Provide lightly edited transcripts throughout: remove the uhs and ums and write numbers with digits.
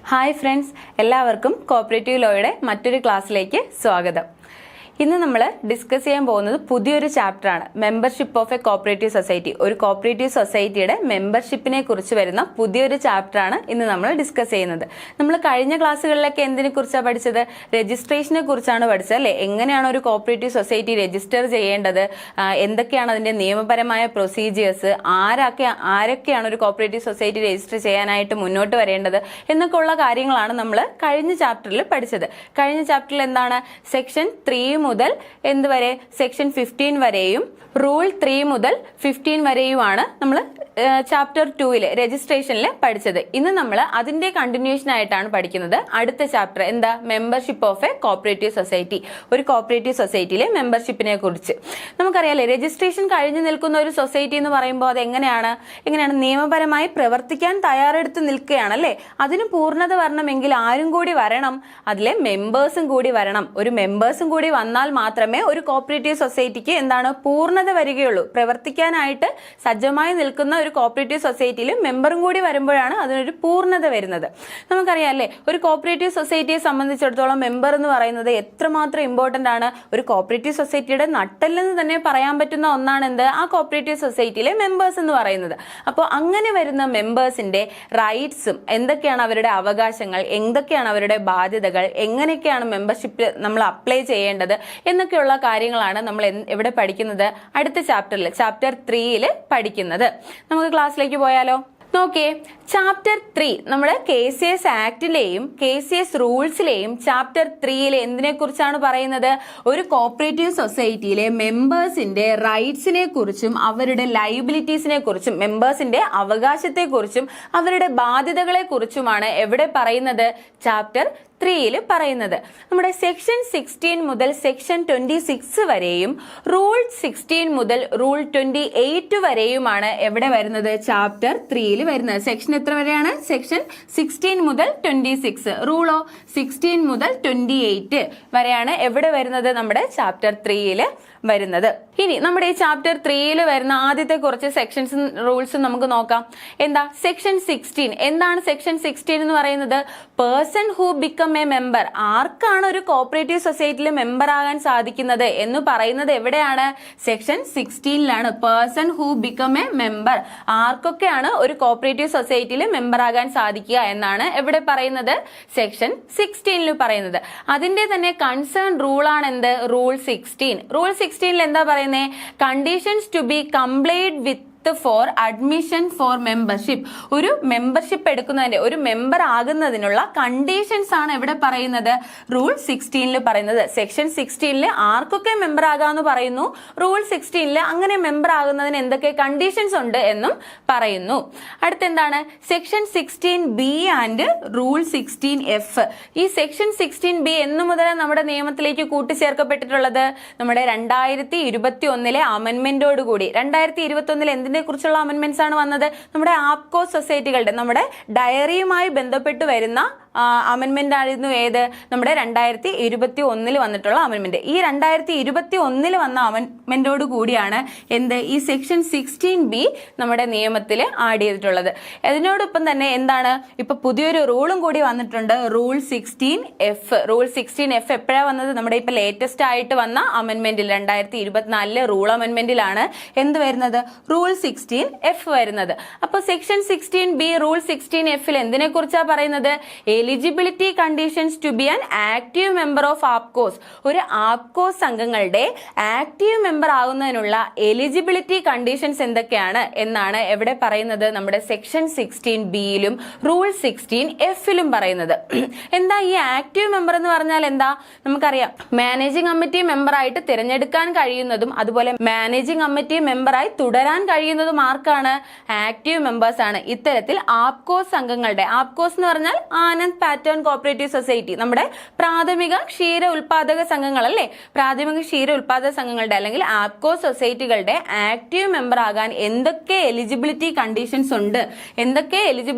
Hi friends, എല്ലാവർക്കും cooperative ലോയുടെ മറ്റൊരു ക്ലാസ്സിലേക്ക് സ്വാഗതം. ഇന്ന് നമ്മൾ ഡിസ്കസ് ചെയ്യാൻ പോകുന്നത് പുതിയൊരു ചാപ്റ്ററാണ്, membership of a cooperative society. ഒരു കോപ്പറേറ്റീവ് സൊസൈറ്റിയുടെ മെമ്പർഷിപ്പിനെ കുറിച്ച് വരുന്ന പുതിയൊരു ചാപ്റ്ററാണ് ഇന്ന് നമ്മൾ ഡിസ്കസ് ചെയ്യുന്നത്. നമ്മൾ കഴിഞ്ഞ ക്ലാസ്സുകളിലൊക്കെ എന്തിനെ കുറിച്ചാണ് പഠിച്ചത്? രജിസ്ട്രേഷനെ കുറിച്ചാണ് പഠിച്ചത് അല്ലേ? എങ്ങനെയാണ് ഒരു കോപ്പറേറ്റീവ് സൊസൈറ്റി രജിസ്റ്റർ ചെയ്യേണ്ടത്, എന്തൊക്കെയാണ് അതിന്റെ നിയമപരമായ പ്രൊസീജിയേഴ്സ്, ആരൊക്കെയാണ് ഒരു കോപ്പറേറ്റീവ് സൊസൈറ്റി രജിസ്റ്റർ ചെയ്യാനായിട്ട് മുന്നോട്ട് വരേണ്ടത് എന്നൊക്കെ ഉള്ള കാര്യങ്ങളാണ് നമ്മൾ കഴിഞ്ഞ ചാപ്റ്ററിൽ പഠിച്ചത്. കഴിഞ്ഞ ചാപ്റ്ററിൽ എന്താണ്? സെക്ഷൻ 3 മുതൽ എന്തുവരെ? സെക്ഷൻ 15 വരെയും റൂൾ 3 മുതൽ 15 വരെയുമാണ് നമ്മൾ ചാപ്റ്റർ 2 രജിസ്ട്രേഷനിൽ പഠിച്ചത്. ഇന്ന് നമ്മൾ അതിന്റെ കണ്ടിന്യൂഷൻ ആയിട്ടാണ് പഠിക്കുന്നത്. അടുത്ത ചാപ്റ്റർ എന്താ? Membership of a cooperative society. ഒരു കോപ്പറേറ്റീവ് സൊസൈറ്റിയിലെ മെമ്പർഷിപ്പിനെ കുറിച്ച് നമുക്കറിയാലേ. രജിസ്ട്രേഷൻ കഴിഞ്ഞു നിൽക്കുന്ന ഒരു സൊസൈറ്റി എന്ന് പറയുമ്പോൾ അത് എങ്ങനെയാണ് നിയമപരമായി പ്രവർത്തിക്കാൻ തയ്യാറെടുത്ത് നിൽക്കുകയാണല്ലേ. അതിന് പൂർണ്ണത വരണമെങ്കിൽ ആരും കൂടി വരണം, അതിലെ മെമ്പേഴ്സും കൂടി വരണം. ഒരു മെമ്പേഴ്സും കൂടി വന്നാൽ മാത്രമേ ഒരു കോപ്പറേറ്റീവ് സൊസൈറ്റിക്ക് പൂർണ്ണത വരികയുള്ളൂ. പ്രവർത്തിക്കാനായിട്ട് സജ്ജമായി നിൽക്കുന്ന ഒരു കോപ്പറേറ്റീവ് സൊസൈറ്റിയിൽ മെമ്പറും കൂടി വരുമ്പോഴാണ് അതിനൊരു പൂർണ്ണത വരുന്നത്. നമുക്കറിയാമല്ലേ, ഒരു കോപ്പറേറ്റീവ് സൊസൈറ്റിയെ സംബന്ധിച്ചിടത്തോളം മെമ്പർ എന്ന് പറയുന്നത് എത്രമാത്രം ഇമ്പോർട്ടന്റ് ആണ്. ഒരു കോപ്പറേറ്റീവ് സൊസൈറ്റിയുടെ നട്ടെല്ലെന്ന് തന്നെ പറയാൻ പറ്റുന്ന ഒന്നാണ് എന്ത്? ആ കോപ്പറേറ്റീവ് സൊസൈറ്റിയിലെ മെമ്പേഴ്സ് എന്ന് പറയുന്നത്. അപ്പോൾ അങ്ങനെ വരുന്ന മെമ്പേഴ്സിന്റെ റൈറ്റ്സും, എന്തൊക്കെയാണ് അവരുടെ അവകാശങ്ങൾ, എന്തൊക്കെയാണ് അവരുടെ ബാധ്യതകൾ, എങ്ങനെയൊക്കെയാണ് മെമ്പർഷിപ്പ് നമ്മൾ അപ്ലൈ ചെയ്യേണ്ടത് എന്നൊക്കെയുള്ള കാര്യങ്ങളാണ് നമ്മൾ എവിടെ പഠിക്കുന്നത്? അടുത്ത ചാപ്റ്ററിൽ, ചാപ്റ്റർ 3 പഠിക്കുന്നത്. നമുക്ക് ക്ലാസ്സിലേക്ക് പോയാലോ? നോക്കിയേ, ചാപ്റ്റർ 3 നമ്മുടെ KCS ആക്ടിലെയും KCS റൂൾസിലെയും ചാപ്റ്റർ 3 എന്തിനെ കുറിച്ചാണ് പറയുന്നത്? ഒരു കോപ്പറേറ്റീവ് സൊസൈറ്റിയിലെ മെമ്പേഴ്സിന്റെ റൈറ്റ്സിനെ കുറിച്ചും അവരുടെ ലയബിലിറ്റീസിനെ കുറിച്ചും, മെമ്പേഴ്സിന്റെ അവകാശത്തെ കുറിച്ചും അവരുടെ ബാധ്യതകളെ കുറിച്ചുമാണ് എവിടെ പറയുന്നത്? ചാപ്റ്റർ 3 പറയുന്നത്. നമ്മുടെ സെക്ഷൻ 16 മുതൽ സെക്ഷൻ 26 വരെയും റൂൾ 16 മുതൽ റൂൾ 28 വരെയുമാണ് എവിടെ വരുന്നത്? ചാപ്റ്റർ 3 വരുന്നത്. സെക്ഷൻ എത്ര വരെയാണ്? സെക്ഷൻ 16 മുതൽ 26, റൂളോ 16 മുതൽ 28 വരെയാണ് എവിടെ വരുന്നത്? നമ്മുടെ ചാപ്റ്റർ 3 വരുന്നത്. ഇനി നമ്മുടെ ഈ ചാപ്റ്റർ 3 വരുന്ന ആദ്യത്തെ കുറച്ച് സെക്ഷൻസും റൂൾസും നമുക്ക് നോക്കാം. എന്താ സെക്ഷൻ 16? എന്താണ് സെക്ഷൻ 16 എന്ന് പറയുന്നത്? Person who become a member. ആർക്കാണ് ഒരു കോപ്പറേറ്റീവ് സൊസൈറ്റിയിൽ മെമ്പർ ആകാൻ സാധിക്കുന്നത് എന്ന് പറയുന്നത് എവിടെയാണ്? Section 16 person who become a member. ആർക്കൊക്കെയാണ് ഒരു കോപ്പറേറ്റീവ് സൊസൈറ്റിയിൽ മെമ്പർ ആകാൻ സാധിക്കുക എന്നാണ് എവിടെ പറയുന്നത്? സെക്ഷൻ 16 പറയുന്നത്. അതിന്റെ തന്നെ കൺസേൺ റൂൾ ആണ് എന്ത്? റൂൾ 16. റൂൾ 16 എന്താ പറയുന്നത്? Conditions to be complete with for admission for membership. ഒരു മെമ്പർഷിപ്പ് എടുക്കുന്നതിന്റെ, ഒരു മെമ്പർ ആകുന്നതിനുള്ള കണ്ടീഷൻസ് ആണ് എവിടെ പറയുന്നത്? റൂൾ 16 പറയുന്നത്. സെക്ഷൻ 16 ആർക്കൊക്കെ മെമ്പർ ആകാമെന്ന് പറയുന്നു, റൂൾ 16 അങ്ങനെ മെമ്പർ ആകുന്നതിന് എന്തൊക്കെ കണ്ടീഷൻസ് ഉണ്ട് എന്നും പറയുന്നു. അടുത്തെന്താണ്? Section 16B and rule 16F. ഈ സെക്ഷൻ 16B എന്നു മുതൽ നമ്മുടെ നിയമത്തിലേക്ക് കൂട്ടിച്ചേർക്കപ്പെട്ടിട്ടുള്ളത്? നമ്മുടെ 2021 അമെന്റ്മെന്റോടുകൂടി. 2021 എന്തിനെ കുറിച്ചുള്ള അമെന്റ്മെന്റ്സ് ആണ് വന്നത്? നമ്മുടെ ആപ്കോ സൊസൈറ്റികളുടെ, നമ്മുടെ ഡയറിയുമായി ബന്ധപ്പെട്ട് വരുന്ന അമെന്റ്മെന്റ് ആയിരുന്നു ഏത്? നമ്മുടെ 2021 വന്നിട്ടുള്ള അമെന്റ്മെന്റ്. ഈ 2021 വന്ന അമെന്റ്മെന്റോട് കൂടിയാണ് എന്ത്? ഈ സെക്ഷൻ 16B നമ്മുടെ നിയമത്തിൽ ആഡ് ചെയ്തിട്ടുള്ളത്. അതിനോടൊപ്പം തന്നെ എന്താണ്? ഇപ്പൊ പുതിയൊരു റൂളും കൂടി വന്നിട്ടുണ്ട്, റൂൾ 16F. റൂൾ 16F എപ്പോഴാണ് വന്നത്? നമ്മുടെ ഇപ്പൊ ലേറ്റസ്റ്റ് ആയിട്ട് വന്ന അമെന്റ്മെന്റിൽ 2024 റൂൾ അമെന്റ്മെന്റിലാണ് എന്ത് വരുന്നത്? റൂൾ 16F വരുന്നത്. അപ്പൊ സെക്ഷൻ 16B റൂൾ 16F എന്തിനെ കുറിച്ചാണ് പറയുന്നത്? Eligibility conditions to be an active member of APCOS. ഒരു ആപ്കോസ് അംഗങ്ങളുടെ ആക്റ്റീവ് മെമ്പർ ആകുന്നതിനുള്ള എലിജിബിലിറ്റി കണ്ടീഷൻസ് എന്തൊക്കെയാണ് എന്നാണ് എവിടെ പറയുന്നത്? നമ്മുടെ സെക്ഷൻ 16B റൂൾ 16F പറയുന്നത്. എന്താ ഈ ആക്റ്റീവ് മെമ്പർ എന്ന് പറഞ്ഞാൽ എന്താ? നമുക്കറിയാം, മാനേജിംഗ് കമ്മിറ്റി മെമ്പറായിട്ട് തിരഞ്ഞെടുക്കാൻ കഴിയുന്നതും അതുപോലെ മാനേജിംഗ് കമ്മിറ്റി മെമ്പറായി തുടരാൻ കഴിയുന്നതും ആർക്കാണ്? ആക്റ്റീവ് മെമ്പേഴ്സ് ആണ്. ഇത്തരത്തിൽ ആപ്കോസ് അംഗങ്ങളുടെ, ആപ്കോസ് എന്ന് പറഞ്ഞാൽ ആനന്ദ് പാറ്റേൺ കോപ്പറേറ്റീവ് സൊസൈറ്റി, നമ്മുടെ പ്രാഥമിക ക്ഷീര ഉൽപാദക സംഘങ്ങൾ അല്ലേ, പ്രാഥമിക ക്ഷീര ഉൽപാദക സംഘങ്ങളുടെ അല്ലെങ്കിൽ ആപ്കോ സൊസൈറ്റികളുടെ ആക്റ്റീവ് മെമ്പർ ആകാൻ എന്തൊക്കെ എലിജിബിലിറ്റി കണ്ടീഷൻസ് ഉണ്ട്, എന്തൊക്കെ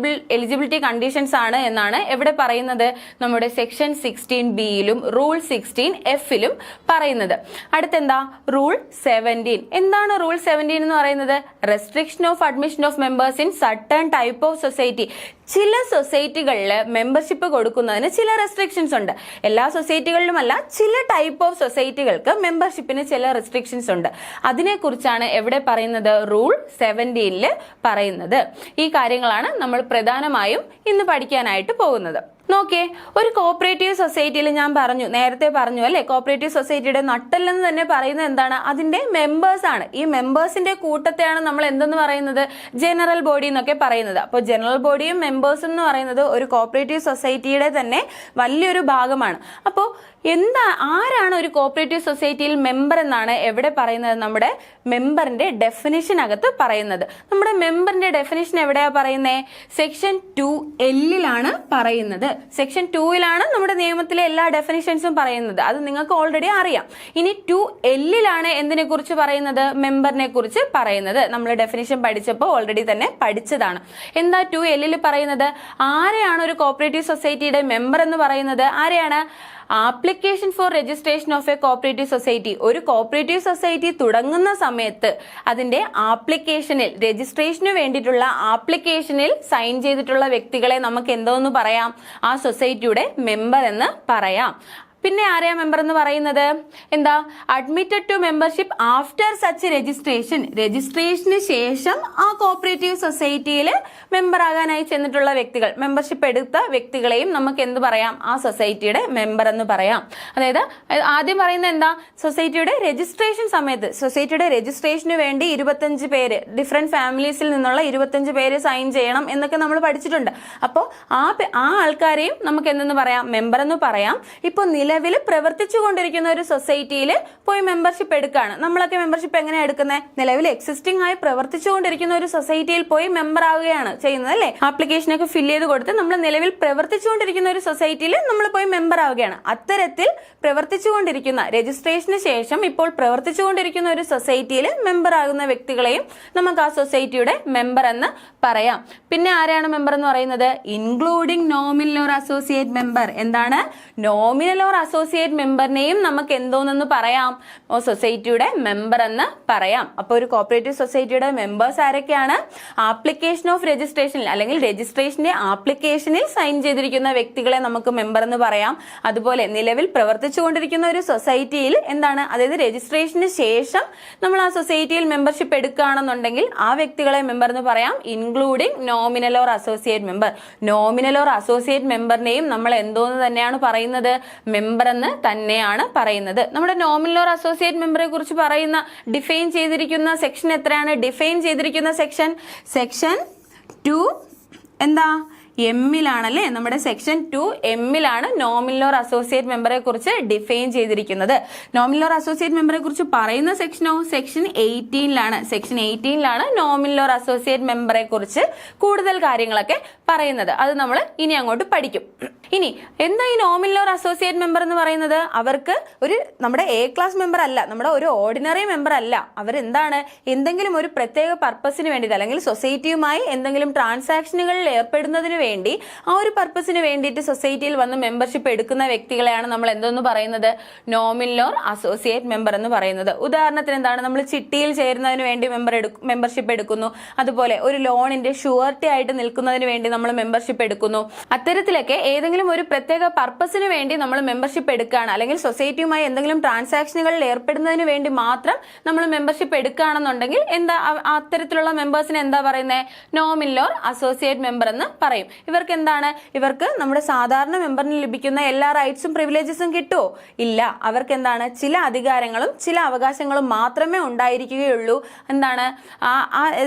എലിജിബിലിറ്റി കണ്ടീഷൻസ് ആണ് എന്നാണ് എവിടെ പറയുന്നത്? നമ്മുടെ സെക്ഷൻ 16B റൂൾ 16F പറയുന്നത്. അടുത്തെന്താ? റൂൾ 17. എന്താണ് റൂൾ 17 എന്ന് പറയുന്നത്? Restriction of admission of members in certain type of society. ചില സൊസൈറ്റികളിൽ മെമ്പർഷിപ്പ് കൊടുക്കുന്നതിന് ചില റെസ്ട്രിക്ഷൻസ് ഉണ്ട്. എല്ലാ സൊസൈറ്റികളിലുമല്ല, ചില ടൈപ്പ് ഓഫ് സൊസൈറ്റികൾക്ക് മെമ്പർഷിപ്പിന് ചില റെസ്ട്രിക്ഷൻസ് ഉണ്ട്. അതിനെക്കുറിച്ചാണ് എവിടെ പറയുന്നത്? റൂൾ 17 പറയുന്നത്. ഈ കാര്യങ്ങളാണ് നമ്മൾ പ്രധാനമായും ഇന്ന് പഠിക്കാനായിട്ട് പോകുന്നത്. നോക്കിയേ, ഒരു കോപ്പറേറ്റീവ് സൊസൈറ്റിയിൽ ഞാൻ നേരത്തെ പറഞ്ഞു അല്ലെ, കോപ്പറേറ്റീവ് സൊസൈറ്റിയുടെ നട്ടെല്ലെന്ന് തന്നെ പറയുന്നത് എന്താണ്? അതിന്റെ മെമ്പേഴ്സ് ആണ്. ഈ മെമ്പേഴ്സിന്റെ കൂട്ടത്തെയാണ് നമ്മൾ എന്തെന്ന് പറയുന്നത്? ജനറൽ ബോഡി എന്നൊക്കെ പറയുന്നത്. അപ്പോൾ ജനറൽ ബോഡിയും മെമ്പേഴ്സും എന്ന് പറയുന്നത് ഒരു കോപ്പറേറ്റീവ് സൊസൈറ്റിയുടെ തന്നെ വലിയൊരു ഭാഗമാണ്. അപ്പോൾ ആരാണ് ഒരു കോപ്പറേറ്റീവ് സൊസൈറ്റിയിൽ മെമ്പർ എന്നാണ് എവിടെ പറയുന്നത്? നമ്മുടെ മെമ്പറിന്റെ ഡെഫിനിഷനകത്ത് പറയുന്നത്. നമ്മുടെ മെമ്പറിന്റെ ഡെഫിനിഷൻ എവിടെയാ പറയുന്നത്? സെക്ഷൻ 2L പറയുന്നത്. സെക്ഷൻ 2 നമ്മുടെ നിയമത്തിലെ എല്ലാ ഡെഫിനിഷൻസും പറയുന്നത്. അത് നിങ്ങൾക്ക് ഓൾറെഡി അറിയാം. ഇനി 2L എന്തിനെ കുറിച്ച് പറയുന്നത്? മെമ്പറിനെ കുറിച്ച് പറയുന്നത്. നമ്മൾ ഡെഫിനിഷൻ പഠിച്ചപ്പോൾ ഓൾറെഡി തന്നെ പഠിച്ചതാണ്. എന്താ 2L പറയുന്നത്? ആരെയാണ് ഒരു കോപ്പറേറ്റീവ് സൊസൈറ്റിയുടെ മെമ്പർ എന്ന് പറയുന്നത്? ആരെയാണ്? Application for registration of a cooperative society. ഒരു കോപ്പറേറ്റീവ് സൊസൈറ്റി തുടങ്ങുന്ന സമയത്ത് അതിന്റെ ആപ്ലിക്കേഷനിൽ, രജിസ്ട്രേഷന് വേണ്ടിയിട്ടുള്ള ആപ്ലിക്കേഷനിൽ സൈൻ ചെയ്തിട്ടുള്ള വ്യക്തികളെ നമുക്ക് എന്തോന്ന് പറയാം? ആ സൊസൈറ്റിയുടെ മെമ്പർ എന്ന് പറയാം. പിന്നെ ആരെയാ മെമ്പർ എന്ന് പറയുന്നത്? എന്താ? Admitted to membership after such registration. രജിസ്ട്രേഷന് ശേഷം ആ കോപ്പറേറ്റീവ് സൊസൈറ്റിയിൽ മെമ്പർ ആകാനായി ചെന്നിട്ടുള്ള വ്യക്തികൾ, മെമ്പർഷിപ്പ് എടുത്ത വ്യക്തികളെയും നമുക്ക് എന്ത് പറയാം? ആ സൊസൈറ്റിയുടെ മെമ്പർ എന്ന് പറയാം. അതായത് ആദ്യം പറയുന്നത് എന്താ? സൊസൈറ്റിയുടെ രജിസ്ട്രേഷൻ സമയത്ത്, സൊസൈറ്റിയുടെ രജിസ്ട്രേഷന് വേണ്ടി 25 പേര്, ഡിഫറെന്റ് ഫാമിലീസിൽ നിന്നുള്ള 25 പേര് സൈൻ ചെയ്യണം എന്നൊക്കെ നമ്മൾ പഠിച്ചിട്ടുണ്ട്. അപ്പോൾ ആ ആൾക്കാരെയും നമുക്ക് എന്തെന്ന് പറയാം? മെമ്പർ എന്ന് പറയാം. ഇപ്പോൾ നിലവിൽ പ്രവർത്തിച്ചു കൊണ്ടിരിക്കുന്ന ഒരു സൊസൈറ്റിയിൽ പോയി മെമ്പർഷിപ്പ് എടുക്കുകയാണ്. നമ്മളൊക്കെ മെമ്പർഷിപ്പ് എങ്ങനെയാണ് എടുക്കുന്നത്? നിലവിൽ എക്സിസ്റ്റിംഗ് ആയി പ്രവർത്തിച്ചുകൊണ്ടിരിക്കുന്ന ഒരു സൊസൈറ്റിയിൽ പോയി മെമ്പർ ആവുകയാണ് ചെയ്യുന്നത് അല്ലേ? ആപ്ലിക്കേഷനൊക്കെ ഫില്ല് ചെയ്ത് കൊടുത്ത് നമ്മൾ നിലവിൽ പ്രവർത്തിച്ചുകൊണ്ടിരിക്കുന്ന ഒരു സൊസൈറ്റിയിൽ നമ്മൾ പോയി മെമ്പർ ആവുകയാണ്. അത്തരത്തിൽ പ്രവർത്തിച്ചുകൊണ്ടിരിക്കുന്ന, രജിസ്ട്രേഷന് ശേഷം ഇപ്പോൾ പ്രവർത്തിച്ചുകൊണ്ടിരിക്കുന്ന ഒരു സൊസൈറ്റിയിൽ മെമ്പർ ആകുന്ന വ്യക്തികളെയും നമുക്ക് ആ സൊസൈറ്റിയുടെ മെമ്പർ എന്ന് പറയാം. പിന്നെ ആരെയാണ് മെമ്പർ എന്ന് പറയുന്നത്? Including nominal or associate member. എന്താണ്? നോമിനൽ ഓർ അസോസിയേറ്റ് മെമ്പറിനെയും നമുക്ക് എന്തോന്നെന്ന് പറയാം? സൊസൈറ്റിയുടെ മെമ്പർ എന്ന് പറയാം. അപ്പോൾ ഒരു കോപ്പറേറ്റീവ് സൊസൈറ്റിയുടെ മെമ്പേഴ്സ് ആരൊക്കെയാണ്? ആപ്ലിക്കേഷൻ ഓഫ് രജിസ്ട്രേഷനിൽ അല്ലെങ്കിൽ രജിസ്ട്രേഷന്റെ ആപ്ലിക്കേഷനിൽ സൈൻ ചെയ്തിരിക്കുന്ന വ്യക്തികളെ നമുക്ക് മെമ്പർ എന്ന് പറയാം. അതുപോലെ നിലവിൽ പ്രവർത്തിച്ചുകൊണ്ടിരിക്കുന്ന ഒരു സൊസൈറ്റിയിൽ എന്താണ്, അതായത് രജിസ്ട്രേഷന് ശേഷം നമ്മൾ ആ സൊസൈറ്റിയിൽ മെമ്പർഷിപ്പ് എടുക്കുകയാണെന്നുണ്ടെങ്കിൽ ആ വ്യക്തികളെ മെമ്പർ എന്ന് പറയാം, including nominal or associate member. Nominal or associate മെമ്പറിനെയും നമ്മൾ എന്തോന്ന് തന്നെയാണ് പറയുന്നത്? മെമ്പർ എന്ന് തന്നെയാണ് പറയുന്നത്. നമ്മുടെ നോമിനൽ ഓർ അസോസിയേറ്റ് മെമ്പറെ കുറിച്ച് പറയുന്ന ഡിഫൈൻ ചെയ്തിരിക്കുന്ന സെക്ഷൻ എത്രയാണ്? ഡിഫൈൻ ചെയ്തിരിക്കുന്ന സെക്ഷൻ 2 എന്താ? എമ്മിലാണല്ലേ? നമ്മുടെ section 2M nominal or associate മെമ്പറെ കുറിച്ച് ഡിഫൈൻ ചെയ്തിരിക്കുന്നത്. നോമിനൽ ഓർ അസോസിയേറ്റ് മെമ്പറെ കുറിച്ച് പറയുന്ന സെക്ഷനോ? Section 18 section 18 nominal or associate മെമ്പറെ കുറിച്ച് കൂടുതൽ കാര്യങ്ങളൊക്കെ പറയുന്നത്. അത് നമ്മൾ ഇനി അങ്ങോട്ട് പഠിക്കും. ഇനി എന്താ ഈ നോമിനൽ ഓർ അസോസിയേറ്റ് മെമ്പർ എന്ന് പറയുന്നത്? അവർക്ക് നമ്മുടെ A ക്ലാസ് മെമ്പർ അല്ല, നമ്മുടെ ഒരു ഓർഡിനറി മെമ്പർ അല്ല. അവരെന്താണ്? എന്തെങ്കിലും ഒരു പ്രത്യേക പർപ്പസിന് വേണ്ടിയിട്ട് അല്ലെങ്കിൽ സൊസൈറ്റിയുമായി എന്തെങ്കിലും ട്രാൻസാക്ഷനുകളിൽ ഏർപ്പെടുന്നതിന് വേണ്ടി, ആ ഒരു പർപ്പസിന് വേണ്ടിയിട്ട് സൊസൈറ്റിയിൽ വന്ന് മെമ്പർഷിപ്പ് എടുക്കുന്ന വ്യക്തികളെയാണ് നമ്മൾ എന്തോന്ന് പറയുന്നത്? നോമിനൽ ഓർ അസോസിയേറ്റ് മെമ്പർ എന്ന് പറയുന്നത്. ഉദാഹരണത്തിന് എന്താണ്? നമ്മൾ ചിട്ടിയിൽ ചേരുന്നതിന് വേണ്ടി മെമ്പർഷിപ്പ് എടുക്കുന്നു. അതുപോലെ ഒരു ലോണിന്റെ ഷുവർട്ടി ആയിട്ട് നിൽക്കുന്നതിന് വേണ്ടി നമ്മൾ മെമ്പർഷിപ്പ് എടുക്കുന്നു. അത്തരത്തിലൊക്കെ ഏതെങ്കിലും ഒരു പ്രത്യേക പർപ്പസിന് വേണ്ടി നമ്മൾ മെമ്പർഷിപ്പ് എടുക്കുകയാണ്, അല്ലെങ്കിൽ സൊസൈറ്റിയുമായി എന്തെങ്കിലും ട്രാൻസാക്ഷനുകളിൽ ഏർപ്പെടുന്നതിന് വേണ്ടി മാത്രം നമ്മൾ മെമ്പർഷിപ്പ് എടുക്കുകയാണെന്നുണ്ടെങ്കിൽ എന്താ, അത്തരത്തിലുള്ള മെമ്പേഴ്സിന് എന്താ പറയുന്നത്? നോമിനൽ ഓർ അസോസിയേറ്റ് മെമ്പർ എന്ന് പറയും. ഇവർക്ക് എന്താണ്? ഇവർക്ക് നമ്മുടെ സാധാരണ മെമ്പറിന് ലഭിക്കുന്ന എല്ലാ റൈറ്റ്സും പ്രിവിലേജസും കിട്ടുമോ? ഇല്ല. അവർക്ക് എന്താണ്? ചില അധികാരങ്ങളും ചില അവകാശങ്ങളും മാത്രമേ ഉണ്ടായിരിക്കുകയുള്ളൂ. എന്താണ്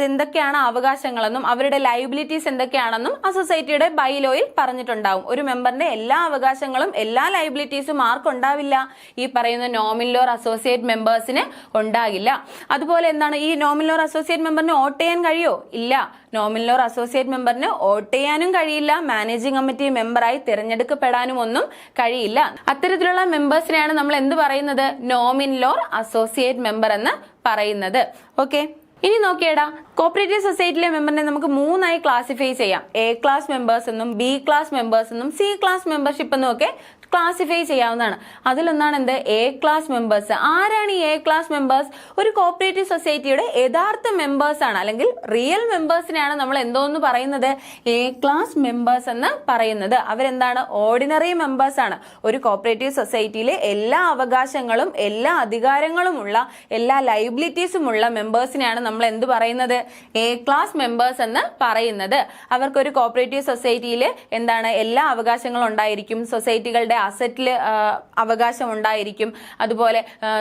എന്തൊക്കെയാണ് അവകാശങ്ങളെന്നും അവരുടെ ലയബിലിറ്റീസ് എന്തൊക്കെയാണെന്നും ആ സൊസൈറ്റിയുടെ ബൈലോയിൽ പറഞ്ഞിട്ടുണ്ടാവും. ഒരു മെമ്പറിന്റെ എല്ലാ അവകാശങ്ങളും എല്ലാ ലയബിലിറ്റീസും ആർക്കുണ്ടാവില്ല? ഈ പറയുന്ന നോമിനൽ ഓർ അസോസിയേറ്റ് മെമ്പേഴ്സിന് ഉണ്ടാകില്ല. അതുപോലെ എന്താണ്? ഈ നോമിനൽ ഓർ അസോസിയേറ്റ് മെമ്പറിന് വോട്ട് ചെയ്യാൻ കഴിയോ? ഇല്ല. നോമിനൽ ഓർ അസോസിയേറ്റ് മെമ്പറിന് വോട്ട് ചെയ്യാനും കഴിയില്ല, മാനേജിംഗ് കമ്മിറ്റി മെമ്പറായി തിരഞ്ഞെടുക്കപ്പെടാനും ഒന്നും കഴിയില്ല. അത്തരത്തിലുള്ള മെമ്പേഴ്സിനെയാണ് നമ്മൾ എന്ത് പറയുന്നത്? നോമിനൽ ഓർ അസോസിയേറ്റ് മെമ്പർ എന്ന് പറയുന്നത്. ഓക്കെ, ഇനി നോക്കിയേടാ, കോപ്പറേറ്റീവ് സൊസൈറ്റിയിലെ മെമ്പറിനെ നമുക്ക് 3ആയി ക്ലാസിഫൈ ചെയ്യാം. A ക്ലാസ് മെമ്പേഴ്സ് എന്നും B ക്ലാസ് മെമ്പേഴ്സ് എന്നും C ക്ലാസ് മെമ്പർഷിപ്പ് എന്നും ഒക്കെ ക്ലാസിഫൈ ചെയ്യാവുന്നതാണ്. അതിലൊന്നാണ് എന്ത്, എ ക്ലാസ് മെമ്പേഴ്സ്. ആരാണ് ഈ എ ക്ലാസ് മെമ്പേഴ്സ്? ഒരു കോപ്പറേറ്റീവ് സൊസൈറ്റിയുടെ യഥാർത്ഥ മെമ്പേഴ്സ് ആണ്, അല്ലെങ്കിൽ റിയൽ മെമ്പേഴ്സിനെയാണ് നമ്മൾ എന്തോന്ന് പറയുന്നത്, എ ക്ലാസ് മെമ്പേഴ്സ് എന്ന് പറയുന്നത്. അവരെന്താണ്, ഓർഡിനറി മെമ്പേഴ്സ് ആണ്. ഒരു കോപ്പറേറ്റീവ് സൊസൈറ്റിയിലെ എല്ലാ അവകാശങ്ങളും എല്ലാ അധികാരങ്ങളും ഉള്ള എല്ലാ ലൈബിലിറ്റീസും ഉള്ള മെമ്പേഴ്സിനെയാണ് നമ്മൾ എന്ത് പറയുന്നത്, എ ക്ലാസ് മെമ്പേഴ്സ് എന്ന് പറയുന്നത്. അവർക്കൊരു കോപ്പറേറ്റീവ് സൊസൈറ്റിയിൽ എന്താണ്, എല്ലാ അവകാശങ്ങളും ഉണ്ടായിരിക്കും. സൊസൈറ്റികളുടെ അസറ്റിൽ അവകാശം ഉണ്ടായിരിക്കും. അതുപോലെ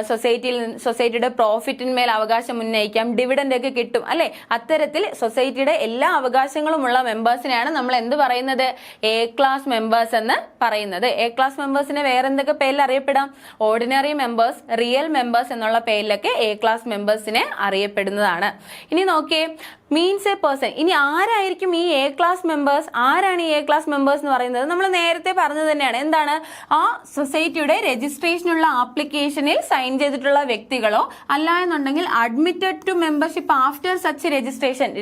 സൊസൈറ്റിയുടെ പ്രോഫിറ്റിന്മേൽ അവകാശം ഉന്നയിക്കാം. ഡിവിഡൻഡ് ഒക്കെ കിട്ടും അല്ലെ. അത്തരത്തിൽ സൊസൈറ്റിയുടെ എല്ലാ അവകാശങ്ങളുമുള്ള മെമ്പേഴ്സിനെയാണ് നമ്മൾ എന്ത് പറയുന്നത്, എ ക്ലാസ് മെമ്പേഴ്സ് എന്ന് പറയുന്നത്. എ ക്ലാസ് മെമ്പേഴ്സിനെ വേറെ എന്തൊക്കെ പേരിൽ അറിയപ്പെടാം? ഓർഡിനറി മെമ്പേഴ്സ്, റിയൽ മെമ്പേഴ്സ് എന്നുള്ള പേരിലൊക്കെ എ ക്ലാസ് മെമ്പേഴ്സിനെ അറിയപ്പെടുന്നതാണ്. ഇനി നോക്കിയേ, മീൻസ് എ പേഴ്സൺ. ഇനി ആരായിരിക്കും ഈ എ ക്ലാസ് മെമ്പേഴ്സ്? ആരാണ് ഈ എ ക്ലാസ് മെമ്പേഴ്സ് എന്ന് പറയുന്നത്? നമ്മൾ നേരത്തെ പറഞ്ഞത് തന്നെയാണ്. എന്താണ്, ആ സൊസൈറ്റിയുടെ രജിസ്ട്രേഷനുള്ള ആപ്ലിക്കേഷനിൽ സൈൻ ചെയ്തിട്ടുള്ള വ്യക്തികളോ അല്ല എന്നുണ്ടെങ്കിൽ admitted to membership after such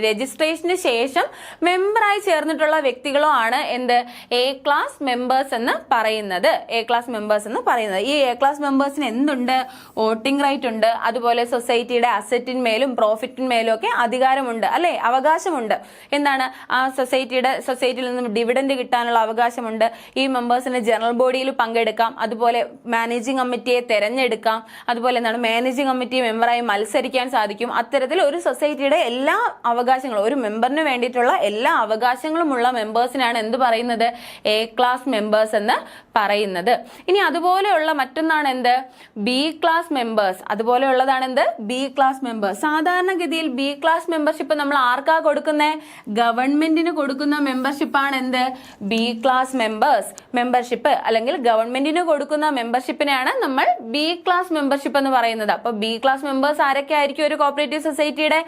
രജിസ്ട്രേഷന് ശേഷം മെമ്പറായി ചേർന്നിട്ടുള്ള വ്യക്തികളോ ആണ് എന്ത്, എ ക്ലാസ് മെമ്പേഴ്സ് എന്ന് പറയുന്നത്. എ ക്ലാസ് മെമ്പേഴ്സ് എന്ന് പറയുന്നത്. ഈ എ ക്ലാസ് മെമ്പേഴ്സിന് എന്തുണ്ട്, വോട്ടിംഗ് റൈറ്റ് ഉണ്ട്. അതുപോലെ സൊസൈറ്റിയുടെ അസറ്റിന്മേലും പ്രോഫിറ്റിന്മേലും ഒക്കെ അധികാരമുണ്ട് അല്ലെ, അവകാശമുണ്ട്. എന്താണ്, ആ സൊസൈറ്റിയിൽ നിന്നും ഡിവിഡൻഡ് കിട്ടാനുള്ള അവകാശമുണ്ട്. ഈ മെമ്പേഴ്സിന് ജനറൽ ബോഡിയിൽ പങ്കെടുക്കാം. അതുപോലെ മാനേജിംഗ് കമ്മിറ്റിയെ തെരഞ്ഞെടുക്കാം. അതുപോലെ എന്താണ്, മാനേജിംഗ് കമ്മിറ്റി മെമ്പറായി മത്സരിക്കാൻ സാധിക്കും. അത്തരത്തിൽ ഒരു സൊസൈറ്റിയുടെ എല്ലാ അവകാശങ്ങളും, ഒരു മെമ്പറിന് വേണ്ടിയിട്ടുള്ള എല്ലാ അവകാശങ്ങളുമുള്ള മെമ്പേഴ്സിനാണ് എന്ത് പറയുന്നത്, എ ക്ലാസ് മെമ്പേഴ്സ് എന്ന് പറയുന്നത്. ഇനി അതുപോലെയുള്ള മറ്റൊന്നാണ് എന്ത്, ബി ക്ലാസ് മെമ്പേഴ്സ്. അതുപോലെയുള്ളതാണ് എന്ത്, ബി ക്ലാസ് മെമ്പേഴ്സ്. സാധാരണഗതിയിൽ ബി ക്ലാസ് മെമ്പർഷിപ്പ് നമ്മൾ ആർക്കാ കൊടുക്കുന്നത്, ഗവൺമെന്റിന് കൊടുക്കുന്ന മെമ്പർഷിപ്പാണ് എന്ത്, ബി ക്ലാസ് മെമ്പർഷിപ്പ്. അല്ലെങ്കിൽ ഗവൺമെന്റിന് കൊടുക്കുന്ന മെമ്പർഷിപ്പിനെയാണ് നമ്മൾ ബി ക്ലാസ് മെമ്പർഷിപ്പ് എന്ന് പറയുന്നത്. അപ്പൊ ബി ക്ലാസ് മെമ്പേഴ്സ് ആരൊക്കെ ആയിരിക്കും ഒരു കോപ്പറേറ്റീവ് സൊസൈറ്റിയുടെ?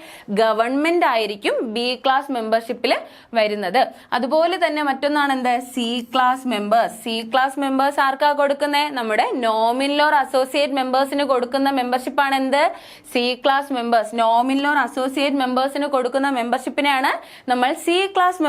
ഗവൺമെന്റ് ആയിരിക്കും ബി ക്ലാസ് മെമ്പർഷിപ്പിൽ വരുന്നത്. അതുപോലെ തന്നെ മറ്റൊന്നാണ് എന്ത്, C class members. C class members ആർക്കാ കൊടുക്കുന്നത്? നമ്മുടെ നോമിനൽ ഓർ അസോസിയേറ്റ് മെമ്പേഴ്സിന് കൊടുക്കുന്ന മെമ്പർഷിപ്പാണ് എന്ത്, C class members. Nominal or associate മെമ്പേഴ്സിന് കൊടുക്കുന്ന മെമ്പർഷിപ്പിനെയാണ് നമ്മൾ സി ക്ലാസ്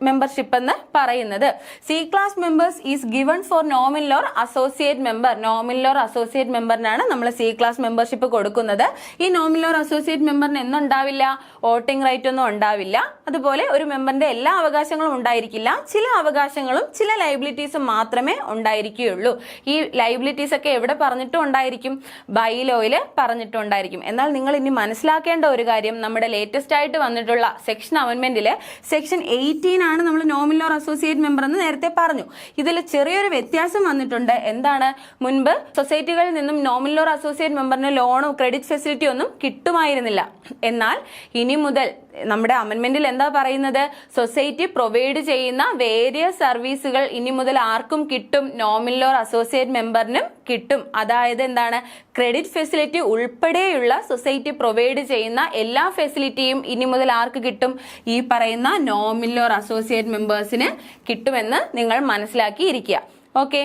മെമ്പർഷിപ്പ് എന്ന് പറയുന്നത്. C class members is given for nominal or associate member. Nominal or associate മെമ്പറിനാണ് നമ്മൾ സി ക്ലാസ് മെമ്പർഷിപ്പ് കൊടുക്കുന്നത്. ഈ നോമിനൽ ഓർ അസോസിയേറ്റ് മെമ്പറിന് എന്തുണ്ടാവില്ല, വോട്ടിംഗ് റൈറ്റ് ഒന്നും ഉണ്ടാവില്ല. അതുപോലെ ഒരു മെമ്പറിന്റെ എല്ലാ അവകാശങ്ങളും ഉണ്ടായിരിക്കില്ല. ചില അവകാശങ്ങളും ചില ലൈബിലിറ്റീസും മാത്രമേ ഉണ്ടായിരിക്കുകയുള്ളൂ. ഈ ലൈബിലിറ്റീസ് ഒക്കെ എവിടെ പറഞ്ഞിട്ടും ഉണ്ടായിരിക്കും, ബൈലോയിൽ പറഞ്ഞിട്ടും ഉണ്ടായിരിക്കും. എന്നാൽ നിങ്ങൾ ഇനി മനസ്സിലാക്കേണ്ട ഒരു കാര്യം, നമ്മുടെ ലേറ്റസ്റ്റ് ആയിട്ട് വന്നിട്ടുള്ള സെക്ഷൻ അമെന്റ്മെന്റിൽ സെക്ഷൻ 18 ആണ് നമ്മൾ നോമിനൽ ഓർ അസോസിയേറ്റ് മെമ്പർ എന്ന് നേരത്തെ പറഞ്ഞു. ഇതിൽ ചെറിയൊരു വ്യത്യാസം വന്നിട്ടുണ്ട്. എന്താണ്, മുൻപ് സൊസൈറ്റികളിൽ നിന്നും നോമിനൽ ഓർ അസോസിയേറ്റ് മെമ്പറിന് ലോണോ ക്രെഡിറ്റ് ഫെസിലിറ്റി ഒന്നും കിട്ടുമായിരുന്നില്ല. എന്നാൽ ഇനി മുതൽ നമ്മുടെ അമെന്റ്മെന്റിൽ എന്താ പറയുന്നത്, സൊസൈറ്റി പ്രൊവൈഡ് ചെയ്യുന്ന വേരിയസ് സർവീസുകൾ ഇനി മുതൽ ആർക്കും കിട്ടും, നോമിനൽ ഓർ അസോസിയേറ്റ് മെമ്പറിനും കിട്ടും. അതായത് എന്താണ്, ക്രെഡിറ്റ് ഫെസിലിറ്റി ഉൾപ്പെടെയുള്ള സൊസൈറ്റി പ്രൊവൈഡ് ചെയ്യുന്ന എല്ലാ ഫെസിലിറ്റിയും ഇനി മുതൽ ആർക്ക് കിട്ടും, ഈ പറയുന്ന നോമിനൽ ഓർ അസോസിയേറ്റ് മെമ്പേഴ്സിന് കിട്ടുമെന്ന് നിങ്ങൾ മനസ്സിലാക്കിയിരിക്കുക. ഓക്കെ,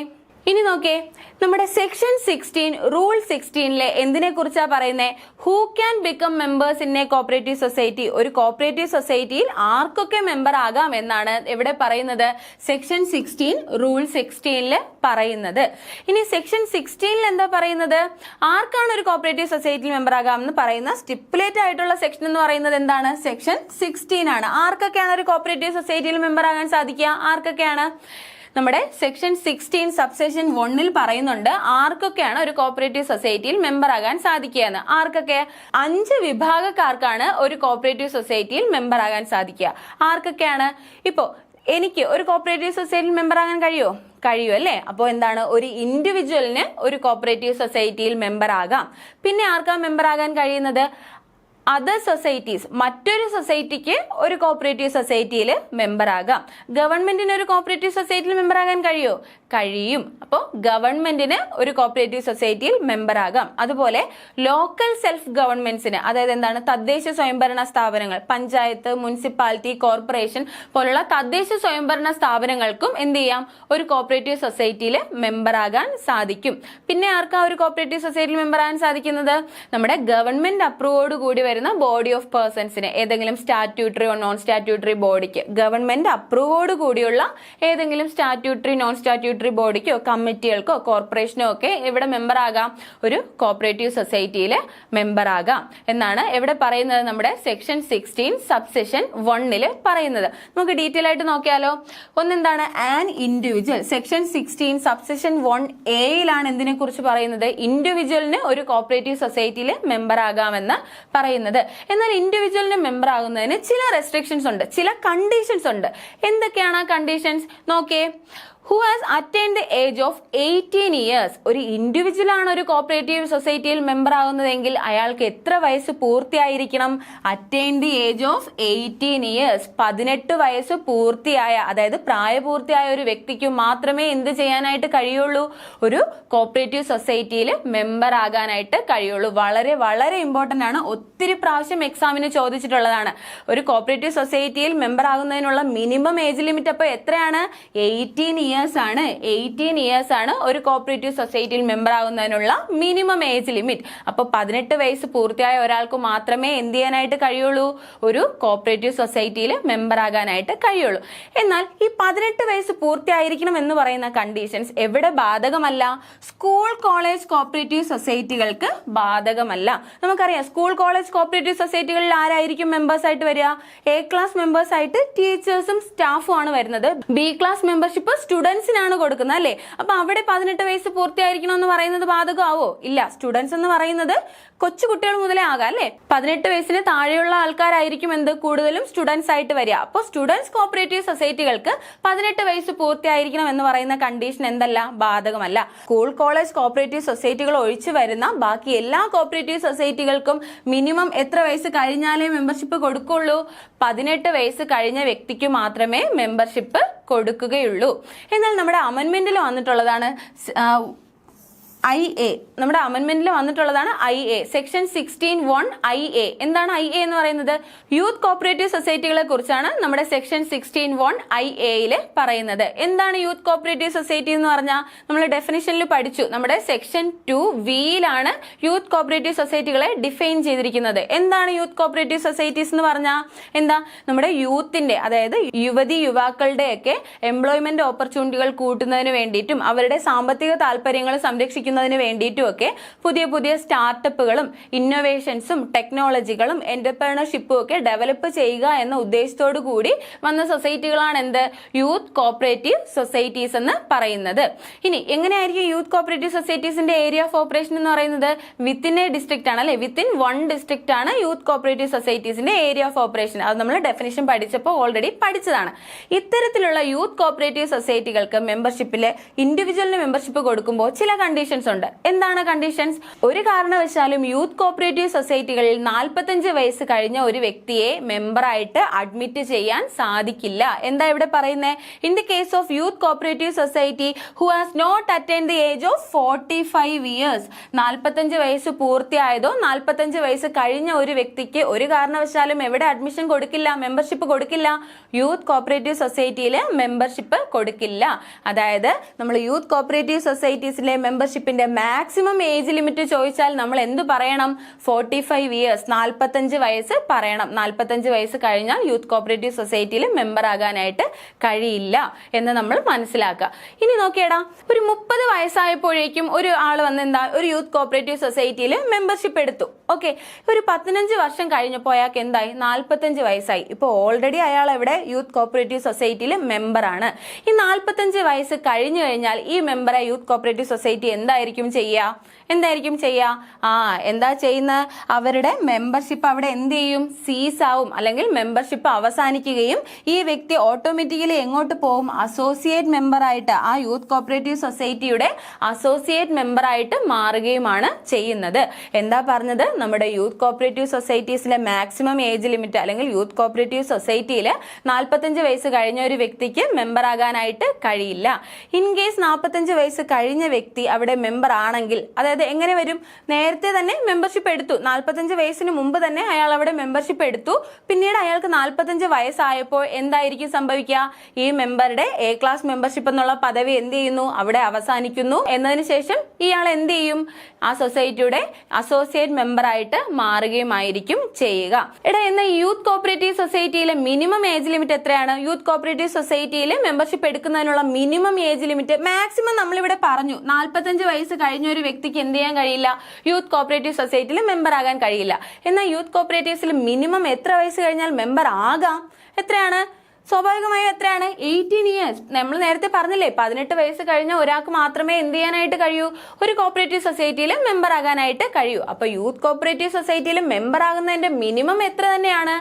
ഇനി നോക്കേ, നമ്മുടെ സെക്ഷൻ 16 റൂൾ 16 എന്തിനെ കുറിച്ചാ പറയുന്നത്, who can become members in A cooperative society. ഒരു കോപ്പറേറ്റീവ് സൊസൈറ്റിയിൽ ആർക്കൊക്കെ മെമ്പർ ആകാം എന്നാണ് എവിടെ പറയുന്നത്, സെക്ഷൻ 16 റൂൾ 16 പറയുന്നത്. ഇനി സെക്ഷൻ 16 എന്താ പറയുന്നത്, ആർക്കാണ് ഒരു കോപ്പറേറ്റീവ് സൊസൈറ്റിയിൽ മെമ്പർ ആകാം എന്ന് പറയുന്ന സ്റ്റിപ്പുലേറ്റ് ആയിട്ടുള്ള സെക്ഷൻ എന്ന് പറയുന്നത് എന്താണ്, സെക്ഷൻ 16 ആണ്. ആർക്കൊക്കെയാണ് ഒരു കോപ്പറേറ്റീവ് സൊസൈറ്റിയിൽ മെമ്പർ ആകാൻ സാധിക്കുക, ആർക്കൊക്കെയാണ്? നമ്മുടെ സെക്ഷൻ 16 സബ്സെക്ഷൻ 1 പറയുന്നുണ്ട് ആർക്കൊക്കെയാണ് ഒരു കോപ്പറേറ്റീവ് സൊസൈറ്റിയിൽ മെമ്പർ ആകാൻ സാധിക്കുക എന്ന്. ആർക്കൊക്കെ? 5 വിഭാഗക്കാർക്കാണ് ഒരു കോപ്പറേറ്റീവ് സൊസൈറ്റിയിൽ മെമ്പർ ആകാൻ സാധിക്കുക. ആർക്കൊക്കെയാണ്? ഇപ്പോ എനിക്ക് ഒരു കോപ്പറേറ്റീവ് സൊസൈറ്റിയിൽ മെമ്പർ ആകാൻ കഴിയും അല്ലേ? അപ്പോൾ എന്താണ്, ഒരു ഇൻഡിവിജ്വലിന് ഒരു കോപ്പറേറ്റീവ് സൊസൈറ്റിയിൽ മെമ്പർ ആകാം. പിന്നെ ആർക്കാ മെമ്പർ ആകാൻ കഴിയുന്നത്? അതർ സൊസൈറ്റീസ്, മറ്റൊരു സൊസൈറ്റിക്ക് ഒരു കോപ്പറേറ്റീവ് സൊസൈറ്റിയിൽ മെമ്പർ ആകാം. ഗവൺമെന്റിന് ഒരു കോപ്പറേറ്റീവ് സൊസൈറ്റിയിൽ മെമ്പർ ആകാൻ കഴിയും. അപ്പോൾ ഗവൺമെന്റിന് ഒരു കോപ്പറേറ്റീവ് സൊസൈറ്റിയിൽ മെമ്പർ ആകാം. അതുപോലെ ലോക്കൽ സെൽഫ് ഗവൺമെന്റ്സിന്, അതായത് എന്താണ്, തദ്ദേശ സ്വയംഭരണ സ്ഥാപനങ്ങൾ, പഞ്ചായത്ത്, മുനിസിപ്പാലിറ്റി, കോർപ്പറേഷൻ പോലുള്ള തദ്ദേശ സ്വയംഭരണ സ്ഥാപനങ്ങൾക്കും എന്ത് ചെയ്യാം, ഒരു കോപ്പറേറ്റീവ് സൊസൈറ്റിയിൽ മെമ്പർ ആകാൻ സാധിക്കും. പിന്നെ ആർക്കാ ഒരു കോപ്പറേറ്റീവ് സൊസൈറ്റിയിൽ മെമ്പർ ആകാൻ സാധിക്കുന്നത്? നമ്മുടെ ഗവൺമെന്റ് അപ്രൂവോട് കൂടി വരുന്ന വരുന്ന ബോഡി ഓഫ് പേഴ്സൺസിന്, ഏതെങ്കിലും സ്റ്റാറ്റ്യൂട്ടറി ഓർ നോൺ സ്റ്റാറ്റ്യൂട്ടറി ബോഡിക്ക്, ഗവൺമെന്റ് അപ്രൂവോട് കൂടിയുള്ള ഏതെങ്കിലും സ്റ്റാറ്റ്യൂട്ടറി നോൺ സ്റ്റാറ്റ്യൂട്ടറി ബോഡിക്കോ കമ്മിറ്റികൾക്കോ കോർപ്പറേഷനോ ഒക്കെ എവിടെ മെമ്പർ ആകാം? ഒരു കോപ്പറേറ്റീവ് സൊസൈറ്റിയിൽ മെമ്പർ ആകാം എന്നാണ് എവിടെ പറയുന്നത്? നമ്മുടെ സെക്ഷൻ 16 സബ്സെഷൻ 1 പറയുന്നത്. നമുക്ക് ഡീറ്റെയിൽ ആയിട്ട് നോക്കിയാലോ. ഒന്നെന്താണ്? An individual. Section 16 subsection 1A എന്തിനെ കുറിച്ച് പറയുന്നത്? ഇൻഡിവിജ്വലിന് ഒരു കോപ്പറേറ്റീവ് സൊസൈറ്റിയിൽ മെമ്പർ ആകാമെന്ന് പറയുന്നത്. എന്നാൽ ഇൻഡിവിജ്വലിന് മെമ്പർ ആകുന്നതിന് ചില റെസ്ട്രിക്ഷൻസ് ഉണ്ട്, ചില കണ്ടീഷൻസ് ഉണ്ട്. എന്തൊക്കെയാണ് ആ കണ്ടീഷൻസ്? നോക്കിയേ. who has attained the age of 18 years. ഒരു ഇൻഡിവിജ്വൽ ആണ് ഒരു കോപ്പറേറ്റീവ് സൊസൈറ്റിയിൽ മെമ്പർ ആകുന്നതെങ്കിൽ അയാൾക്ക് എത്ര വയസ്സ് പൂർത്തിയായിരിക്കണം? Attain the age of 18 years. 18 വയസ്സ് പൂർത്തിയായ, അതായത് പ്രായപൂർത്തിയായ ഒരു വ്യക്തിക്ക് മാത്രമേ എന്ത് ചെയ്യാനായിട്ട് കഴിയുള്ളൂ? ഒരു കോപ്പറേറ്റീവ് സൊസൈറ്റിയിൽ മെമ്പർ ആകാനായിട്ട് കഴിയുള്ളൂ. വളരെ വളരെ ഇമ്പോർട്ടന്റ് ആണ്. ഒത്തിരി പ്രാവശ്യം എക്സാമിന് ചോദിച്ചിട്ടുള്ളതാണ്. ഒരു കോപ്പറേറ്റീവ് സൊസൈറ്റിയിൽ മെമ്പർ ആകുന്നതിനുള്ള മിനിമം ഏജ് ലിമിറ്റ് അപ്പോൾ എത്രയാണ്? 18 years ആണ്. 18 years ആണ് ഒരു കോപ്പറേറ്റീവ് സൊസൈറ്റിയിൽ മെമ്പർ ആകുന്നതിനുള്ള മിനിമം ഏജ് ലിമിറ്റ്. അപ്പോൾ 18 വയസ്സ് പൂർത്തിയായ ഒരാൾക്ക് മാത്രമേ എന്ത് ചെയ്യാനായിട്ട് കഴിയുള്ളൂ? ഒരു കോപ്പറേറ്റീവ് സൊസൈറ്റിയിൽ മെമ്പർ ആകാനായിട്ട് കഴിയുള്ളൂ. എന്നാൽ ഈ 18 വയസ്സ് പൂർത്തിയായിരിക്കണം എന്ന് പറയുന്ന കണ്ടീഷൻസ് എവിടെ ബാധകമല്ല? സ്കൂൾ കോളേജ് കോപ്പറേറ്റീവ് സൊസൈറ്റികൾക്ക് ബാധകമല്ല. നമുക്കറിയാം സ്കൂൾ കോളേജ് കോപ്പറേറ്റീവ് സൊസൈറ്റികളിൽ ആരായിരിക്കും മെമ്പേഴ്സ് ആയിട്ട് വരിക? എ ക്ലാസ് മെമ്പേഴ്സ് ആയിട്ട് ടീച്ചേഴ്സും സ്റ്റാഫും ആണ് വരുന്നത്. ബി ക്ലാസ് മെമ്പർഷിപ്പ് സ്റ്റുഡൻസിനാണ് കൊടുക്കുന്നത് അല്ലേ? അപ്പൊ അവിടെ 18 വയസ്സ് പൂർത്തിയായിരിക്കണം എന്ന് പറയുന്നത് ബാധകമാവോ? ഇല്ല. സ്റ്റുഡൻസ് എന്ന് പറയുന്നത് കൊച്ചു കുട്ടികൾ മുതലേ ആകാം അല്ലെ? 18 വയസ്സിന് താഴെയുള്ള ആൾക്കാരായിരിക്കും എന്ത് കൂടുതലും സ്റ്റുഡൻസ് ആയിട്ട് വരിക. അപ്പോൾ സ്റ്റുഡൻസ് കോപ്പറേറ്റീവ് സൊസൈറ്റികൾക്ക് 18 വയസ്സ് പൂർത്തിയായിരിക്കണം എന്ന് പറയുന്ന കണ്ടീഷൻ എന്തല്ല? ബാധകമല്ല. സ്കൂൾ കോളേജ് കോപ്പറേറ്റീവ് സൊസൈറ്റികൾ ഒഴിച്ചു വരുന്ന ബാക്കി എല്ലാ കോപ്പറേറ്റീവ് സൊസൈറ്റികൾക്കും മിനിമം എത്ര വയസ്സ് കഴിഞ്ഞാലേ മെമ്പർഷിപ്പ് കൊടുക്കുള്ളൂ? 18 വയസ്സ് കഴിഞ്ഞ വ്യക്തിക്ക് മാത്രമേ മെമ്പർഷിപ്പ് കൊടുക്കുകയുള്ളൂ. എന്നാൽ നമ്മുടെ അമെൻമെന്റിൽ വന്നിട്ടുള്ളതാണ് IA. നമ്മുടെ അമെൻമെന്റിൽ വന്നിട്ടുള്ളതാണ് IA. Section 16(1) IA. എന്താണ് IA എന്ന് പറയുന്നത്? യൂത്ത് കോപ്പറേറ്റീവ് സൊസൈറ്റികളെ കുറിച്ചാണ് നമ്മുടെ സെക്ഷൻ 16(1) IA പറയുന്നത്. എന്താണ് യൂത്ത് കോപ്പറേറ്റീവ് സൊസൈറ്റി എന്ന് പറഞ്ഞാൽ നമ്മൾ ഡെഫിനിഷനിൽ പഠിച്ചു. നമ്മുടെ സെക്ഷൻ 2(V) യൂത്ത് കോപ്പറേറ്റീവ് സൊസൈറ്റികളെ ഡിഫൈൻ ചെയ്തിരിക്കുന്നത്. എന്താണ് യൂത്ത് കോപ്പറേറ്റീവ് സൊസൈറ്റീസ് എന്ന് പറഞ്ഞാൽ? എന്താ? നമ്മുടെ യൂത്തിന്റെ, അതായത് യുവതി യുവാക്കളുടെയൊക്കെ എംപ്ലോയ്മെന്റ് ഓപ്പർച്യൂണിറ്റികൾ കൂട്ടുന്നതിന് വേണ്ടിയിട്ടും അവരുടെ സാമ്പത്തിക താല്പര്യങ്ങൾ സംരക്ഷിക്കുന്നതിന് വേണ്ടിയിട്ടും ഒക്കെ പുതിയ പുതിയ സ്റ്റാർട്ടപ്പുകളും ഇന്നോവേഷൻസും ടെക്നോളജികളും എന്റർപ്രണർഷിപ്പും ഒക്കെ ഡെവലപ്പ് ചെയ്യുക എന്ന ഉദ്ദേശത്തോടു കൂടി വന്ന സൊസൈറ്റികളാണ് എന്ത്? യൂത്ത് കോപ്പറേറ്റീവ് സൊസൈറ്റീസ് എന്ന് പറയുന്നത്. ഇനി എങ്ങനെയായിരിക്കും യൂത്ത് കോപ്പറേറ്റീവ് സൊസൈറ്റീസിന്റെ ഏരിയ ഓഫ് ഓപ്പറേഷൻ എന്ന് പറയുന്നത്? വിത്തിൻ എ ഡിസ്ട്രിക്റ്റ് ആണ് അല്ലെ? വിത്തിൻ 1 ഡിസ്ട്രിക്റ്റ് ആണ് യൂത്ത് കോപ്പറേറ്റീവ് സൊസൈറ്റീസിന്റെ ഏരിയ ഓഫ് ഓപ്പറേഷൻ. അത് നമ്മൾ ഡെഫിനിഷൻ പഠിച്ചപ്പോൾ ഓൾറെഡി പഠിച്ചതാണ്. ഇത്തരത്തിലുള്ള യൂത്ത് കോപ്പറേറ്റീവ് സൊസൈറ്റികൾക്ക് മെമ്പർഷിപ്പില് ഇൻഡിവിജ്വലിന് മെമ്പർഷിപ്പ് കൊടുക്കുമ്പോൾ ചില കണ്ടീഷൻസ് ഉണ്ട്. എന്താണ് കണ്ടീഷൻസ്? ഒരു കാരണവശാലും യൂത്ത് കോപ്പറേറ്റീവ് സൊസൈറ്റികളിൽ 45 വയസ്സ് കഴിഞ്ഞ ഒരു വ്യക്തിയെ മെമ്പറായിട്ട് അഡ്മിറ്റ് ചെയ്യാൻ സാധിക്കില്ല. എന്താ ഇവിടെ പറയുന്നത്? In the case of youth cooperative society who has not attained the age of 45 years. 45 വയസ്സ് പൂർത്തിയായതോ 45 വയസ്സ് കഴിഞ്ഞ ഒരു വ്യക്തിക്ക് ഒരു കാരണവശാലും എവിടെ അഡ്മിഷൻ കൊടുക്കില്ല? മെമ്പർഷിപ്പ് കൊടുക്കില്ല. യൂത്ത് കോപ്പറേറ്റീവ് സൊസൈറ്റിയിൽ മെമ്പർഷിപ്പ് കൊടുക്കില്ല. അതായത് നമ്മൾ യൂത്ത് കോപ്പറേറ്റീവ് സൊസൈറ്റീസിലെ മെമ്പർഷിപ്പിന്റെ മാക്സിമം ഏജ് ലിമിറ്റ് ചോദിച്ചാൽ നമ്മൾ എന്ത് പറയണം? 45 years, 45 വയസ്സ് പറയണം. 45 വയസ്സ് കഴിഞ്ഞാൽ യൂത്ത് കോപ്പറേറ്റീവ് സൊസൈറ്റിയിൽ മെമ്പർ ആകാനായിട്ട് കഴിയില്ല എന്ന് നമ്മൾ മനസ്സിലാക്കുക. ഇനി നോക്കിയടാ, ഒരു 30 വയസ്സായപ്പോഴേക്കും ഒരു ആൾ വന്ന് എന്താ ഒരു യൂത്ത് കോപ്പറേറ്റീവ് സൊസൈറ്റിയിൽ മെമ്പർഷിപ്പ് എടുത്തു. ഓക്കെ, ഒരു 15 വർഷം കഴിഞ്ഞപ്പോൾ അയാൾക്ക് എന്തായി? 45 വയസ്സായി. ഇപ്പോൾ ഓൾറെഡി അയാൾ എവിടെ? യൂത്ത് കോപ്പറേറ്റീവ് സൊസൈറ്റിയിൽ മെമ്പറാണ്. ഈ 45 വയസ്സ് കഴിഞ്ഞു കഴിഞ്ഞാൽ ഈ മെമ്പറെ യൂത്ത് കോപ്പറേറ്റീവ് സൊസൈറ്റി എന്തായിരിക്കും ചെയ്യുക? എന്താ ചെയ്യുന്നത്? അവരുടെ മെമ്പർഷിപ്പ് അവിടെ എന്ത് ചെയ്യും? സീസ് ആവും, അല്ലെങ്കിൽ മെമ്പർഷിപ്പ് അവസാനിക്കുകയും ഈ വ്യക്തി ഓട്ടോമാറ്റിക്കലി എങ്ങോട്ട് പോകും? അസോസിയേറ്റ് മെമ്പർ ആയിട്ട്, ആ യൂത്ത് കോപ്പറേറ്റീവ് സൊസൈറ്റിയുടെ അസോസിയേറ്റ് മെമ്പർ ആയിട്ട് മാറുകയുമാണ് ചെയ്യുന്നത്. എന്താ പറഞ്ഞത്? നമ്മുടെ യൂത്ത് കോപ്പറേറ്റീവ് സൊസൈറ്റീസിലെ മാക്സിമം ഏജ് ലിമിറ്റ്, അല്ലെങ്കിൽ യൂത്ത് കോപ്പറേറ്റീവ് സൊസൈറ്റിയിൽ 45 വയസ്സ് കഴിഞ്ഞ ഒരു വ്യക്തിക്ക് മെമ്പർ ആകാനായിട്ട് കഴിയില്ല. ഇൻ കേസ് 45 വയസ്സ് കഴിഞ്ഞ വ്യക്തി അവിടെ മെമ്പർ ആണെങ്കിൽ, അതായത് എങ്ങനെ വരും, നേരത്തെ തന്നെ മെമ്പർഷിപ്പ് എടുത്തു, 45 വയസ്സിന് മുമ്പ് തന്നെ അയാൾ അവിടെ മെമ്പർഷിപ്പ് എടുത്തു, പിന്നീട് അയാൾക്ക് 45 വയസ്സായപ്പോൾ എന്തായിരിക്കും സംഭവിക്കുക, ഈ മെമ്പറുടെ എ ക്ലാസ് മെമ്പർഷിപ്പ് എന്നുള്ള പദവി എന്ത് ചെയ്യുന്നു, അവിടെ അവസാനിക്കുന്നു. എന്നതിന് ശേഷം ഇയാൾ എന്ത് ചെയ്യും, ആ സൊസൈറ്റിയുടെ അസോസിയേറ്റ് മെമ്പർ ആയിട്ട് മാറുകയുമായിരിക്കും ചെയ്യുക. എന്നാൽ യൂത്ത് കോപ്പറേറ്റീവ് സൊസൈറ്റിയിലെ മിനിമം ഏജ് ലിമിറ്റ് എത്രയാണ്? യൂത്ത് കോപ്പറേറ്റീവ് സൊസൈറ്റിയിൽ മെമ്പർഷിപ്പ് എടുക്കുന്നതിനുള്ള മിനിമം ഏജ് ലിമിറ്റ് മാക്സിമം നമ്മളിവിടെ പറഞ്ഞു, 45 വയസ്സ് കഴിഞ്ഞ ഒരു വ്യക്തിക്ക് എന്ത് ചെയ്യാൻ കഴിയില്ല, യൂത്ത് കോപ്പറേറ്റീവ് സൊസൈറ്റിയിൽ മെമ്പർ ആകാൻ കഴിയില്ല. എന്നാൽ യൂത്ത് കോപ്പറേറ്റീവ്സിൽ മിനിമം എത്ര വയസ്സ് കഴിഞ്ഞാൽ മെമ്പർ ആകാം? എത്രയാണ്? സ്വാഭാവികമായും എത്രയാണ്? 18 ഇയേഴ്സ്. നമ്മൾ നേരത്തെ പറഞ്ഞില്ലേ, 18 വയസ്സ് കഴിഞ്ഞ ഒരാൾക്ക് മാത്രമേ എന്ത് ചെയ്യാനായിട്ട് കഴിയൂ, ഒരു കോപ്പറേറ്റീവ് സൊസൈറ്റിയിൽ മെമ്പർ ആകാനായിട്ട് കഴിയൂ. അപ്പൊ യൂത്ത് കോപ്പറേറ്റീവ് സൊസൈറ്റിയിൽ മെമ്പർ ആകുന്നതിന്റെ മിനിമം എത്ര തന്നെയാണ്?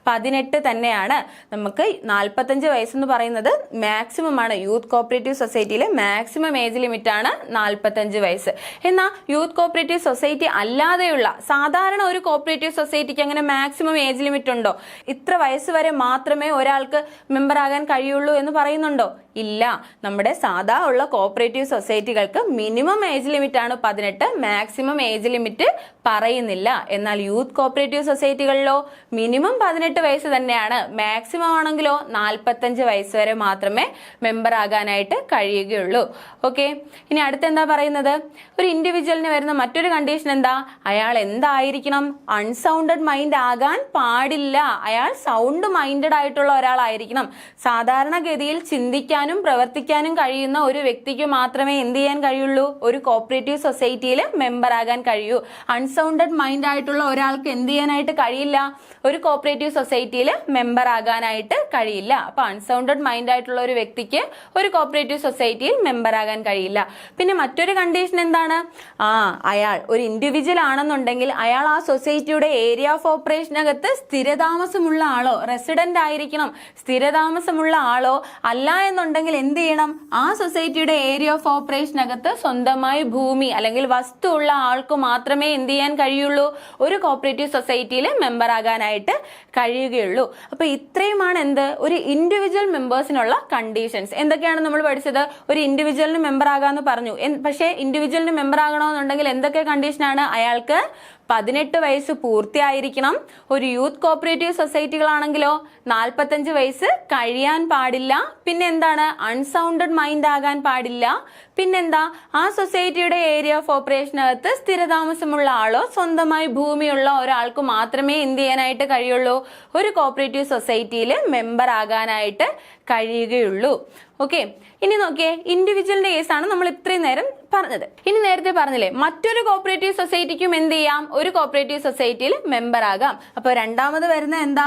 18 തന്നെയാണ്. നമുക്ക് 45 വയസ്സെന്ന് പറയുന്നത് മാക്സിമം ആണ്. യൂത്ത് കോപ്പറേറ്റീവ് സൊസൈറ്റിയിലെ മാക്സിമം ഏജ് ലിമിറ്റ് ആണ് 45 വയസ്സ്. എന്നാൽ യൂത്ത് കോപ്പറേറ്റീവ് സൊസൈറ്റി അല്ലാതെയുള്ള സാധാരണ ഒരു കോപ്പറേറ്റീവ് സൊസൈറ്റിക്ക് അങ്ങനെ മാക്സിമം ഏജ് ലിമിറ്റ് ഉണ്ടോ? ഇത്ര വയസ്സ് വരെ മാത്രമേ ഒരാൾക്ക് മെമ്പർ ആകാൻ കഴിയുള്ളൂ എന്ന് പറയുന്നുണ്ടോ? ഇല്ല. നമ്മുടെ സാധാ ഉള്ള കോപ്പറേറ്റീവ് സൊസൈറ്റികൾക്ക് മിനിമം ഏജ് ലിമിറ്റ് ആണ് 18, മാക്സിമം ഏജ് ലിമിറ്റ് പറയുന്നില്ല. എന്നാൽ യൂത്ത് കോപ്പറേറ്റീവ് സൊസൈറ്റികളിലോ മിനിമം 18 വയസ്സ് തന്നെയാണ്, മാക്സിമം ആണെങ്കിലോ 45 വയസ്സ് വരെ മാത്രമേ മെമ്പർ ആകാനായിട്ട് കഴിയുകയുള്ളൂ. ഓക്കെ, ഇനി അടുത്ത് എന്താ പറയുന്നത്, ഒരു ഇൻഡിവിജ്വലിന് വരുന്ന മറ്റൊരു കണ്ടീഷൻ എന്താ, അയാൾ എന്തായിരിക്കണം, അൺസൗണ്ടഡ് മൈൻഡ് ആകാൻ പാടില്ല. അയാൾ സൗണ്ട് മൈൻഡഡ് ആയിട്ടുള്ള ഒരാളായിരിക്കണം. സാധാരണഗതിയിൽ ചിന്തിക്കാനും പ്രവർത്തിക്കാനും കഴിയുന്ന ഒരു വ്യക്തിക്ക് മാത്രമേ എന്ത് ചെയ്യാൻ കഴിയുള്ളൂ, ഒരു കോപ്പറേറ്റീവ് സൊസൈറ്റിയിൽ മെമ്പർ ആകാൻ കഴിയൂ. അൺസൗണ്ടഡ് മൈൻഡ് ആയിട്ടുള്ള ഒരാൾക്ക് എന്ത് ചെയ്യാനായിട്ട് കഴിയില്ല, ഒരു കോപ്പറേറ്റീവ് സൊസൈറ്റിയിൽ മെമ്പർ ആകാനായിട്ട് കഴിയില്ല. അപ്പൊ അൺസൗണ്ടഡ് മൈൻഡ് ആയിട്ടുള്ള ഒരു വ്യക്തിക്ക് ഒരു കോപ്പറേറ്റീവ് സൊസൈറ്റിയിൽ മെമ്പർ ആകാൻ കഴിയില്ല. പിന്നെ മറ്റൊരു കണ്ടീഷൻ എന്താണ്, അയാൾ ഒരു ഇൻഡിവിജ്വൽ ആണെന്നുണ്ടെങ്കിൽ അയാൾ ആ സൊസൈറ്റിയുടെ ഏരിയ ഓഫ് ഓപ്പറേഷനകത്ത് സ്ഥിരതാമസമുള്ള ആളോ, റെസിഡന്റ് ആയിരിക്കണം. സ്ഥിരതാമസമുള്ള ആളോ അല്ല എന്നുണ്ടെങ്കിൽ എന്ത് ചെയ്യണം, ആ സൊസൈറ്റിയുടെ ഏരിയ ഓഫ് ഓപ്പറേഷനകത്ത് സ്വന്തമായി ഭൂമി അല്ലെങ്കിൽ വസ്തു ഉള്ള ആൾക്ക് മാത്രമേ എന്ത് ചെയ്യാൻ കഴിയുള്ളൂ, ഒരു കോപ്പറേറ്റീവ് സൊസൈറ്റിയിൽ മെമ്പർ ആകാനായിട്ട് കഴിയുകയുള്ളൂ. അപ്പൊ ഇത്രയുമാണ് എന്ത്, ഒരു ഇൻഡിവിജ്വൽ മെമ്പേഴ്സിനുള്ള കണ്ടീഷൻസ്. എന്തൊക്കെയാണ് നമ്മൾ പഠിച്ചത്, ഒരു ഇൻഡിവിജ്വലിന് മെമ്പർ ആകാന്ന് പറഞ്ഞു. പക്ഷേ ഇൻഡിവിജ്വലിന് മെമ്പർ ആകണമെന്നുണ്ടെങ്കിൽ എന്തൊക്കെ കണ്ടീഷനാണ്, അയാൾക്ക് 18 വയസ്സ് പൂർത്തിയായിരിക്കണം. ഒരു യൂത്ത് കോപ്പറേറ്റീവ് സൊസൈറ്റികളാണെങ്കിലോ 45 വയസ്സ് കഴിയാൻ പാടില്ല. പിന്നെ എന്താണ്, അൺസൗണ്ടഡ് മൈൻഡ് ആകാൻ പാടില്ല. പിന്നെന്താ, ആ സൊസൈറ്റിയുടെ ഏരിയ ഓഫ് ഓപ്പറേഷനകത്ത് സ്ഥിരതാമസമുള്ള ആളോ സ്വന്തമായി ഭൂമിയുള്ള ഒരാൾക്ക് മാത്രമേ എന്ത് ചെയ്യാനായിട്ട് കഴിയുള്ളൂ, ഒരു കോപ്പറേറ്റീവ് സൊസൈറ്റിയിൽ മെമ്പർ ആകാനായിട്ട് കഴിയുകയുള്ളൂ. ഓക്കെ, ഇനി നോക്കിയേ, ഇൻഡിവിജ്വലിന്റെ കേസാണ് നമ്മൾ ഇത്രയും നേരം പറഞ്ഞത്. ഇനി നേരത്തെ പറഞ്ഞില്ലേ, മറ്റൊരു കോപ്പറേറ്റീവ് സൊസൈറ്റിക്കും എന്ത് ചെയ്യാം, ഒരു കോപ്പറേറ്റീവ് സൊസൈറ്റിയിൽ മെമ്പർ ആകാം. അപ്പൊ രണ്ടാമത് വരുന്ന എന്താ,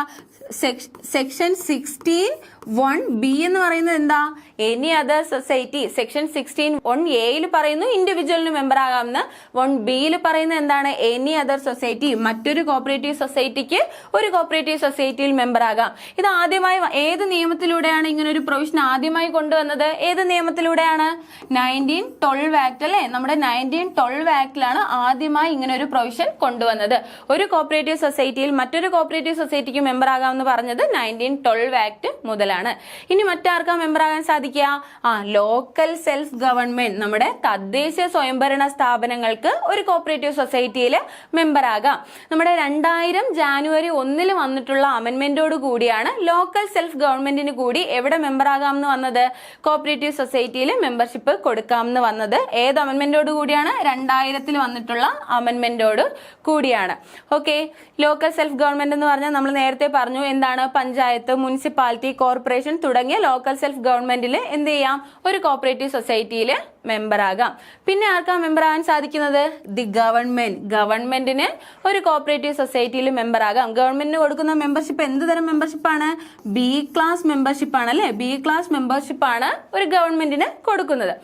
സെക്ഷൻ 16(1)(b) എന്ന് പറയുന്നത് എന്താ, എനി അതർ സൊസൈറ്റി. സെക്ഷൻ 16(1)(a)യിൽ പറയുന്നു ഇൻഡിവിജ്വലിന് മെമ്പർ ആകാമെന്ന്. 1(b)യിൽ പറയുന്നത് എന്താണ്, എനി അതർ സൊസൈറ്റി, മറ്റൊരു കോപ്പറേറ്റീവ് സൊസൈറ്റിക്ക് ഒരു കോപ്പറേറ്റീവ് സൊസൈറ്റിയിൽ മെമ്പർ ആകാം. ഇത് ആദ്യമായി ഏത് നിയമത്തിലൂടെയാണ് ഇങ്ങനെ ഒരു പ്രൊവിഷൻ ആദ്യമായി കൊണ്ടുവന്നത്, ഏത് നിയമത്തിലൂടെയാണ്, 1912 ആക്ട് അല്ലെ. നമ്മുടെ 1912 ആക്ടിലാണ് ആദ്യമായി ഇങ്ങനെ ഒരു പ്രൊവിഷൻ കൊണ്ടുവന്നത്. ഒരു കോപ്പറേറ്റീവ് സൊസൈറ്റിയിൽ മറ്റൊരു കോപ്പറേറ്റീവ് സൊസൈറ്റിക്ക് മെമ്പർ ആകാമെന്ന് പറഞ്ഞത് 1912 ആക്ട് മുതലാണ്. ഇനി മറ്റാർക്കാ മെമ്പർ ആകാൻ സാധിക്കുക, ലോക്കൽ സെൽഫ് ഗവൺമെന്റ്, നമ്മുടെ തദ്ദേശ സ്വയംഭരണ സ്ഥാപനങ്ങൾക്ക് ഒരു കോപ്പറേറ്റീവ് സൊസൈറ്റിയിൽ മെമ്പർ ആകാം. നമ്മുടെ 2000 ജാനുവരി 1 വന്നിട്ടുള്ള അമെന്റ്മെന്റോട് കൂടിയാണ് ലോക്കൽ സെൽഫ് ഗവൺമെന്റിന് കൂടി എവിടെ മെമ്പർ ആകാമെന്ന് വന്നത്, കോപ്പറേറ്റീവ് സൊസൈറ്റിയിൽ മെമ്പർഷിപ്പ് കൊടുക്കാമെന്ന് വന്നത്. ഏത് അമെന്റ്മെന്റോട് കൂടിയാണ്, 2000 വന്നിട്ടുള്ള അമെന്റ്മെന്റോട് കൂടിയാണ്. ഓക്കെ, ലോക്കൽ സെൽഫ് ഗവൺമെന്റ് എന്ന് പറഞ്ഞാൽ നമ്മൾ നേരത്തെ പറഞ്ഞു എന്താണ്, പഞ്ചായത്ത്, മുനിസിപ്പാലിറ്റി, കോർപ്പറേഷൻ തുടങ്ങിയ ലോക്കൽ സെൽഫ് ഗവൺമെന്റിൽ എന്ത് ചെയ്യാം, ഒരു കോപ്പറേറ്റീവ് സൊസൈറ്റിയിൽ മെമ്പർ ആകാം. പിന്നെ ആർക്കാ മെമ്പർ ആകാൻ സാധിക്കുന്നത്, ദി ഗവൺമെന്റ്. ഗവൺമെന്റിന് ഒരു കോപ്പറേറ്റീവ് സൊസൈറ്റിയിൽ മെമ്പർ ആകാം. ഗവൺമെന്റിന് കൊടുക്കുന്ന മെമ്പർഷിപ്പ് എന്ത് തരം മെമ്പർഷിപ്പാണ്, ബി ക്ലാസ് മെമ്പർഷിപ്പ് ആണ് അല്ലെ. ബി ക്ലാസ് മെമ്പർഷിപ്പ് ആണ് ഒരു ഗവൺമെന്റിന് കൊടുക്കുന്നത്.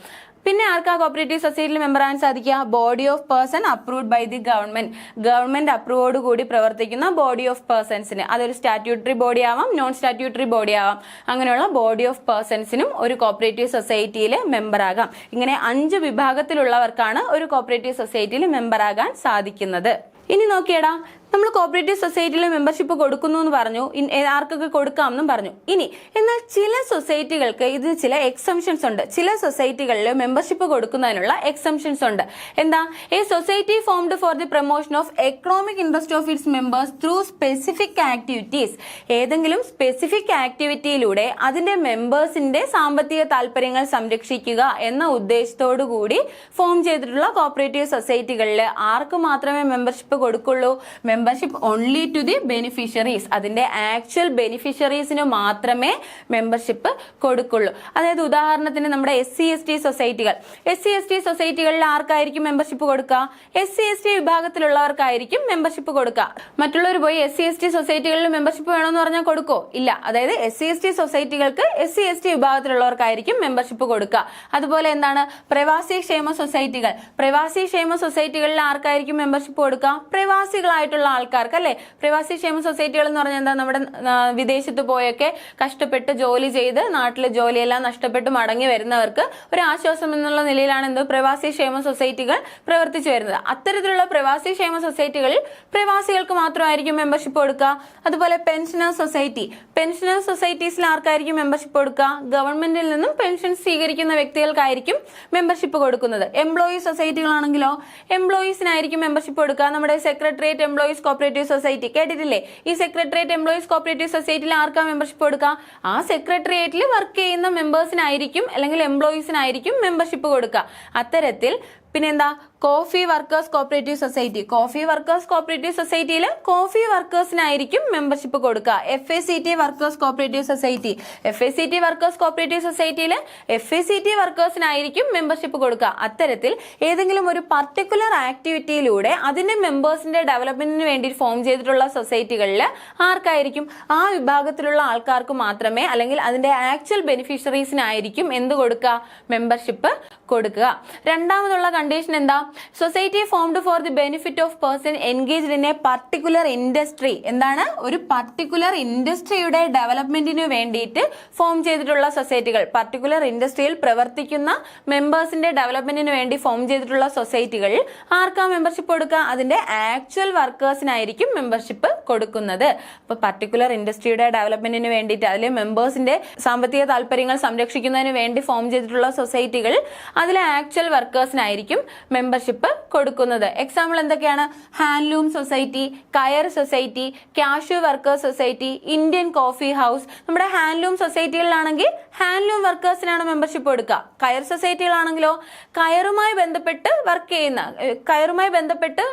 പിന്നെ ആർക്കാ കോപ്പറേറ്റീവ് സൊസൈറ്റിയിൽ മെമ്പർ ആകാൻ സാധിക്കുക, body of person approved by the government. Government അപ്രൂവോട് കൂടി പ്രവർത്തിക്കുന്ന ബോഡി ഓഫ് പേഴ്സൺസിന്, അതൊരു സ്റ്റാറ്റ്യൂട്ടറി ബോഡി ആവാം, നോൺ സ്റ്റാറ്റ്യൂട്ടറി ബോഡി ആവാം, അങ്ങനെയുള്ള ബോഡി ഓഫ് പേഴ്സൺസിനും ഒരു കോപ്പറേറ്റീവ് സൊസൈറ്റിയിൽ മെമ്പർ ആകാം. ഇങ്ങനെ 5 വിഭാഗത്തിലുള്ളവർക്കാണ് ഒരു കോപ്പറേറ്റീവ് സൊസൈറ്റിയിൽ മെമ്പർ ആകാൻ സാധിക്കുന്നത്. ഇനി നോക്കിയടാ, നമ്മൾ കോപ്പറേറ്റീവ് സൊസൈറ്റിയിൽ മെമ്പർഷിപ്പ് കൊടുക്കുന്നു എന്ന് പറഞ്ഞു, ആർക്കൊക്കെ കൊടുക്കാമെന്നും പറഞ്ഞു. ഇനി എന്നാൽ ചില സൊസൈറ്റികൾക്ക് ഇതിന് ചില എക്സംഷൻസ് ഉണ്ട്. ചില സൊസൈറ്റികളിൽ മെമ്പർഷിപ്പ് കൊടുക്കുന്നതിനുള്ള എക്സംഷൻസ് ഉണ്ട്. എന്താ? A society formed for the promotion of economic interest of its members through specific activities. ഏതെങ്കിലും സ്പെസിഫിക് ആക്ടിവിറ്റിയിലൂടെ അതിന്റെ മെമ്പേഴ്സിന്റെ സാമ്പത്തിക താല്പര്യങ്ങൾ സംരക്ഷിക്കുക എന്ന ഉദ്ദേശത്തോടു കൂടി ഫോം ചെയ്തിട്ടുള്ള കോപ്പറേറ്റീവ് സൊസൈറ്റികളിൽ ആർക്ക് മാത്രമേ മെമ്പർഷിപ്പ് കൊടുക്കുള്ളൂ? Membership only to the beneficiaries. അതിന്റെ ആക്ച്വൽ ബെനിഫിഷ്യറീസിന് മാത്രമേ മെമ്പർഷിപ്പ് കൊടുക്കുള്ളൂ. അതായത് ഉദാഹരണത്തിന് നമ്മുടെ SC/ST സൊസൈറ്റികൾ, SC/ST സൊസൈറ്റികളിൽ ആർക്കായിരിക്കും മെമ്പർഷിപ്പ് കൊടുക്കുക? SC/ST വിഭാഗത്തിലുള്ളവർക്കായിരിക്കും മെമ്പർഷിപ്പ് കൊടുക്കുക. മറ്റുള്ളവർ പോയി SC/ST സൊസൈറ്റികളിൽ മെമ്പർഷിപ്പ് വേണമെന്ന് പറഞ്ഞാൽ കൊടുക്കോ? ഇല്ല. അതായത് SC/ST സൊസൈറ്റികൾക്ക് SC/ST വിഭാഗത്തിലുള്ളവർക്കായിരിക്കും മെമ്പർഷിപ്പ് കൊടുക്കുക. അതുപോലെ എന്താണ്? പ്രവാസി ക്ഷേമ സൊസൈറ്റികൾ, പ്രവാസി ക്ഷേമ സൊസൈറ്റികളിൽ ആർക്കായിരിക്കും മെമ്പർഷിപ്പ് കൊടുക്കുക? പ്രവാസികളായിട്ടുള്ള ആൾക്കാർക്ക് അല്ലെ. പ്രവാസി ക്ഷേമ സൊസൈറ്റികൾ എന്ന് പറഞ്ഞാൽ എന്താ? നമ്മുടെ വിദേശത്ത് പോയൊക്കെ കഷ്ടപ്പെട്ട് ജോലി ചെയ്ത് നാട്ടിലെ ജോലിയെല്ലാം നഷ്ടപ്പെട്ട് മടങ്ങി വരുന്നവർക്ക് ഒരു ആശ്വാസം എന്നുള്ള നിലയിലാണ് എന്തോ പ്രവാസി ക്ഷേമ സൊസൈറ്റികൾ പ്രവർത്തിച്ചു വരുന്നത്. അത്തരത്തിലുള്ള പ്രവാസി ക്ഷേമ സൊസൈറ്റികളിൽ പ്രവാസികൾക്ക് മാത്രമായിരിക്കും മെമ്പർഷിപ്പ് കൊടുക്കുക. അതുപോലെ പെൻഷനേഴ്സ് സൊസൈറ്റി, പെൻഷനേഴ്സ് സൊസൈറ്റീസിൽ ആർക്കായിരിക്കും മെമ്പർഷിപ്പ് കൊടുക്കുക? ഗവൺമെന്റിൽ നിന്നും പെൻഷൻ സ്വീകരിക്കുന്ന വ്യക്തികൾക്കായിരിക്കും മെമ്പർഷിപ്പ് കൊടുക്കുന്നത്. എംപ്ലോയീസ് സൊസൈറ്റികളാണെങ്കിലോ എംപ്ലോയീസിനായിരിക്കും മെമ്പർഷിപ്പ് കൊടുക്കുക. നമ്മുടെ സെക്രട്ടേറിയറ്റ് എംപ്ലോയീസ് കോപ്പറേറ്റീവ് സൊസൈറ്റി കേട്ടിട്ടില്ലേ? ഈ സെക്രട്ടേറിയറ്റ് എംപ്ലോയീസ് കോപ്പറേറ്റീവ് സൊസൈറ്റിയിൽ ആർക്കാ മെമ്പർഷിപ്പ് കൊടുക്കുക? ആ സെക്രട്ടേറിയറ്റിൽ വർക്ക് ചെയ്യുന്ന മെമ്പേഴ്സിനായിരിക്കും അല്ലെങ്കിൽ എംപ്ലോയീസിനായിരിക്കും മെമ്പർഷിപ്പ് കൊടുക്കുക. അത്തരത്തിൽ പിന്നെന്താ? Coffee workers cooperative society, coffee workers cooperative സൊസൈറ്റിയിൽ കോഫി വർക്കേഴ്സിനായിരിക്കും മെമ്പർഷിപ്പ് കൊടുക്കുക. FACT workers cooperative society, FACT workers cooperative സൊസൈറ്റിയിൽ FACT വർക്കേഴ്സിനായിരിക്കും മെമ്പർഷിപ്പ് കൊടുക്കുക. അത്തരത്തിൽ ഏതെങ്കിലും ഒരു പർട്ടിക്കുലർ ആക്ടിവിറ്റിയിലൂടെ അതിന്റെ മെമ്പേഴ്സിന്റെ ഡെവലപ്മെന്റിന് വേണ്ടി ഫോം ചെയ്തിട്ടുള്ള സൊസൈറ്റികളിൽ ആർക്കായിരിക്കും? ആ വിഭാഗത്തിലുള്ള ആൾക്കാർക്ക് മാത്രമേ അല്ലെങ്കിൽ അതിന്റെ ആക്ച്വൽ ബെനിഫിഷ്യറീസിനായിരിക്കും എന്ത് കൊടുക്കുക? മെമ്പർഷിപ്പ് കൊടുക്കുക. രണ്ടാമതുള്ള കണ്ടീഷൻ എന്താ? Society formed for the benefit of person engaged in A particular industry. എന്താണ്? ഒരു പർട്ടിക്കുലർ ഇൻഡസ്ട്രിയുടെ ഡെവലപ്മെന്റിന് വേണ്ടിയിട്ട് ഫോം ചെയ്തിട്ടുള്ള സൊസൈറ്റികൾ, പർട്ടിക്കുലർ ഇൻഡസ്ട്രിയിൽ പ്രവർത്തിക്കുന്ന മെമ്പേഴ്സിന്റെ ഡെവലപ്മെന്റിന് വേണ്ടി ഫോം ചെയ്തിട്ടുള്ള സൊസൈറ്റികളിൽ ആർക്കാ മെമ്പർഷിപ്പ് കൊടുക്കുക? അതിന്റെ ആക്ച്വൽ വർക്കേഴ്സിനായിരിക്കും മെമ്പർഷിപ്പ് കൊടുക്കുന്നത്. അപ്പൊ പർട്ടിക്കുലർ ഇൻഡസ്ട്രിയുടെ ഡെവലപ്മെന്റിന് വേണ്ടിയിട്ട് അതിലെ മെമ്പേഴ്സിന്റെ സാമ്പത്തിക താല്പര്യങ്ങൾ സംരക്ഷിക്കുന്നതിന് വേണ്ടി ഫോം ചെയ്തിട്ടുള്ള സൊസൈറ്റികൾ അതിലെ ആക്ച്വൽ വർക്കേഴ്സിനായിരിക്കും മെമ്പർഷിപ്പ് കൊടുക്കുന്നത്. എക്സാമ്പിൾ എന്തൊക്കെയാണ്? ഹാൻഡ്ലൂം സൊസൈറ്റി, കയർ society, cashew workers society, Indian coffee house. നമ്മുടെ ഹാൻഡ്ലൂം സൊസൈറ്റികളിലാണെങ്കിൽ ഹാൻഡ്ലൂം വർക്കേഴ്സിനാണ് മെമ്പർഷിപ്പ് കൊടുക്കുക. കയർ സൊസൈറ്റികളാണെങ്കിലോ കയറുമായി ബന്ധപ്പെട്ട്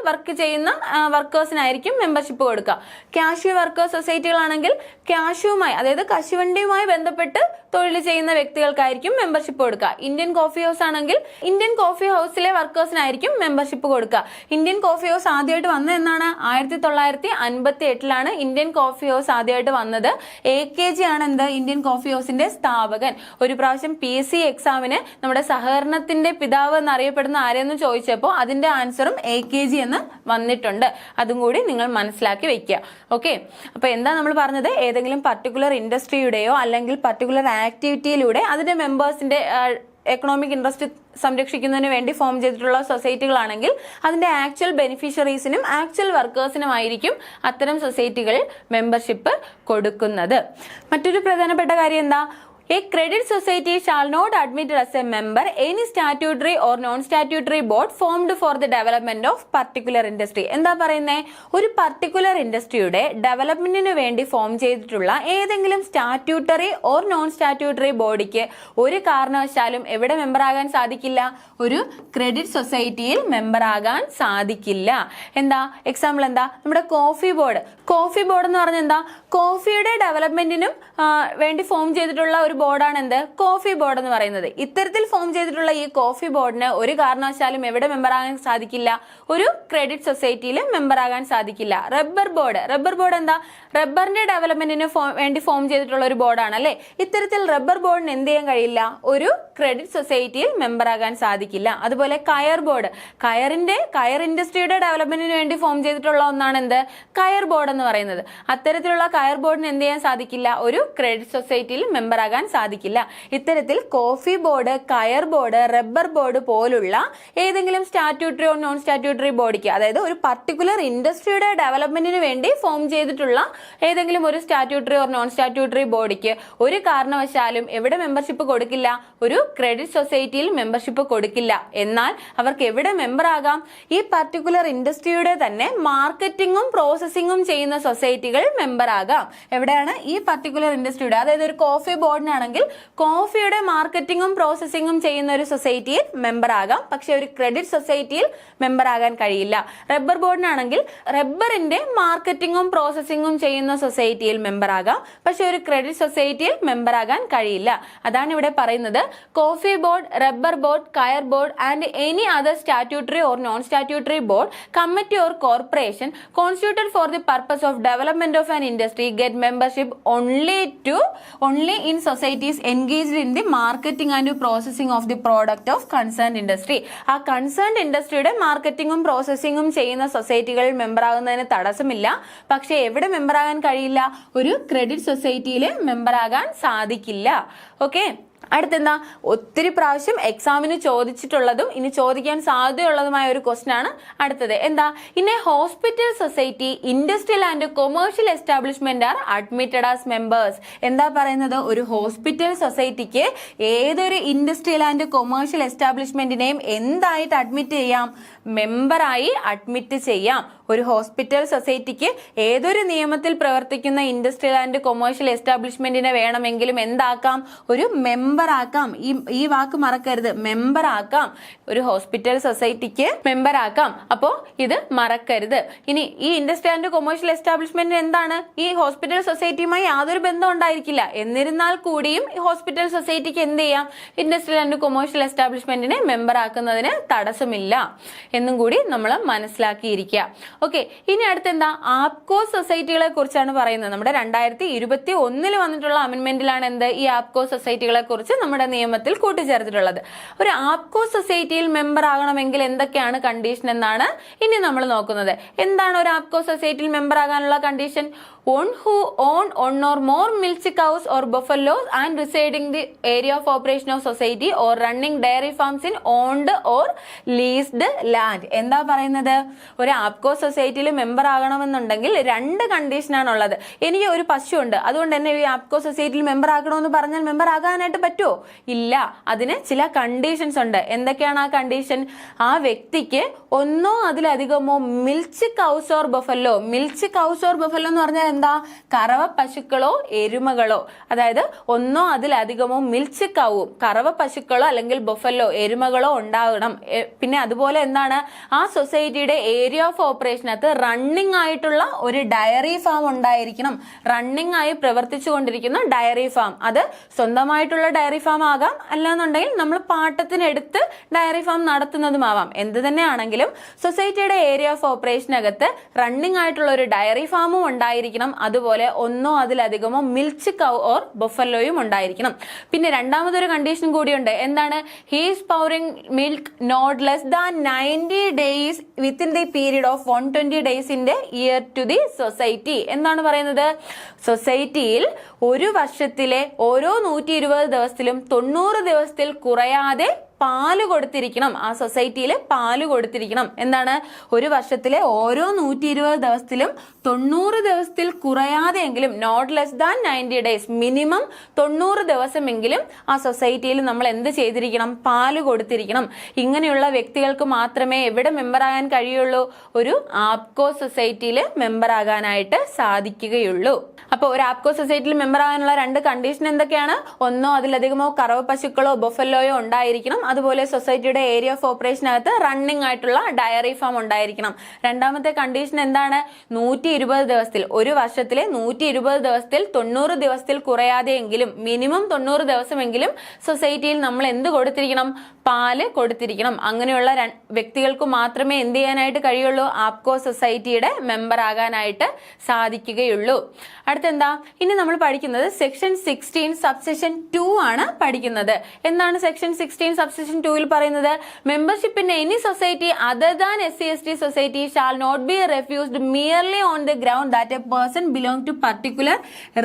വർക്ക് ചെയ്യുന്ന വർക്കേഴ്സിനായിരിക്കും മെമ്പർഷിപ്പ് കൊടുക്കുക. കാഷ്യൂ വർക്കേഴ്സ് സൊസൈറ്റികളാണെങ്കിൽ കാഷ്യൂമായി അതായത് കശുവണ്ടിയുമായി ബന്ധപ്പെട്ട് തൊഴിൽ ചെയ്യുന്ന വ്യക്തികൾക്കായിരിക്കും മെമ്പർഷിപ്പ് കൊടുക്കുക. ഇന്ത്യൻ കോഫി ഹൗസ് ആണെങ്കിൽ ഇന്ത്യൻ കോഫി ഹൗസിലെ വർക്കേഴ്സിനായിരിക്കും മെമ്പർഷിപ്പ് കൊടുക്കുക. ഇന്ത്യൻ കോഫി ഹൗസ് ആദ്യമായിട്ട് വന്നത് എന്നാണ്? 1958 ഇന്ത്യൻ കോഫി ഹൗസ് ആദ്യമായിട്ട് വന്നത്. AKG ആണ് എന്ത്? ഇന്ത്യൻ കോഫി ഹൗസിന്റെ സ്ഥാപകൻ. ഒരു പ്രാവശ്യം PSC എക്സാമിന് നമ്മുടെ സഹകരണത്തിന്റെ പിതാവ് എന്നറിയപ്പെടുന്ന ആരെന്ന് ചോദിച്ചപ്പോൾ അതിന്റെ ആൻസറും AKG എന്ന് വന്നിട്ടുണ്ട്. അതും കൂടി നിങ്ങൾ മനസ്സിലാക്കി വെക്കുക. ഓക്കെ, അപ്പൊ എന്താ നമ്മൾ പറഞ്ഞത്? ഏതെങ്കിലും പർട്ടിക്കുലർ ഇൻഡസ്ട്രിയുടെയോ അല്ലെങ്കിൽ പർട്ടിക്കുലർ ആക്ടിവിറ്റിയിലൂടെ അതിന്റെ മെമ്പേഴ്സിന്റെ എക്കണോമിക് ഇൻട്രസ്റ്റ് സംരക്ഷിക്കുന്നതിന് വേണ്ടി ഫോം ചെയ്തിട്ടുള്ള സൊസൈറ്റികളാണെങ്കിൽ അതിന്റെ ആക്ച്വൽ ബെനിഫിഷ്യറീസിനും ആക്ച്വൽ വർക്കേഴ്സിനുമായിരിക്കും അത്തരം സൊസൈറ്റികൾ മെമ്പർഷിപ്പ് കൊടുക്കുന്നത്. മറ്റൊരു പ്രധാനപ്പെട്ട കാര്യം എന്താ? A credit society shall not admit as a member any statutory or non-statutory board formed for the development of particular industry. എന്താ പറയുന്നേ? ഒരു പർട്ടിക്കുലർ ഇൻഡസ്ട്രിയുടെ ഡെവലപ്മെന്റിന് വേണ്ടി ഫോം ചെയ്തിട്ടുള്ള ഏതെങ്കിലും സ്റ്റാറ്റ്യൂട്ടറി ഓർ നോൺ സ്റ്റാറ്റ്യൂട്ടറി ബോഡിക്ക് ഒരു കാരണവശാലും എവിടെ മെമ്പർ ആകാൻ സാധിക്കില്ല? ഒരു ക്രെഡിറ്റ് സൊസൈറ്റിയിൽ മെമ്പർ ആകാൻ സാധിക്കില്ല. എന്താ? എക്സാമ്പിൾ എന്താ? നമ്മുടെ കോഫി ബോർഡ്. കോഫി ബോർഡ് എന്ന് പറഞ്ഞാൽ എന്താ? കോഫിയുടെ ഡെവലപ്മെന്റിനും വേണ്ടി ഫോം ചെയ്തിട്ടുള്ള ഒരു ബോർഡാണ് എന്ത്? കോഫി ബോർഡ് എന്ന് പറയുന്നത്. ഇത്തരത്തിൽ ഫോം ചെയ്തിട്ടുള്ള ഈ കോഫി ബോർഡിന് ഒരു കാരണവശാലും എവിടെ മെമ്പർ ആകാൻ സാധിക്കില്ല? ഒരു ക്രെഡിറ്റ് സൊസൈറ്റിയിൽ മെമ്പർ ആകാൻ സാധിക്കില്ല. Rubber board. റബ്ബർ ബോർഡ് എന്താ? റബ്ബറിന്റെ ഡെവലപ്മെന്റിന് വേണ്ടി ഫോം ചെയ്തിട്ടുള്ള ഒരു ബോർഡാണ് അല്ലെ. ഇത്തരത്തിൽ റബ്ബർ ബോർഡിന് എന്ത് ചെയ്യാൻ കഴിയില്ല? ഒരു ക്രെഡിറ്റ് സൊസൈറ്റിയിൽ മെമ്പർ ആകാൻ സാധിക്കില്ല. അതുപോലെ കയർ ബോർഡ്, കയർ ഇൻഡസ്ട്രിയുടെ ഡെവലപ്മെന്റിന് വേണ്ടി ഫോം ചെയ്തിട്ടുള്ള ഒന്നാണ് എന്ത്, കയർ ബോർഡ് എന്ന് പറയുന്നത്. അത്തരത്തിലുള്ള കയർ ബോർഡിന് എന്ത് ചെയ്യാൻ സാധിക്കില്ല, ഒരു ക്രെഡിറ്റ് സൊസൈറ്റിയിൽ മെമ്പർ ആകാൻ സാധിക്കില്ല. ഇത്തരത്തിൽ കോഫി ബോർഡ്, കയർ ബോർഡ്, റബ്ബർ ബോർഡ് പോലുള്ള ഏതെങ്കിലും സ്റ്റാറ്റ്യൂട്ടറി ഓർ നോൺ സ്റ്റാറ്റ്യൂട്ടറി ബോഡിക്ക്, അതായത് ഒരു പർട്ടിക്കുലർ ഇൻഡസ്ട്രിയുടെ ഡെവലപ്മെന്റിന് വേണ്ടി ഫോം ചെയ്തിട്ടുള്ള ഏതെങ്കിലും ഒരു സ്റ്റാറ്റ്യൂട്ടറി ഓർ നോൺ സ്റ്റാറ്റ്യൂട്ടറി ബോഡിക്ക് ഒരു കാരണവശാലും എവിടെ മെമ്പർഷിപ്പ് കൊടുക്കില്ല, ഒരു ക്രെഡിറ്റ് സൊസൈറ്റിയിൽ മെമ്പർഷിപ്പ് കൊടുക്കില്ല. എന്നാൽ അവർക്ക് എവിടെ മെമ്പർ ആകാം, ഈ പർട്ടിക്കുലർ ഇൻഡസ്ട്രിയുടെ തന്നെ മാർക്കറ്റിംഗും പ്രോസസ്സിംഗും ചെയ്യുന്ന സൊസൈറ്റികൾ മെമ്പർ ആകാം. എവിടെയാണ്, ഈ പർട്ടിക്കുലർ ഇൻഡസ്ട്രിയുടെ, അതായത് ഒരു കോഫി ബോർഡിനാണെങ്കിൽ കോഫിയുടെ മാർക്കറ്റിംഗും പ്രോസസ്സിംഗും ചെയ്യുന്ന ഒരു സൊസൈറ്റിയിൽ മെമ്പർ ആകാം, പക്ഷെ ഒരു ക്രെഡിറ്റ് സൊസൈറ്റിയിൽ മെമ്പർ ആകാൻ കഴിയില്ല. റബ്ബർ ബോർഡിനാണെങ്കിൽ റബ്ബറിന്റെ മാർക്കറ്റിംഗും പ്രോസസ്സിംഗും ചെയ്യുന്ന സൊസൈറ്റിയിൽ മെമ്പർ ആകാം, പക്ഷെ ഒരു ക്രെഡിറ്റ് സൊസൈറ്റിയിൽ മെമ്പർ ആകാൻ കഴിയില്ല. അതാണ് ഇവിടെ പറയുന്നത്, കോഫി ബോർഡ്, റബ്ബർ ബോർഡ്, കയർ board and any other statutory or non statutory board, committee or corporation constituted for the purpose of development of an industry get membership only in societies engaged in the marketing and processing of the product of concerned industry. ആ concerned ഇൻഡസ്ട്രിയുടെ മാർക്കറ്റിംഗും പ്രോസസ്സിംഗും ചെയ്യുന്ന സൊസൈറ്റികളിൽ member ആകുന്നതിന് തടസ്സമില്ല. പക്ഷെ എവിടെ member ആകാൻ കഴിയില്ല, ഒരു credit സൊസൈറ്റിയിൽ member ആകാൻ സാധിക്കില്ല. ഓക്കെ, അടുത്തെന്താ, ഒത്തിരി പ്രാവശ്യം എക്സാമിന് ചോദിച്ചിട്ടുള്ളതും ഇനി ചോദിക്കാൻ സാധ്യതയുള്ളതുമായ ഒരു ക്വസ്റ്റ്യൻ ആണ് അടുത്തത്. എന്താ, in a hospital society industrial and commercial establishment are admitted as members. എന്താ പറയുന്നത്, ഒരു ഹോസ്പിറ്റൽ സൊസൈറ്റിക്ക് ഏതൊരു ഇൻഡസ്ട്രിയൽ ആൻഡ് കൊമേഴ്ഷ്യൽ എസ്റ്റാബ്ലിഷ്മെന്റിനെയും എന്തായിട്ട് അഡ്മിറ്റ് ചെയ്യാം, മെമ്പറായി അഡ്മിറ്റ് ചെയ്യാം. ഒരു ഹോസ്പിറ്റൽ സൊസൈറ്റിക്ക് ഏതൊരു നിയമത്തിൽ പ്രവർത്തിക്കുന്ന ഇൻഡസ്ട്രിയൽ ആൻഡ് കൊമേഴ്ഷ്യൽ എസ്റ്റാബ്ലിഷ്മെന്റിനെ വേണമെങ്കിലും എന്താക്കാം, ഒരു മെമ്പർ ആക്കാം. ഈ വാക്ക് മറക്കരുത്, മെമ്പർ ആക്കാം. ഒരു ഹോസ്പിറ്റൽ സൊസൈറ്റിക്ക് മെമ്പർ ആക്കാം. അപ്പോ ഇത് മറക്കരുത്. ഇനി ഈ ഇൻഡസ്ട്രിയൽ ആൻഡ് കൊമേഴ്ഷ്യൽ എസ്റ്റാബ്ലിഷ്മെന്റ് എന്താണ്, ഈ ഹോസ്പിറ്റൽ സൊസൈറ്റിയുമായി യാതൊരു ബന്ധം ഉണ്ടായിരിക്കില്ല. എന്നിരുന്നാൽ കൂടിയും ഈ ഹോസ്പിറ്റൽ സൊസൈറ്റിക്ക് എന്ത് ചെയ്യാം, ഇൻഡസ്ട്രിയൽ ആൻഡ് കൊമേഴ്ഷ്യൽ എസ്റ്റാബ്ലിഷ്മെന്റിനെ മെമ്പർ ആക്കുന്നതിന് തടസ്സമില്ല എന്നും കൂടി നമ്മൾ മനസ്സിലാക്കിയിരിക്കുക. ഓക്കെ, ഇനി അടുത്തെന്താ, ആപ്കോ സൊസൈറ്റികളെ കുറിച്ചാണ് പറയുന്നത്. നമ്മുടെ 2021 വന്നിട്ടുള്ള അമെന്റ്മെന്റിലാണ് എന്ത്, ഈ ആപ്കോ സൊസൈറ്റികളെ കുറിച്ച് നമ്മുടെ നിയമത്തിൽ കൂട്ടിച്ചേർത്തിട്ടുള്ളത്. ഒരു ആപ്കോ സൊസൈറ്റിയിൽ മെമ്പർ ആകണമെങ്കിൽ എന്തൊക്കെയാണ് കണ്ടീഷൻ എന്നാണ് ഇനി നമ്മൾ നോക്കുന്നത്. എന്താണ് ഒരു ആപ്കോ സൊസൈറ്റിയിൽ മെമ്പർ ആകാനുള്ള condition? One who own one or more milk cows or buffaloes and residing the area of operation of society or running dairy farms in owned or leased land. എന്താ പറയുന്നത്, ഒരു ആപ്കോ സൊസൈറ്റിയിൽ മെമ്പർ ആകണമെന്നുണ്ടെങ്കിൽ 2 കണ്ടീഷനാണ് ഉള്ളത്. എനിക്ക് ഒരു പശു ഉണ്ട്, അതുകൊണ്ട് തന്നെ ഈ ആപ്കോ സൊസൈറ്റിയിൽ മെമ്പർ ആക്കണമെന്ന് പറഞ്ഞാൽ മെമ്പർ ആകാനായിട്ട് പറ്റുമോ? ഇല്ല, അതിന് ചില കണ്ടീഷൻസ് ഉണ്ട്. എന്തൊക്കെയാണ് ആ കണ്ടീഷൻ? ആ വ്യക്തിക്ക് ഒന്നോ അതിലധികമോ milch cows or buffalo. Milch cows or buffalo എന്ന് പറഞ്ഞാൽ എന്താ, കറവ പശുക്കളോ എരുമകളോ, അതായത് ഒന്നോ അതിലധികമോ മിൽച്ച് കൗവും കറവ പശുക്കളോ അല്ലെങ്കിൽ ബഫല്ലോ എരുമകളോ ഉണ്ടാകണം. പിന്നെ അതുപോലെ എന്താണ്, ആ സൊസൈറ്റിയുടെ ഏരിയ ഓഫ് ഓപ്പറേഷനകത്ത് റണ്ണിംഗ് ആയിട്ടുള്ള ഒരു ഡയറി ഫാം ഉണ്ടായിരിക്കണം. റണ്ണിംഗ് ആയി പ്രവർത്തിച്ചു കൊണ്ടിരിക്കുന്ന ഡയറി ഫാം, അത് സ്വന്തമായിട്ടുള്ള ഡയറി ഫാം ആകാം, അല്ലാന്നുണ്ടെങ്കിൽ നമ്മൾ പാട്ടത്തിനെടുത്ത് ഡയറി ഫാം നടത്തുന്നതുമാവാം. എന്ത് തന്നെയാണെങ്കിലും സൊസൈറ്റിയുടെ ഏരിയ ഓഫ് ഓപ്പറേഷനകത്ത് റണ്ണിംഗ് ആയിട്ടുള്ള ഒരു ഡയറി ഫാമും ഉണ്ടായിരിക്കണം. അതുപോലെ ഒന്നോ അതിലധികമോ മിൽച്ച് കൗ ഓർ ബഫലോയും ഉണ്ടായിരിക്കണം. പിന്നെ രണ്ടാമതൊരു കണ്ടീഷൻ കൂടിയുണ്ട്. എന്താണ്, he's pouring milk not less than 90 days within the period of 120 days in the year to the society. എന്താണ് പറയുന്നത്, സൊസൈറ്റിയിൽ ഒരു വർഷത്തിലെ ഓരോ 120 ദിവസത്തിലും 90 ദിവസത്തിൽ കുറയാതെ പാല് കൊടുത്തിരിക്കണം. ആ സൊസൈറ്റിയിൽ പാല് കൊടുത്തിരിക്കണം. എന്താണ്, ഒരു വർഷത്തിലെ ഓരോ 120 ദിവസത്തിലും 90 ദിവസത്തിൽ കുറയാതെയെങ്കിലും, not less than 90 days, minimum 90 ദിവസമെങ്കിലും ആ സൊസൈറ്റിയിൽ നമ്മൾ എന്ത് ചെയ്തിരിക്കണം, പാല് കൊടുത്തിരിക്കണം. ഇങ്ങനെയുള്ള വ്യക്തികൾക്ക് മാത്രമേ എവിടെ മെമ്പർ ആകാൻ കഴിയുള്ളൂ, ഒരു ആപ്കോ സൊസൈറ്റിയിൽ മെമ്പർ ആകാനായിട്ട് സാധിക്കുകയുള്ളൂ. അപ്പോൾ ഒരു ആപ്കോ സൊസൈറ്റിയിൽ മെമ്പർ ആകാനുള്ള 2 കണ്ടീഷൻ എന്തൊക്കെയാണ്? ഒന്നോ അതിലധികമോ കറവ പശുക്കളോ ബഫലോയോ ഉണ്ടായിരിക്കണം. അതുപോലെ സൊസൈറ്റിയുടെ ഏരിയ ഓഫ് ഓപ്പറേഷനകത്ത് റണ്ണിംഗ് ആയിട്ടുള്ള ഡയറി ഫാം ഉണ്ടായിരിക്കണം. രണ്ടാമത്തെ കണ്ടീഷൻ എന്താണ്, 120 ദിവസത്തിൽ, ഒരു വർഷത്തിലെ 120 ദിവസത്തിൽ 90 ദിവസത്തിൽ കുറയാതെയെങ്കിലും, മിനിമം 90 ദിവസമെങ്കിലും സൊസൈറ്റിയിൽ നമ്മൾ എന്ത് കൊടുത്തിരിക്കണം, പാല് കൊടുത്തിരിക്കണം. അങ്ങനെയുള്ള വ്യക്തികൾക്ക് മാത്രമേ എന്ത് ചെയ്യാനായിട്ട് കഴിയുള്ളൂ, ആപ്കോ സൊസൈറ്റിയുടെ മെമ്പർ ആകാനായിട്ട് സാധിക്കുകയുള്ളൂ. അടുത്തെന്താ, ഇനി നമ്മൾ പഠിക്കുന്നത് സെക്ഷൻ 16 സബ്സെഷൻ 2 ആണ് പഠിക്കുന്നത്. എന്താണ് സെക്ഷൻ 16 സബ്സെഷൻ 2ൽ പറയുന്നത്? Membership in any society other than SC/ST society shall not be refused merely on the ground that a person belong to particular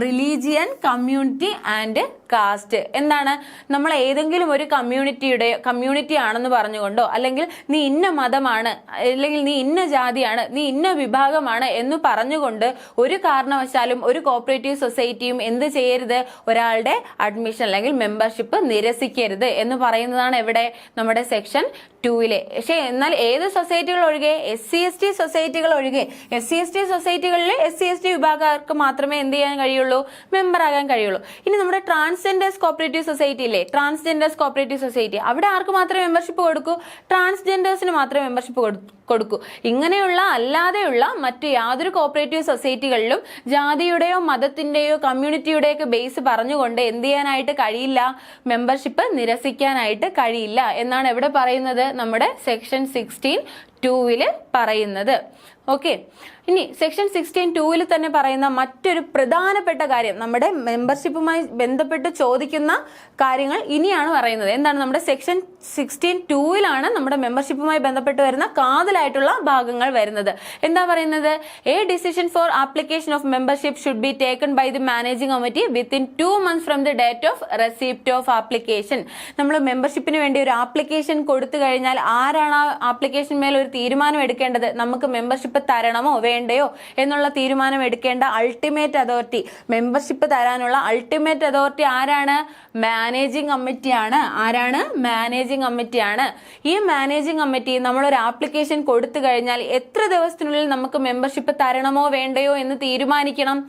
religion community and caste. എന്താണ്, നമ്മൾ ഏതെങ്കിലും ഒരു കമ്മ്യൂണിറ്റി ആണെന്ന് പറഞ്ഞുകൊണ്ടോ, അല്ലെങ്കിൽ നീ ഇന്ന മതമാണ്, അല്ലെങ്കിൽ നീ ഇന്ന ജാതിയാണ്, നീ ഇന്ന വിഭാഗമാണ് എന്ന് പറഞ്ഞുകൊണ്ട് ഒരു കാരണവശാലും ഒരു കോപ്പറേറ്റീവ് സൊസൈറ്റിയും എന്ത് ചെയ്യരുത്, ഒരാളുടെ അഡ്മിഷൻ അല്ലെങ്കിൽ മെമ്പർഷിപ്പ് നിരസിക്കരുത് എന്ന് പറയുന്നതാണ് എവിടെ, നമ്മുടെ സെക്ഷൻ 2ലെ. പക്ഷെ എന്നാൽ ഏത് സൊസൈറ്റികൾ ഒഴികെ, SC/ST സൊസൈറ്റികൾ ഒഴികെ, SC/ST സൊസൈറ്റികളിൽ SC/ST വിഭാഗക്കാർക്ക് മാത്രമേ എന്ത് ചെയ്യാൻ കഴിയുള്ളൂ, മെമ്പർ ആകാൻ കഴിയുള്ളൂ. ഇനി നമ്മുടെ ട്രാൻസ്ജെൻഡേഴ്സ് കോപ്പറേറ്റീവ് സൊസൈറ്റി ഇല്ലേ, ട്രാൻസ്ജെൻഡേഴ്സ് കോപ്പറേറ്റീവ് സൊസൈറ്റി, അവിടെ ആർക്ക് മാത്രമേ മെമ്പർഷിപ്പ് കൊടുക്കൂ, ട്രാൻസ്ജെൻഡേഴ്സിന് മാത്രമേ മെമ്പർഷിപ്പ് കൊടുക്കൂ. ഇങ്ങനെയുള്ള അല്ലാതെയുള്ള മറ്റു യാതൊരു കോപ്പറേറ്റീവ് സൊസൈറ്റികളിലും ജാതിയുടെയോ മതത്തിന്റെയോ കമ്മ്യൂണിറ്റിയുടെയൊക്കെ ബേസ് പറഞ്ഞുകൊണ്ട് എന്ത് ചെയ്യാനായിട്ട് കഴിയില്ല, മെമ്പർഷിപ്പ് നിരസിക്കാനായിട്ട് കഴിയില്ല എന്നാണ് എവിടെ പറയുന്നത്, നമ്മുടെ സെക്ഷൻ 16(2)ൽ പറയുന്നത്. ഓക്കെ, ഇനി സെക്ഷൻ 16(2)ൽ തന്നെ പറയുന്ന മറ്റൊരു പ്രധാനപ്പെട്ട കാര്യം, നമ്മുടെ മെമ്പർഷിപ്പുമായി ബന്ധപ്പെട്ട് ചോദിക്കുന്ന കാര്യങ്ങൾ ഇനിയാണ് പറയുന്നത്. എന്താണ്, നമ്മുടെ സെക്ഷൻ 16(2)ലാണ് നമ്മുടെ മെമ്പർഷിപ്പുമായി ബന്ധപ്പെട്ട് വരുന്ന കാതലായിട്ടുള്ള ഭാഗങ്ങൾ വരുന്നത്. എന്താ പറയുന്നത്? A decision for application of membership should be taken by the managing committee within 2 months from the date of receipt of application. നമ്മൾ മെമ്പർഷിപ്പിന് വേണ്ടി ഒരു ആപ്ലിക്കേഷൻ കൊടുത്തു കഴിഞ്ഞാൽ ആരാണ് ആ ആപ്ലിക്കേഷൻ മേൽ ഒരു തീരുമാനം എടുക്കേണ്ടത്, നമുക്ക് മെമ്പർഷിപ്പ് തരണമോ വേണ്ടയോ എന്നുള്ള തീരുമാനം എടുക്കേണ്ട അൾട്ടിമേറ്റ് അതോറിറ്റി, മെമ്പർഷിപ്പ് തരാനുള്ള അൾട്ടിമേറ്റ് അതോറിറ്റി ആരാണ്? മാനേജിംഗ് കമ്മിറ്റിയാണ്. ആരാണ്? മാനേജിംഗ് കമ്മിറ്റിയാണ്. ഈ മാനേജിംഗ് കമ്മിറ്റി നമ്മളൊരു ആപ്ലിക്കേഷൻ കൊടുത്തു കഴിഞ്ഞാൽ എത്ര ദിവസത്തിനുള്ളിൽ നമുക്ക് മെമ്പർഷിപ്പ് തരണമോ വേണ്ടയോ എന്ന് തീരുമാനിക്കണം.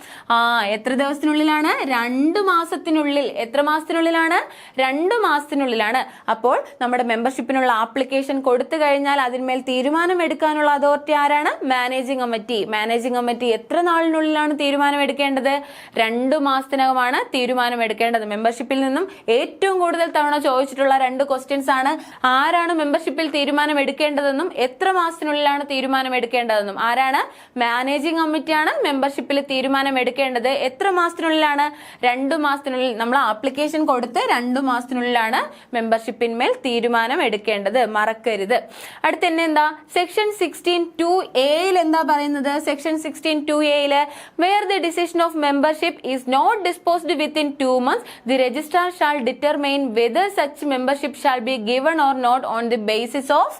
എത്ര ദിവസത്തിനുള്ളിലാണ്? 2 മാസത്തിനുള്ളിൽ. എത്ര മാസത്തിനുള്ളിലാണ്? 2 മാസത്തിനുള്ളിലാണ്. അപ്പോൾ നമ്മുടെ മെമ്പർഷിപ്പിനുള്ള ആപ്ലിക്കേഷൻ കൊടുത്തു കഴിഞ്ഞാൽ അതിന്മേൽ തീരുമാനം എടുക്കാനുള്ള അതോറിറ്റി ആരാണ്? Managing committee. മാനേജിംഗ് കമ്മിറ്റി എത്ര നാളിനുള്ളിലാണ് തീരുമാനം എടുക്കേണ്ടത്? 2 മാസത്തിനകമാണ് തീരുമാനം എടുക്കേണ്ടത്. മെമ്പർഷിപ്പിൽ നിന്നും ഏറ്റവും കൂടുതൽ തവണ ചോദിച്ചിട്ടുള്ള 2 ക്വസ്റ്റ്യൻസ് ആണ്. ആരാണ് മെമ്പർഷിപ്പിൽ തീരുമാനം എടുക്കേണ്ടതെന്നും എത്ര മാസത്തിനുള്ളിലാണ് തീരുമാനം എടുക്കേണ്ടതെന്നും. ആരാണ്? മാനേജിംഗ് കമ്മിറ്റിയാണ് മെമ്പർഷിപ്പിൽ തീരുമാനം എടുക്കേണ്ടത്. എത്ര മാസത്തിനുള്ളിലാണ്? 2 മാസത്തിനുള്ളിൽ. നമ്മൾ ആപ്ലിക്കേഷൻ കൊടുത്ത് 2 മാസത്തിനുള്ളിലാണ് മെമ്പർഷിപ്പിന്മേൽ തീരുമാനം എടുക്കേണ്ടത്, മറക്കരുത്. അടുത്ത തന്നെ എന്താ, സെക്ഷൻ 16(2)(a)യിൽ എന്താ പറയുന്നത്? സെക്ഷൻ 16(2)(a)യില് where the decision of membership is not disposed within 2 months the registrar shall determine whether such membership shall be given or not on the basis of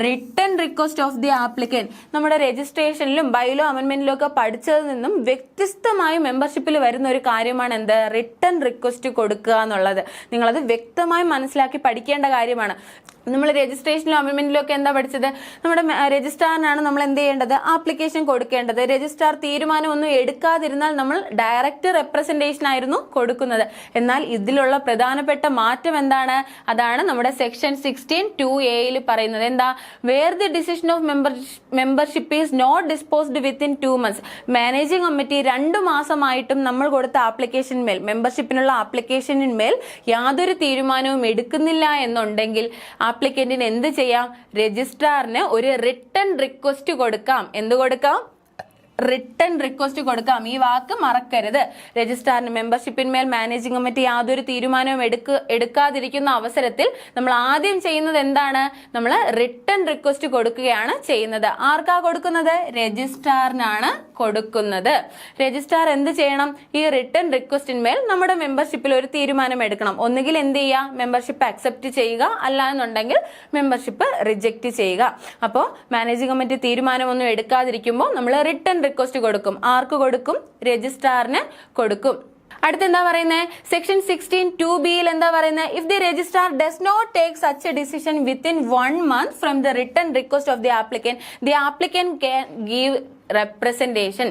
written request of the applicant. നമ്മുടെ രജിസ്ട്രേഷനിലും bylaw അമെന്റ്മെന്റിലും ഒക്കെ പഠിച്ചതിൽ നിന്നും വ്യത്യസ്തമായി മെമ്പർഷിപ്പിൽ വരുന്ന ഒരു കാര്യമാണ് എന്ത്? Written request കൊടുക്കുക എന്നുള്ളത്. നിങ്ങളത് വ്യക്തമായി മനസ്സിലാക്കി പഠിക്കേണ്ട കാര്യമാണ്. നമ്മൾ രജിസ്ട്രേഷനിലും അമെന്റ്മെന്റിലും ഒക്കെ എന്താ പഠിച്ചത്? നമ്മുടെ രജിസ്ട്രാറിനാണ് നമ്മൾ എന്ത് ചെയ്യേണ്ടത്? ആപ്ലിക്കേഷൻ കൊടുക്കേണ്ടത്. രജിസ്ട്രാർ തീരുമാനം ഒന്നും എടുക്കാതിരുന്നാൽ നമ്മൾ ഡയറക്റ്റ് റെപ്രസെന്റേഷൻ ആയിരുന്നു കൊടുക്കുന്നത്. എന്നാൽ ഇതിലുള്ള പ്രധാനപ്പെട്ട മാറ്റം എന്താണ്? അതാണ് നമ്മുടെ സെക്ഷൻ 16(2)(a)യിൽ പറയുന്നത്. എന്താ? Where the decision of membership is not disposed within 2 months. Managing committee 2 മാസമായിട്ടും നമ്മൾ കൊടുത്ത ആപ്ലിക്കേഷന്മേൽ, മെമ്പർഷിപ്പിനുള്ള ആപ്ലിക്കേഷനിന്മേൽ യാതൊരു തീരുമാനവും എടുക്കുന്നില്ല എന്നുണ്ടെങ്കിൽ ആപ്ലിക്കന്റിന് എന്ത് ചെയ്യാം? രജിസ്ട്രാറിന് ഒരു റിട്ടൺ റിക്വസ്റ്റ് കൊടുക്കാം. എന്ത് കൊടുക്കാം? റിട്ടൺ റിക്വസ്റ്റ് കൊടുക്കാം. ഈ വാക്ക് മറക്കരുത്. രജിസ്ട്രാറിന് മെമ്പർഷിപ്പിന്മേൽ മാനേജിംഗ് കമ്മിറ്റി യാതൊരു തീരുമാനവും എടുക്കാതിരിക്കുന്ന അവസരത്തിൽ നമ്മൾ ആദ്യം ചെയ്യുന്നത് എന്താണ്? നമ്മൾ റിട്ടൺ റിക്വസ്റ്റ് കൊടുക്കുകയാണ് ചെയ്യുന്നത്. ആർക്കാ കൊടുക്കുന്നത്? രജിസ്ട്രാറിനാണ് കൊടുക്കുന്നത്. രജിസ്ട്രാർ എന്ത് ചെയ്യണം? ഈ റിട്ടൺ റിക്വസ്റ്റിന്മേൽ നമ്മുടെ മെമ്പർഷിപ്പിൽ ഒരു തീരുമാനം എടുക്കണം. ഒന്നുകിൽ എന്ത് ചെയ്യുക? മെമ്പർഷിപ്പ് അക്സെപ്റ്റ് ചെയ്യുക, അല്ല എന്നുണ്ടെങ്കിൽ മെമ്പർഷിപ്പ് റിജക്റ്റ് ചെയ്യുക. അപ്പോൾ മാനേജിംഗ് കമ്മിറ്റി തീരുമാനമൊന്നും എടുക്കാതിരിക്കുമ്പോൾ നമ്മൾ റിട്ടൺ റിക്വസ്റ്റ് കൊടുക്കും. ആർക്ക് കൊടുക്കും? രജിസ്ട്രാറിന് കൊടുക്കും. അടുത്തെന്താ പറയുന്നത്? സെക്ഷൻ 16(2)(b)യിൽ എന്താ പറയുന്നത്? If the registrar does not take such a decision within 1 month from the written request of the applicant can give representation.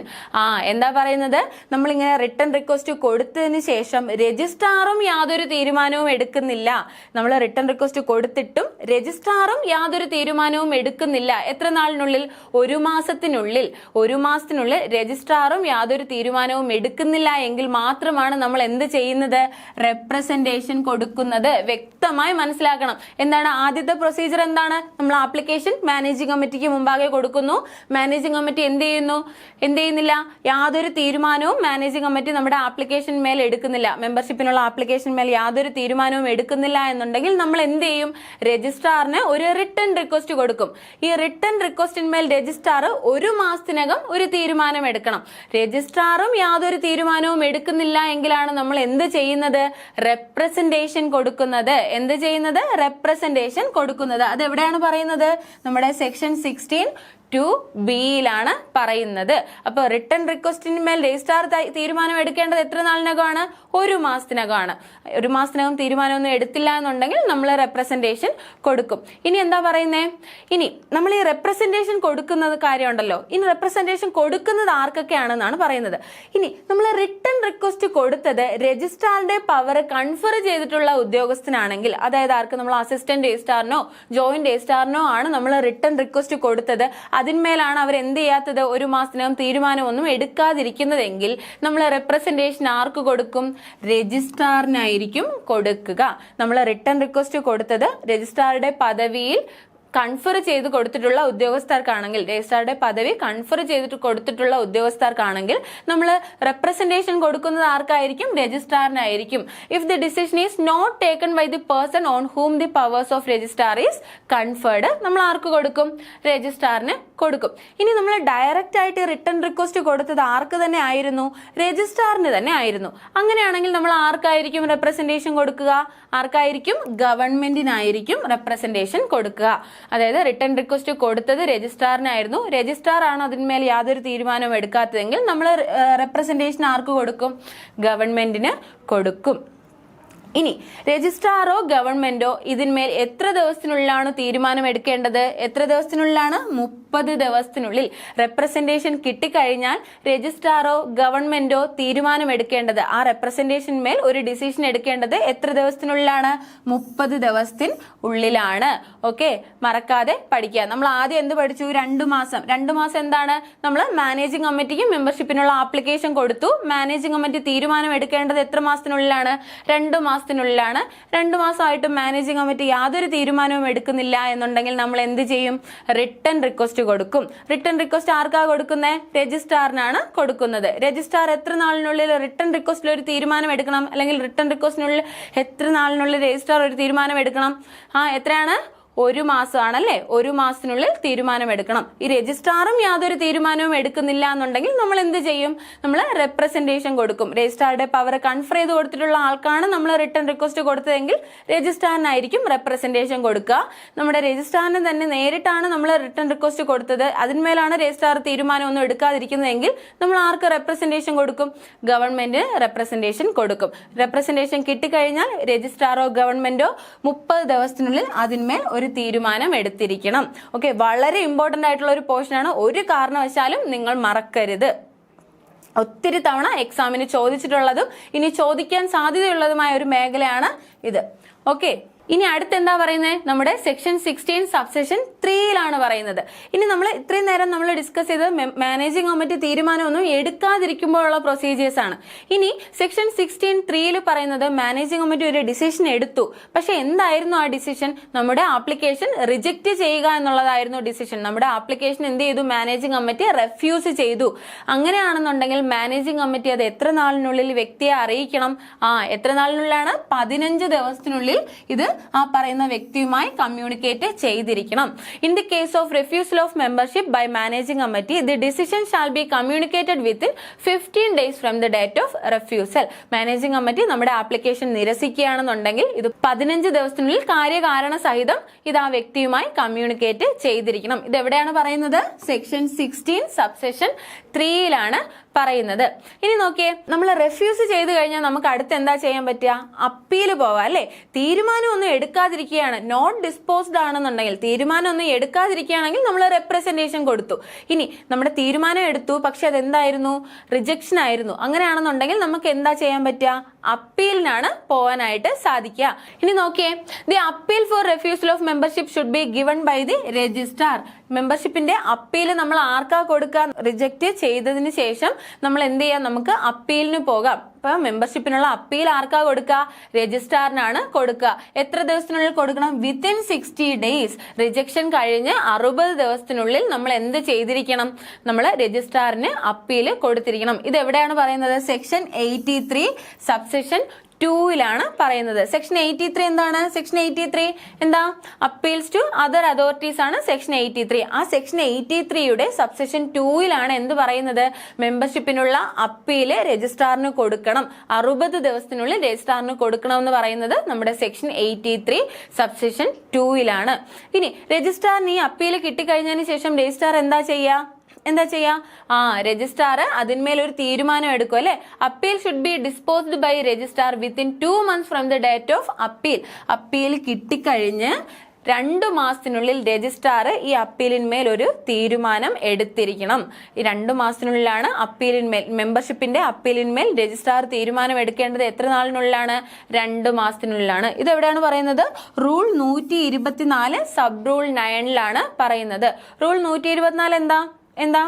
എന്താ പറയുന്നത്? നമ്മളിങ്ങനെ റിട്ടൺ റിക്വസ്റ്റ് കൊടുത്തതിന് ശേഷം രജിസ്ട്രാറും യാതൊരു തീരുമാനവും എടുക്കുന്നില്ല. നമ്മൾ റിട്ടൺ റിക്വസ്റ്റ് കൊടുത്തിട്ടും രജിസ്ട്രാറും യാതൊരു തീരുമാനവും എടുക്കുന്നില്ല. എത്ര നാളിനുള്ളിൽ? 1 മാസത്തിനുള്ളിൽ. 1 മാസത്തിനുള്ളിൽ രജിസ്ട്രാറും യാതൊരു തീരുമാനവും എടുക്കുന്നില്ല എങ്കിൽ മാത്രമാണ് നമ്മൾ എന്ത് ചെയ്യുന്നത്? റെപ്രസെന്റേഷൻ കൊടുക്കുന്നത്. വ്യക്തമായി മനസ്സിലാക്കണം. എന്താണ് ആദ്യത്തെ പ്രൊസീജിയർ? എന്താണ്? നമ്മൾ ആപ്ലിക്കേഷൻ മാനേജിംഗ് കമ്മിറ്റിക്ക് മുമ്പാകെ കൊടുക്കുന്നു. മാനേജിംഗ് കമ്മിറ്റി എന്ത് എന്ത് ചെയ്യുന്നില്ല, യാതൊരു തീരുമാനവും മാനേജിംഗ് കമ്മിറ്റി നമ്മുടെ ആപ്ലിക്കേഷൻ മേൽ എടുക്കുന്നില്ല, മെമ്പർഷിപ്പിനുള്ള ആപ്ലിക്കേഷൻ മേൽ യാതൊരു തീരുമാനവും എടുക്കുന്നില്ല എന്നുണ്ടെങ്കിൽ നമ്മൾ എന്ത് ചെയ്യും, രജിസ്ട്രാറിന് ഒരു റിട്ടേൺ റിക്വസ്റ്റ് കൊടുക്കും. ഈ റിട്ടേൺ റിക്വസ്റ്റിന്മേൽ രജിസ്ട്രാർ 1 മാസത്തിനകം ഒരു തീരുമാനം എടുക്കണം. രജിസ്ട്രാറും യാതൊരു തീരുമാനവും എടുക്കുന്നില്ല എങ്കിലാണ് നമ്മൾ എന്ത് ചെയ്യുന്നത്, റെപ്രസെന്റേഷൻ കൊടുക്കുന്നത്. എന്ത് ചെയ്യുന്നത്, റെപ്രസെന്റേഷൻ കൊടുക്കുന്നത്. അത് എവിടെയാണ് പറയുന്നത്, നമ്മുടെ സെക്ഷൻ 16(2)(b)യിലാണ് പറയുന്നത്. അപ്പൊ റിട്ടേൺ റിക്വസ്റ്റിന്മേൽ രജിസ്ട്രാർ തീരുമാനം എടുക്കേണ്ടത് എത്ര നാളിനകമാണ്, 1 മാസത്തിനകമാണ്. 1 മാസത്തിനകം തീരുമാനമൊന്നും എടുത്തില്ല എന്നുണ്ടെങ്കിൽ നമ്മൾ റെപ്രസെന്റേഷൻ കൊടുക്കും. ഇനി എന്താ പറയുന്നേ, ഇനി നമ്മൾ ഈ റെപ്രസെന്റേഷൻ കൊടുക്കുന്നത് കാര്യമുണ്ടല്ലോ, ഇനി റെപ്രസെന്റേഷൻ കൊടുക്കുന്നത് ആർക്കൊക്കെയാണെന്നാണ് പറയുന്നത്. ഇനി നമ്മൾ റിട്ടേൺ റിക്വസ്റ്റ് കൊടുത്തത് രജിസ്ട്രാറിന്റെ പവർ കൺഫർ ചെയ്തിട്ടുള്ള ഉദ്യോഗസ്ഥനാണെങ്കിൽ, അതായത് ആർക്ക്, നമ്മൾ അസിസ്റ്റന്റ് രജിസ്ട്രാറിനോ ജോയിന്റ് രജിസ്ട്രാറിനോ ആണ് നമ്മൾ റിട്ടേൺ റിക്വസ്റ്റ് കൊടുത്തത്, അതിന്മേലാണ് അവർ എന്ത് ചെയ്യാത്തത്, 1 മാസത്തിനകം തീരുമാനമൊന്നും എടുക്കാതിരിക്കുന്നതെങ്കിൽ നമ്മൾ റെപ്രസെന്റേഷൻ ആർക്ക് കൊടുക്കും, രജിസ്ട്രാറിനായിരിക്കും കൊടുക്കുക. നമ്മൾ റിട്ടേൺ റിക്വസ്റ്റ് കൊടുത്തത് രജിസ്ട്രാറുടെ പദവിയിൽ കൺഫർ ചെയ്ത് കൊടുത്തിട്ടുള്ള ഉദ്യോഗസ്ഥർക്കാണെങ്കിൽ, രജിസ്ട്രാറുടെ പദവി കൺഫർ ചെയ്തിട്ട് കൊടുത്തിട്ടുള്ള ഉദ്യോഗസ്ഥർക്കാണെങ്കിൽ നമ്മൾ റെപ്രസെന്റേഷൻ കൊടുക്കുന്നത് ആർക്കായിരിക്കും, രജിസ്ട്രാറിനായിരിക്കും. If the decision is not taken by the person on whom the powers of registrar is conferred, നമ്മൾ ആർക്ക് കൊടുക്കും, രജിസ്ട്രാറിന് കൊടുക്കും. ഇനി നമ്മൾ ഡയറക്റ്റ് ആയിട്ട് റിട്ടേൺ റിക്വസ്റ്റ് കൊടുത്തത് ആർക്ക് തന്നെ ആയിരുന്നു, രജിസ്ട്രാറിന് തന്നെ ആയിരുന്നു. അങ്ങനെയാണെങ്കിൽ നമ്മൾ ആർക്കായിരിക്കും റെപ്രസെന്റേഷൻ കൊടുക്കുക, ആർക്കായിരിക്കും, ഗവൺമെന്റിനായിരിക്കും റെപ്രസെന്റേഷൻ കൊടുക്കുക. അതായത് റിട്ടേൺ റിക്വസ്റ്റ് കൊടുത്തത് രജിസ്ട്രാറിനായിരുന്നു, രജിസ്ട്രാർ ആണ് അതിന്മേൽ യാതൊരു തീരുമാനവും എടുക്കാത്തതെങ്കിൽ നമ്മൾ റെപ്രസെന്റേഷൻ ആർക്ക് കൊടുക്കും, ഗവൺമെന്റിന് കൊടുക്കും. ഇനി രജിസ്ട്രാറോ ഗവൺമെന്റോ ഇതിന്മേൽ എത്ര ദിവസത്തിനുള്ളിലാണ് തീരുമാനം എടുക്കേണ്ടത്, എത്ര ദിവസത്തിനുള്ളിലാണ്, 30 ദിവസത്തിനുള്ളിൽ. റെപ്രസെന്റേഷൻ കിട്ടിക്കഴിഞ്ഞാൽ രജിസ്ട്രാറോ ഗവൺമെന്റോ തീരുമാനം എടുക്കേണ്ടത്, ആ റെപ്രസെന്റേഷൻ മേൽ ഒരു ഡിസിഷൻ എടുക്കേണ്ടത് എത്ര ദിവസത്തിനുള്ളിലാണ്, 30 ദിവസത്തിനുള്ളിലാണ്. ഓക്കെ, മറക്കാതെ പഠിക്കുക. നമ്മൾ ആദ്യം എന്ത് പഠിച്ചു, 2 മാസം. 2 മാസം എന്താണ്, നമ്മൾ മാനേജിംഗ് കമ്മിറ്റിക്ക് മെമ്പർഷിപ്പിനുള്ള ആപ്ലിക്കേഷൻ കൊടുത്തു, മാനേജിംഗ് കമ്മിറ്റി തീരുമാനം എടുക്കേണ്ടത് എത്ര മാസത്തിനുള്ളിലാണ്, 2 മാസത്തിനുള്ളിലാണ്. 2 മാസമായിട്ട് മാനേജിംഗ് കമ്മിറ്റി യാതൊരു തീരുമാനവും എടുക്കുന്നില്ല എന്നുണ്ടെങ്കിൽ നമ്മൾ എന്ത് ചെയ്യും, റിട്ടേൺ റിക്വസ്റ്റ് കൊടുക്കും. റിട്ടേൺ റിക്വസ്റ്റ് ആർക്കാ കൊടുക്കുന്നത്, രജിസ്ട്രാറിനാണ് കൊടുക്കുന്നത്. രജിസ്ട്രാർ എത്ര നാളിനുള്ളിൽ റിട്ടേൺ റിക്വസ്റ്റിൽ ഒരു തീരുമാനം എടുക്കണം, അല്ലെങ്കിൽ റിട്ടേൺ റിക്വസ്റ്റിനുള്ളിൽ എത്ര നാളിനുള്ളിൽ രജിസ്ട്രാർ ഒരു തീരുമാനം എടുക്കണം, എത്രയാണ്, 1 മാസമാണല്ലേ, 1 മാസത്തിനുള്ളിൽ തീരുമാനം എടുക്കണം. ഈ രജിസ്ട്രാറും യാതൊരു തീരുമാനവും എടുക്കുന്നില്ല എന്നുണ്ടെങ്കിൽ നമ്മൾ എന്ത് ചെയ്യും, നമ്മൾ റെപ്രസെന്റേഷൻ കൊടുക്കും. രജിസ്ട്രാറുടെ പവർ കൺഫർ ചെയ്ത് കൊടുത്തിട്ടുള്ള ആൾക്കാണ് നമ്മൾ റിട്ടേൺ റിക്വസ്റ്റ് കൊടുത്തതെങ്കിൽ രജിസ്ട്രാറിനായിരിക്കും റെപ്രസെന്റേഷൻ കൊടുക്കുക. നമ്മുടെ രജിസ്ട്രാറിന് തന്നെ നേരിട്ടാണ് നമ്മൾ റിട്ടേൺ റിക്വസ്റ്റ് കൊടുത്തത്, അതിന്മേലാണ് രജിസ്ട്രാർ തീരുമാനം ഒന്നും എടുക്കാതിരിക്കുന്നതെങ്കിൽ നമ്മൾ ആർക്ക് റെപ്രസെന്റേഷൻ കൊടുക്കും, ഗവൺമെന്റിന് റെപ്രസെന്റേഷൻ കൊടുക്കും. റെപ്രസെന്റേഷൻ കിട്ടിക്കഴിഞ്ഞാൽ രജിസ്ട്രാറോ ഗവൺമെന്റോ 30 ദിവസത്തിനുള്ളിൽ അതിന്മേൽ ഒരു തീരുമാനം എടുത്തിരിക്കണം. ഓക്കെ, വളരെ ഇമ്പോർട്ടന്റ് ആയിട്ടുള്ള ഒരു പോർഷൻ ആണ്, ഒരു കാരണവശാലും നിങ്ങൾ മറക്കരുത്. ഒത്തിരി തവണ എക്സാമിന് ചോദിച്ചിട്ടുള്ളതും ഇനി ചോദിക്കാൻ സാധ്യതയുള്ളതുമായ ഒരു മേഖലയാണ് ഇത്. ഓക്കെ, ഇനി അടുത്ത് എന്താ പറയുന്നത്, നമ്മുടെ സെക്ഷൻ 16 സബ്സെക്ഷൻ 3യിലാണ് പറയുന്നത്. ഇനി നമ്മൾ ഇത്രയും നേരം നമ്മൾ ഡിസ്കസ് ചെയ്തത് മാനേജിംഗ് കമ്മിറ്റി തീരുമാനമൊന്നും എടുക്കാതിരിക്കുമ്പോഴുള്ള പ്രൊസീജിയേഴ്സ് ആണ്. ഇനി സെക്ഷൻ 16(3)യിൽ പറയുന്നത് മാനേജിംഗ് കമ്മിറ്റി ഒരു ഡിസിഷൻ എടുത്തു, പക്ഷെ എന്തായിരുന്നു ആ ഡിസിഷൻ, നമ്മുടെ ആപ്ലിക്കേഷൻ റിജക്റ്റ് ചെയ്യുക എന്നുള്ളതായിരുന്നു ഡിസിഷൻ. നമ്മുടെ ആപ്ലിക്കേഷൻ എന്ത് ചെയ്തു, മാനേജിംഗ് കമ്മിറ്റി റെഫ്യൂസ് ചെയ്തു. അങ്ങനെയാണെന്നുണ്ടെങ്കിൽ മാനേജിംഗ് കമ്മിറ്റി അത് എത്ര നാളിനുള്ളിൽ വ്യക്തിയെ അറിയിക്കണം, എത്ര നാളിനുള്ളിലാണ്, 15 ദിവസത്തിനുള്ളിൽ ഇത് ആ പറയുന്ന വ്യക്തിയുമായി കമ്മ്യൂണിക്കേറ്റ് ചെയ്തിരിക്കണം. In the case of refusal of membership by managing committee the decision shall be communicated within 15 days from the date of refusal. Managing committee നമ്മുടെ ആപ്ലിക്കേഷൻ നിരസിക്കുകയാണെന്നുണ്ടെങ്കിൽ ഇത് 15 ദിവസത്തിനുള്ളിൽ കാര്യകാരണ സഹിതം ഇത് ആ വ്യക്തിയുമായി കമ്മ്യൂണിക്കേറ്റ് ചെയ്തിരിക്കണം. ഇത് എവിടെയാണ് പറയുന്നത്, സെക്ഷൻ 16 സബ്സെക്ഷൻ 3യിലാണ് പറയുന്നത്. ഇനി നോക്കിയേ, നമ്മൾ റെഫ്യൂസ് ചെയ്ത് കഴിഞ്ഞാൽ നമുക്ക് അടുത്ത് എന്താ ചെയ്യാൻ പറ്റുക, അപ്പീൽ പോവാം അല്ലെ. തീരുമാനം ഒന്നും എടുക്കാതിരിക്കുകയാണ്, നോട്ട് ഡിസ്പോസ്ഡ് ആണെന്നുണ്ടെങ്കിൽ, തീരുമാനം ഒന്നും എടുക്കാതിരിക്കുകയാണെങ്കിൽ നമ്മൾ റെപ്രസെന്റേഷൻ കൊടുത്തു. ഇനി നമ്മുടെ തീരുമാനം എടുത്തു, പക്ഷെ അതെന്തായിരുന്നു, റിജക്ഷൻ ആയിരുന്നു. അങ്ങനെയാണെന്നുണ്ടെങ്കിൽ നമുക്ക് എന്താ ചെയ്യാൻ പറ്റുക, അപ്പീലിനാണ് പോവാനായിട്ട് സാധിക്കുക. ഇനി നോക്കിയേ, the appeal for refusal of membership should be given by the registrar. മെമ്പർഷിപ്പിന്റെ അപ്പീൽ നമ്മൾ ആർക്കാ കൊടുക്കുക? റിജക്റ്റ് ചെയ്തതിന് ശേഷം നമ്മൾ എന്ത് ചെയ്യാം? നമുക്ക് അപ്പീലിന് പോകാം. അപ്പൊ മെമ്പർഷിപ്പിനുള്ള അപ്പീൽ ആർക്കാ കൊടുക്കുക? രജിസ്ട്രാറിനാണ് കൊടുക്കുക. എത്ര ദിവസത്തിനുള്ളിൽ കൊടുക്കണം? Within 60 days. റിജക്ഷൻ കഴിഞ്ഞ് 60 ദിവസത്തിനുള്ളിൽ നമ്മൾ എന്ത് ചെയ്തിരിക്കണം? നമ്മൾ രജിസ്ട്രാറിന് അപ്പീൽ കൊടുത്തിരിക്കണം. ഇത് എവിടെയാണ് പറയുന്നത്? സെക്ഷൻ 83 സബ്സെക്ഷൻ 2 പറയുന്നത്. സെക്ഷൻ 83 എന്താണ്? സെക്ഷൻ 83 എന്താ? അപ്പീൽസ് ടു അതർ അതോറിറ്റീസ് ആണ് സെക്ഷൻ 83. ആ സെക്ഷൻ 83യുടെ സബ്സെക്ഷൻ 2 എന്ത് പറയുന്നത്? മെമ്പർഷിപ്പിനുള്ള അപ്പീല് രജിസ്ട്രാറിന് കൊടുക്കണം. 60 ദിവസത്തിനുള്ളിൽ രജിസ്ട്രാറിന് കൊടുക്കണം എന്ന് പറയുന്നത് നമ്മുടെ സെക്ഷൻ 83 സബ്സെക്ഷൻ 2 ഇനി രജിസ്ട്രാറിന് ഈ അപ്പീല് കിട്ടിക്കഴിഞ്ഞതിന് ശേഷം രജിസ്ട്രാർ എന്താ ചെയ്യാ? രജിസ്ട്രാർ അതിന്മേൽ ഒരു തീരുമാനം എടുക്കും അല്ലെ. Appeal should be disposed by registrar within 2 months from the date of appeal. Appeal കിട്ടിക്കഴിഞ്ഞ് 2 മാസത്തിനുള്ളിൽ രജിസ്ട്രാർ ഈ അപ്പീലിന്മേൽ ഒരു തീരുമാനം എടുത്തിരിക്കണം. ഈ 2 മാസത്തിനുള്ളിലാണ് മെമ്പർഷിപ്പിന്റെ അപ്പീലിന്മേൽ രജിസ്ട്രാർ തീരുമാനം എടുക്കേണ്ടത്. എത്ര നാളിനുള്ളിലാണ്? 2 മാസത്തിനുള്ളിലാണ്. ഇത് എവിടെയാണ് പറയുന്നത്? റൂൾ 124 സബ് റൂൾ 9 പറയുന്നത്. റൂൾ 124 എന്താ?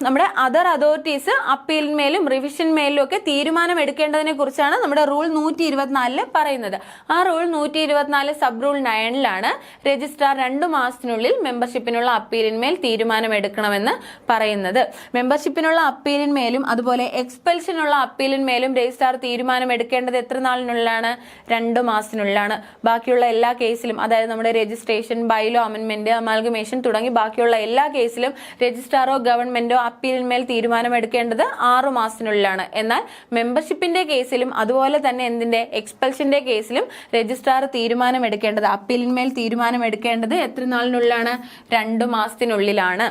നമ്മുടെ അതർ അതോറിറ്റീസ് അപ്പീലിന്മേലും റിവിഷൻമേലും ഒക്കെ തീരുമാനം എടുക്കേണ്ടതിനെ കുറിച്ചാണ് നമ്മുടെ റൂൾ 124 പറയുന്നത്. ആ റൂൾ 124 സബ് റൂൾ 9 രജിസ്ട്രാർ 2 മാസത്തിനുള്ളിൽ മെമ്പർഷിപ്പിനുള്ള അപ്പീലിന്മേൽ തീരുമാനം എടുക്കണമെന്ന് പറയുന്നത്. മെമ്പർഷിപ്പിനുള്ള അപ്പീലിന്മേലും അതുപോലെ എക്സ്പെൽഷനുള്ള അപ്പീലിന്മേലും രജിസ്ട്രാർ തീരുമാനം എടുക്കേണ്ടത് എത്ര നാളിനുള്ളിലാണ്? 2 മാസത്തിനുള്ളിലാണ്. ബാക്കിയുള്ള എല്ലാ കേസിലും, അതായത് നമ്മുടെ രജിസ്ട്രേഷൻ, ബൈലോ അമെന്റ്മെന്റ്, അമാൽഗമേഷൻ തുടങ്ങി ബാക്കിയുള്ള എല്ലാ കേസിലും രജിസ്ട്രാറോ ഗവൺമെന്റോ അപ്പീലിന്മേൽ തീരുമാനം എടുക്കേണ്ടത് 6 മാസത്തിനുള്ളിലാണ്. എന്നാൽ മെമ്പർഷിപ്പിന്റെ കേസിലും അതുപോലെ തന്നെ എക്സ്പെൽഷന്റെ കേസിലും രജിസ്ട്രാർ തീരുമാനം എടുക്കേണ്ടത്, അപ്പീലിന്മേൽ തീരുമാനം എടുക്കേണ്ടത് എത്ര നാളിനുള്ളിലാണ്? 2 മാസത്തിനുള്ളിലാണ്.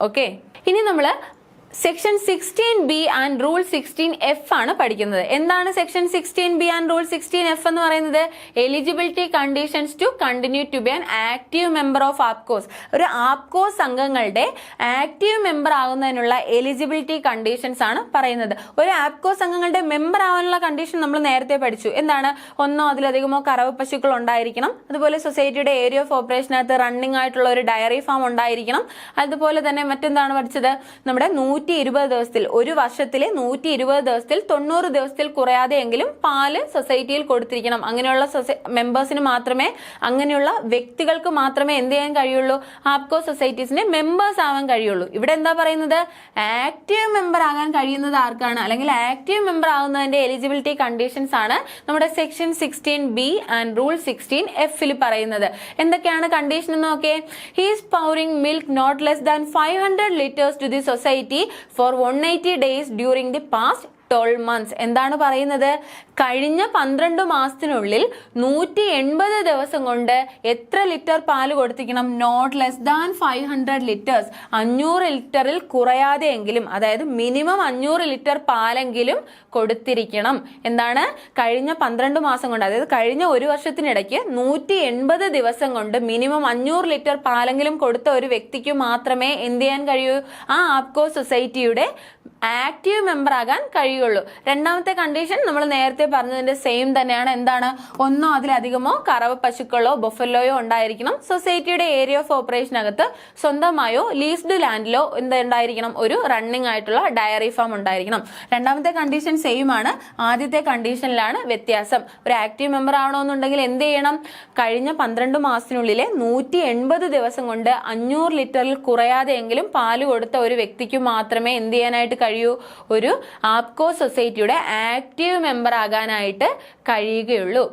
ഓക്കെ, ഇനി നമ്മള് section 16B and rule 16F പഠിക്കുന്നത്. എന്താണ് section 16B and rule 16F എന്ന് പറയുന്നത്? Eligibility conditions to continue to be an active member of APCOS. ഒരു ആപ്കോസ് അംഗങ്ങളുടെ ആക്റ്റീവ് മെമ്പർ ആകുന്നതിനുള്ള എലിജിബിലിറ്റി കണ്ടീഷൻസ് ആണ് പറയുന്നത്. ഒരു ആപ്കോസ് അംഗങ്ങളുടെ മെമ്പർ ആവാനുള്ള കണ്ടീഷൻ നമ്മൾ നേരത്തെ പഠിച്ചു. എന്താണ്? 1 അതിലധികമോ കറവ് പശുക്കൾ ഉണ്ടായിരിക്കണം. അതുപോലെ സൊസൈറ്റിയുടെ ഏരിയ ഓഫ് ഓപ്പറേഷനകത്ത് റണ്ണിംഗ് ആയിട്ടുള്ള ഒരു ഡയറി ഫാം ഉണ്ടായിരിക്കണം. അതുപോലെ തന്നെ മറ്റെന്താണ് പഠിച്ചത്? നമ്മുടെ 120 ദിവസത്തിൽ, ഒരു വർഷത്തിലെ 120 ദിവസത്തിൽ 90 ദിവസത്തിൽ കുറയാതെയെങ്കിലും പാല് സൊസൈറ്റിയിൽ കൊടുത്തിരിക്കണം. അങ്ങനെയുള്ള മെമ്പേഴ്സിന് മാത്രമേ, അങ്ങനെയുള്ള വ്യക്തികൾക്ക് മാത്രമേ എന്ത് ചെയ്യാൻ കഴിയുള്ളൂ? ആപ്കോ സൊസൈറ്റീസിന്റെ മെമ്പേഴ്സ് ആവാൻ കഴിയുള്ളൂ. ഇവിടെ എന്താ പറയുന്നത്? ആക്റ്റീവ് മെമ്പർ ആകാൻ കഴിയുന്നത് ആർക്കാണ്? അല്ലെങ്കിൽ ആക്റ്റീവ് മെമ്പർ ആകുന്നതിന്റെ എലിജിബിലിറ്റി കണ്ടീഷൻസ് ആണ് നമ്മുടെ section 16B and rule 16F പറയുന്നത്. എന്തൊക്കെയാണ് കണ്ടീഷൻ എന്ന് നോക്കേ. He's pouring milk not less than 500 liters to the society for 180 days during the past 12 months. എന്താണ് പറയുന്നത്? കഴിഞ്ഞ 12 മാസത്തിനുള്ളിൽ 180 ദിവസം കൊണ്ട് എത്ര ലിറ്റർ പാല് കൊടുത്തിരിക്കണം? Not less than 500 liters. 500 ലിറ്ററിൽ കുറയാതെയെങ്കിലും, അതായത് മിനിമം 500 ലിറ്റർ പാലെങ്കിലും കൊടുത്തിരിക്കണം. എന്താണ്? കഴിഞ്ഞ 12 മാസം കൊണ്ട്, അതായത് കഴിഞ്ഞ ഒരു വർഷത്തിനിടയ്ക്ക് 180 ദിവസം കൊണ്ട് മിനിമം 500 ലിറ്റർ പാലെങ്കിലും കൊടുത്ത ഒരു വ്യക്തിക്ക് മാത്രമേ എന്ത് ചെയ്യാൻ കഴിയൂ? ആ ആപ്കോ സൊസൈറ്റിയുടെ ആക്റ്റീവ് മെമ്പർ ആകാൻ കഴിയുള്ളൂ. രണ്ടാമത്തെ കണ്ടീഷൻ നമ്മൾ നേരത്തെ പറഞ്ഞതിന്റെ സെയിം തന്നെയാണ്. എന്താണ്? 1 അതിലധികമോ കറവ പശുക്കളോ ബൊഫലോയോ ഉണ്ടായിരിക്കണം. സൊസൈറ്റിയുടെ ഏരിയ ഓഫ് ഓപ്പറേഷനകത്ത് സ്വന്തമായോ ലീസ്ഡ് ലാൻഡിലോ ഉണ്ടായിരിക്കണം? ഒരു റണ്ണിംഗ് ആയിട്ടുള്ള ഡയറി ഫാം ഉണ്ടായിരിക്കണം. രണ്ടാമത്തെ കണ്ടീഷൻ സെയിം ആണ്. ആദ്യത്തെ കണ്ടീഷനിലാണ് വ്യത്യാസം. ഒരു ആക്റ്റീവ് മെമ്പർ ആവണമെന്നുണ്ടെങ്കിൽ എന്ത് ചെയ്യണം? കഴിഞ്ഞ 12 മാസത്തിനുള്ളിലെ 180 ദിവസം കൊണ്ട് 500 ലിറ്ററിൽ കുറയാതെയെങ്കിലും പാല് കൊടുത്ത ഒരു വ്യക്തിക്ക് മാത്രമേ എന്ത് ചെയ്യാനായിട്ട് കഴിയൂ? ഒരു ആപ്കോ സൊസൈറ്റിയുടെ ആക്റ്റീവ് മെമ്പർ ആകാനായിട്ട് കഴിയുകയുള്ളൂ.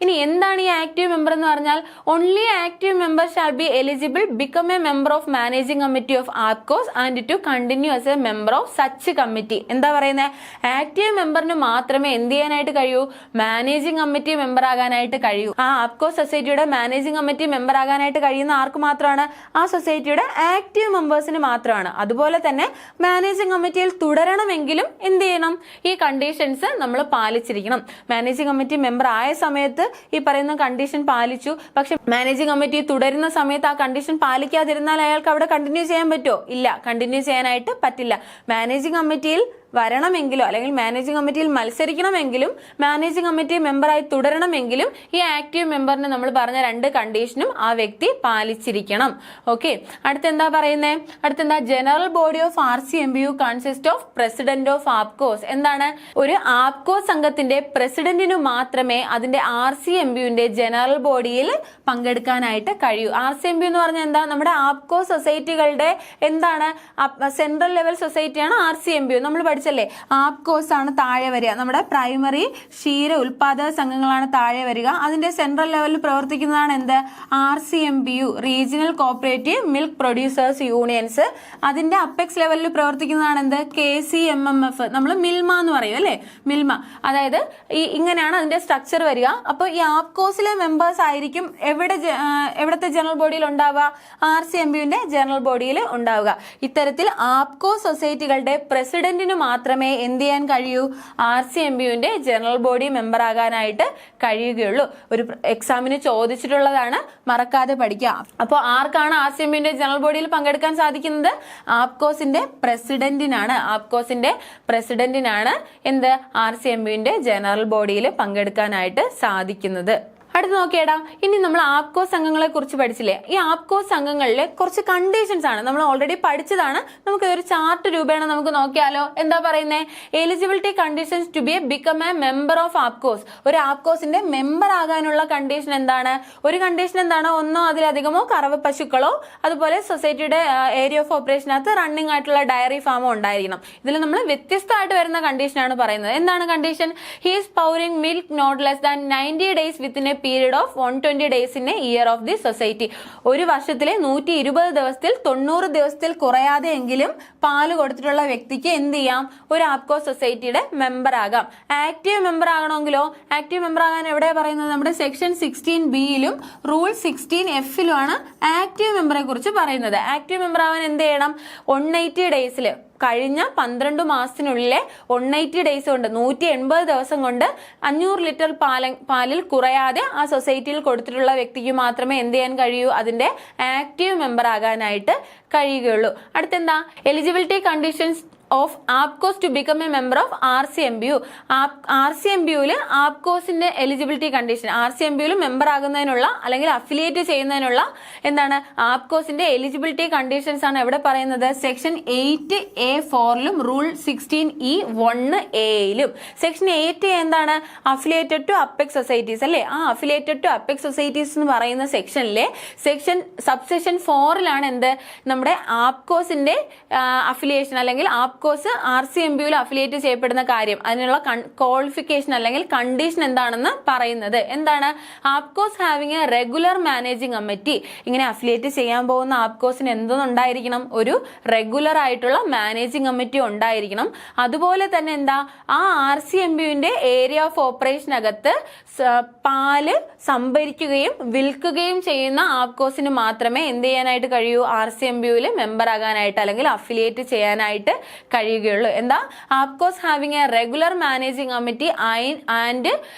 ഇനി എന്താണ് ഈ ആക്റ്റീവ് മെമ്പർ എന്ന് പറഞ്ഞാൽ? Only active member shall be eligible become a member of managing committee of APCOS and to continue as a member of such committee. എന്താ പറയുന്നത്? ആക്റ്റീവ് മെമ്പറിന് മാത്രമേ എന്ത് ചെയ്യാനായിട്ട് കഴിയൂ? മാനേജിംഗ് കമ്മിറ്റി മെമ്പർ ആകാനായിട്ട് കഴിയൂ. ആ ആപ്കോ സൊസൈറ്റിയുടെ മാനേജിംഗ് കമ്മിറ്റി മെമ്പർ ആകാനായിട്ട് കഴിയുന്ന ആർക്ക് മാത്രമാണ്? ആ സൊസൈറ്റിയുടെ ആക്റ്റീവ് മെമ്പേഴ്സിന് മാത്രമാണ്. അതുപോലെ തന്നെ മാനേജിംഗ് കമ്മിറ്റിയിൽ തുടരണമെങ്കിലും എന്ത് ചെയ്യണം? ഈ കണ്ടീഷൻസ് നമ്മൾ പാലിച്ചിരിക്കണം. മാനേജിംഗ് കമ്മിറ്റി മെമ്പർ ആയ സമയത്ത് ഈ പറയുന്ന കണ്ടീഷൻ പാലിച്ചു, പക്ഷെ മാനേജിംഗ് കമ്മിറ്റി തുടരുന്ന സമയത്ത് ആ കണ്ടീഷൻ പാലിക്കാതിരുന്നാൽ അയാൾക്ക് അവിടെ കണ്ടിന്യൂ ചെയ്യാൻ പറ്റുമോ? ഇല്ല, കണ്ടിന്യൂ ചെയ്യാനായിട്ട് പറ്റില്ല. മാനേജിംഗ് കമ്മിറ്റിയിൽ വരണമെങ്കിലോ അല്ലെങ്കിൽ മാനേജിംഗ് കമ്മിറ്റിയിൽ മത്സരിക്കണമെങ്കിലും മാനേജിംഗ് കമ്മിറ്റി മെമ്പറായി തുടരണമെങ്കിലും ഈ ആക്റ്റീവ് മെമ്പറിന് നമ്മൾ പറഞ്ഞ 2 കണ്ടീഷനും ആ വ്യക്തി പാലിച്ചിരിക്കണം. ഓക്കെ, അടുത്തെന്താ പറയുന്നത്? അടുത്തെന്താ? General body of RCMBU consist of president of APCOS. എന്താണ്? ഒരു ആപ്കോസ് സംഘത്തിന്റെ പ്രസിഡന്റിനു മാത്രമേ അതിന്റെ RCMBUന്റെ ജനറൽ ബോഡിയിൽ പങ്കെടുക്കാനായിട്ട് കഴിയൂ. RCMBU എന്ന് പറഞ്ഞാൽ എന്താ? നമ്മുടെ ആപ്കോ സൊസൈറ്റികളുടെ എന്താണ്? സെൻട്രൽ ലെവൽ സൊസൈറ്റിയാണ് RCMBU. നമ്മൾ പഠിച്ചല്ലേ, ആപ്കോസ് ആണ് താഴെ വരിക, നമ്മുടെ പ്രൈമറി ക്ഷീര ഉൽപാദക സംഘങ്ങളാണ് താഴെ വരിക. അതിന്റെ സെൻട്രൽ ലെവലിൽ പ്രവർത്തിക്കുന്നതാണ് എന്ത്? RCMBU, regional cooperative milk producers unions. അതിന്റെ അപ്പെക്സ് ലെവലിൽ പ്രവർത്തിക്കുന്നതാണ് എന്ത്? KCMMF, നമ്മൾ മിൽമ എന്ന് പറയും അല്ലെ, മിൽമ. അതായത് ഇങ്ങനെയാണ് അതിന്റെ സ്ട്രക്ചർ വരിക. അപ്പൊ ഈ ആപ്കോസിലെ മെമ്പേഴ്സ് ആയിരിക്കും എവിടത്തെ ജനറൽ ബോഡിയിൽ ഉണ്ടാവുക? RCMBUന്റെ ജനറൽ ബോഡിയിൽ ഉണ്ടാവുക. ഇത്തരത്തിൽ ആപ്കോ സൊസൈറ്റികളുടെ പ്രസിഡന്റിന് മാത്രമേ എന്ത് ചെയ്യാൻ കഴിയൂ? RCMBUന്റെ ജനറൽ ബോഡി മെമ്പർ ആകാനായിട്ട് കഴിയുകയുള്ളൂ. ഒരു എക്സാമിന് ചോദിച്ചിട്ടുള്ളതാണ്, മറക്കാതെ പഠിക്കുക. അപ്പോൾ ആർക്കാണ് RCMBUന്റെ ജനറൽ ബോഡിയിൽ പങ്കെടുക്കാൻ സാധിക്കുന്നത്? ആപ്കോസിന്റെ പ്രസിഡന്റിനാണ്. ആപ്കോസിന്റെ പ്രസിഡന്റിനാണ് എന്ത്? RCMBUന്റെ ജനറൽ ബോഡിയിൽ പങ്കെടുക്കാനായിട്ട് സാധിക്കുന്നത്. അടുത്ത് നോക്കിയേടാ, ഇനി നമ്മൾ ആപ്കോ സംഘങ്ങളെ കുറിച്ച് പഠിച്ചില്ലേ? ഈ ആപ്കോ സംഘങ്ങളിലെ കുറച്ച് കണ്ടീഷൻസ് ആണ്, നമ്മൾ ഓൾറെഡി പഠിച്ചതാണ്. നമുക്ക് ഒരു ചാർട്ട് രൂപേണ നമുക്ക് നോക്കിയാലോ? എന്താ പറയുന്നത്? Eligibility conditions to become a member of APCOS. ഒരു ആപ്കോസിന്റെ മെമ്പർ ആകാനുള്ള കണ്ടീഷൻ എന്താണ്? ഒരു കണ്ടീഷൻ എന്താണ്? ഒന്നോ അതിലധികമോ കറവ പശുക്കളോ അതുപോലെ സൊസൈറ്റിയുടെ ഏരിയ ഓഫ് ഓപ്പറേഷനകത്ത് റണ്ണിംഗ് ആയിട്ടുള്ള ഡയറി ഫാമോ ഉണ്ടായിരിക്കണം. ഇതിൽ നമ്മൾ വ്യത്യസ്തമായിട്ട് വരുന്ന കണ്ടീഷനാണ് പറയുന്നത്. എന്താണ് condition? He's pouring milk not less than 90 days within a period of 120 days in a year of the society. ഒരു വർഷത്തിലെ 120 ദിവസത്തിൽ 90 ദിവസത്തിൽ കുറയാതെ എങ്കിലും പാല് കൊടുത്തിട്ടുള്ള വ്യക്തിക്ക് എന്ത് ചെയ്യാം? ഒരു ആപ്കോ സൊസൈറ്റിയുടെ മെമ്പർ ആകാം. ആക്റ്റീവ് മെമ്പർ ആകണമെങ്കിലോ? ആക്റ്റീവ് മെമ്പർ ആകാൻ എവിടെയാ പറയുന്നത്? നമ്മുടെ സെക്ഷൻ 16B റൂൾ 16Fലുമാണ് ആക്റ്റീവ് മെമ്പറെ കുറിച്ച് പറയുന്നത്. ആക്റ്റീവ് മെമ്പർ ആവാൻ എന്ത് ചെയ്യണം? 180 days കഴിഞ്ഞ 12 മാസത്തിനുള്ളിലെ 180 days കൊണ്ട് 180 ദിവസം കൊണ്ട് 500 ലിറ്റർ പാലിൽ കുറയാതെ ആ സൊസൈറ്റിയിൽ കൊടുത്തിട്ടുള്ള വ്യക്തിക്ക് മാത്രമേ എന്ത് ചെയ്യാൻ കഴിയൂ? അതിന്റെ ആക്റ്റീവ് മെമ്പർ ആകാനായിട്ട് കഴിയുകയുള്ളൂ. അടുത്തെന്താ? Eligibility conditions of APCOS to become a member of RCMBU. RCMBUവിൽ ആപ്കോസിന്റെ എലിജിബിലിറ്റി കണ്ടീഷൻ, RCMBUവിൽ മെമ്പർ ആകുന്നതിനുള്ള അല്ലെങ്കിൽ അഫിലിയേറ്റ് ചെയ്യുന്നതിനുള്ള എന്താണ്? ആപ്കോസിന്റെ എലിജിബിലിറ്റി കണ്ടീഷൻസ് ആണ് എവിടെ പറയുന്നത്? സെക്ഷൻ 8A4ലും റൂൾ 16E1Aയിലും. സെക്ഷൻ 8A എന്താണ്? അഫിലിയേറ്റഡ് ടു അപ്പെക്സ് സൊസൈറ്റീസ് അല്ലേ? ആ അഫിലിയേറ്റഡ് ടു അപ്പെക്സ് സൊസൈറ്റീസ് എന്ന് പറയുന്ന സെക്ഷനിലെ സബ്സെക്ഷൻ 4ലാണ് എന്ത്? നമ്മുടെ ആപ്കോസിന്റെ അഫിലിയേഷൻ അല്ലെങ്കിൽ ആപ്കോസ് RCMBUവിൽ അഫിലിയേറ്റ് ചെയ്യപ്പെടുന്ന കാര്യം, അതിനുള്ള ക്വാളിഫിക്കേഷൻ അല്ലെങ്കിൽ കണ്ടീഷൻ എന്താണെന്ന് പറയുന്നത്. എന്താണ്? ആപ്കോസ് having A regular managing committee. ഇങ്ങനെ അഫിലിയേറ്റ് ചെയ്യാൻ പോകുന്ന ആപ്കോസിന് എന്തൊന്നുണ്ടായിരിക്കണം? ഒരു റെഗുലർ ആയിട്ടുള്ള മാനേജിംഗ് കമ്മിറ്റി ഉണ്ടായിരിക്കണം. അതുപോലെ തന്നെ എന്താ? ആ RCMBUവിന്റെ ഏരിയ ഓഫ് ഓപ്പറേഷനകത്ത് പാല് സംഭരിക്കുകയും വിൽക്കുകയും ചെയ്യുന്ന ആപ്കോസിന് മാത്രമേ എന്ത് ചെയ്യാനായിട്ട് കഴിയൂ? RCMBUവിൽ മെമ്പർ ആകാനായിട്ട് അല്ലെങ്കിൽ അഫിലിയേറ്റ് ചെയ്യാനായിട്ട് കഴിയുകയുള്ളൂ. എന്താ? ആപ്കോസ് having A regular managing committee and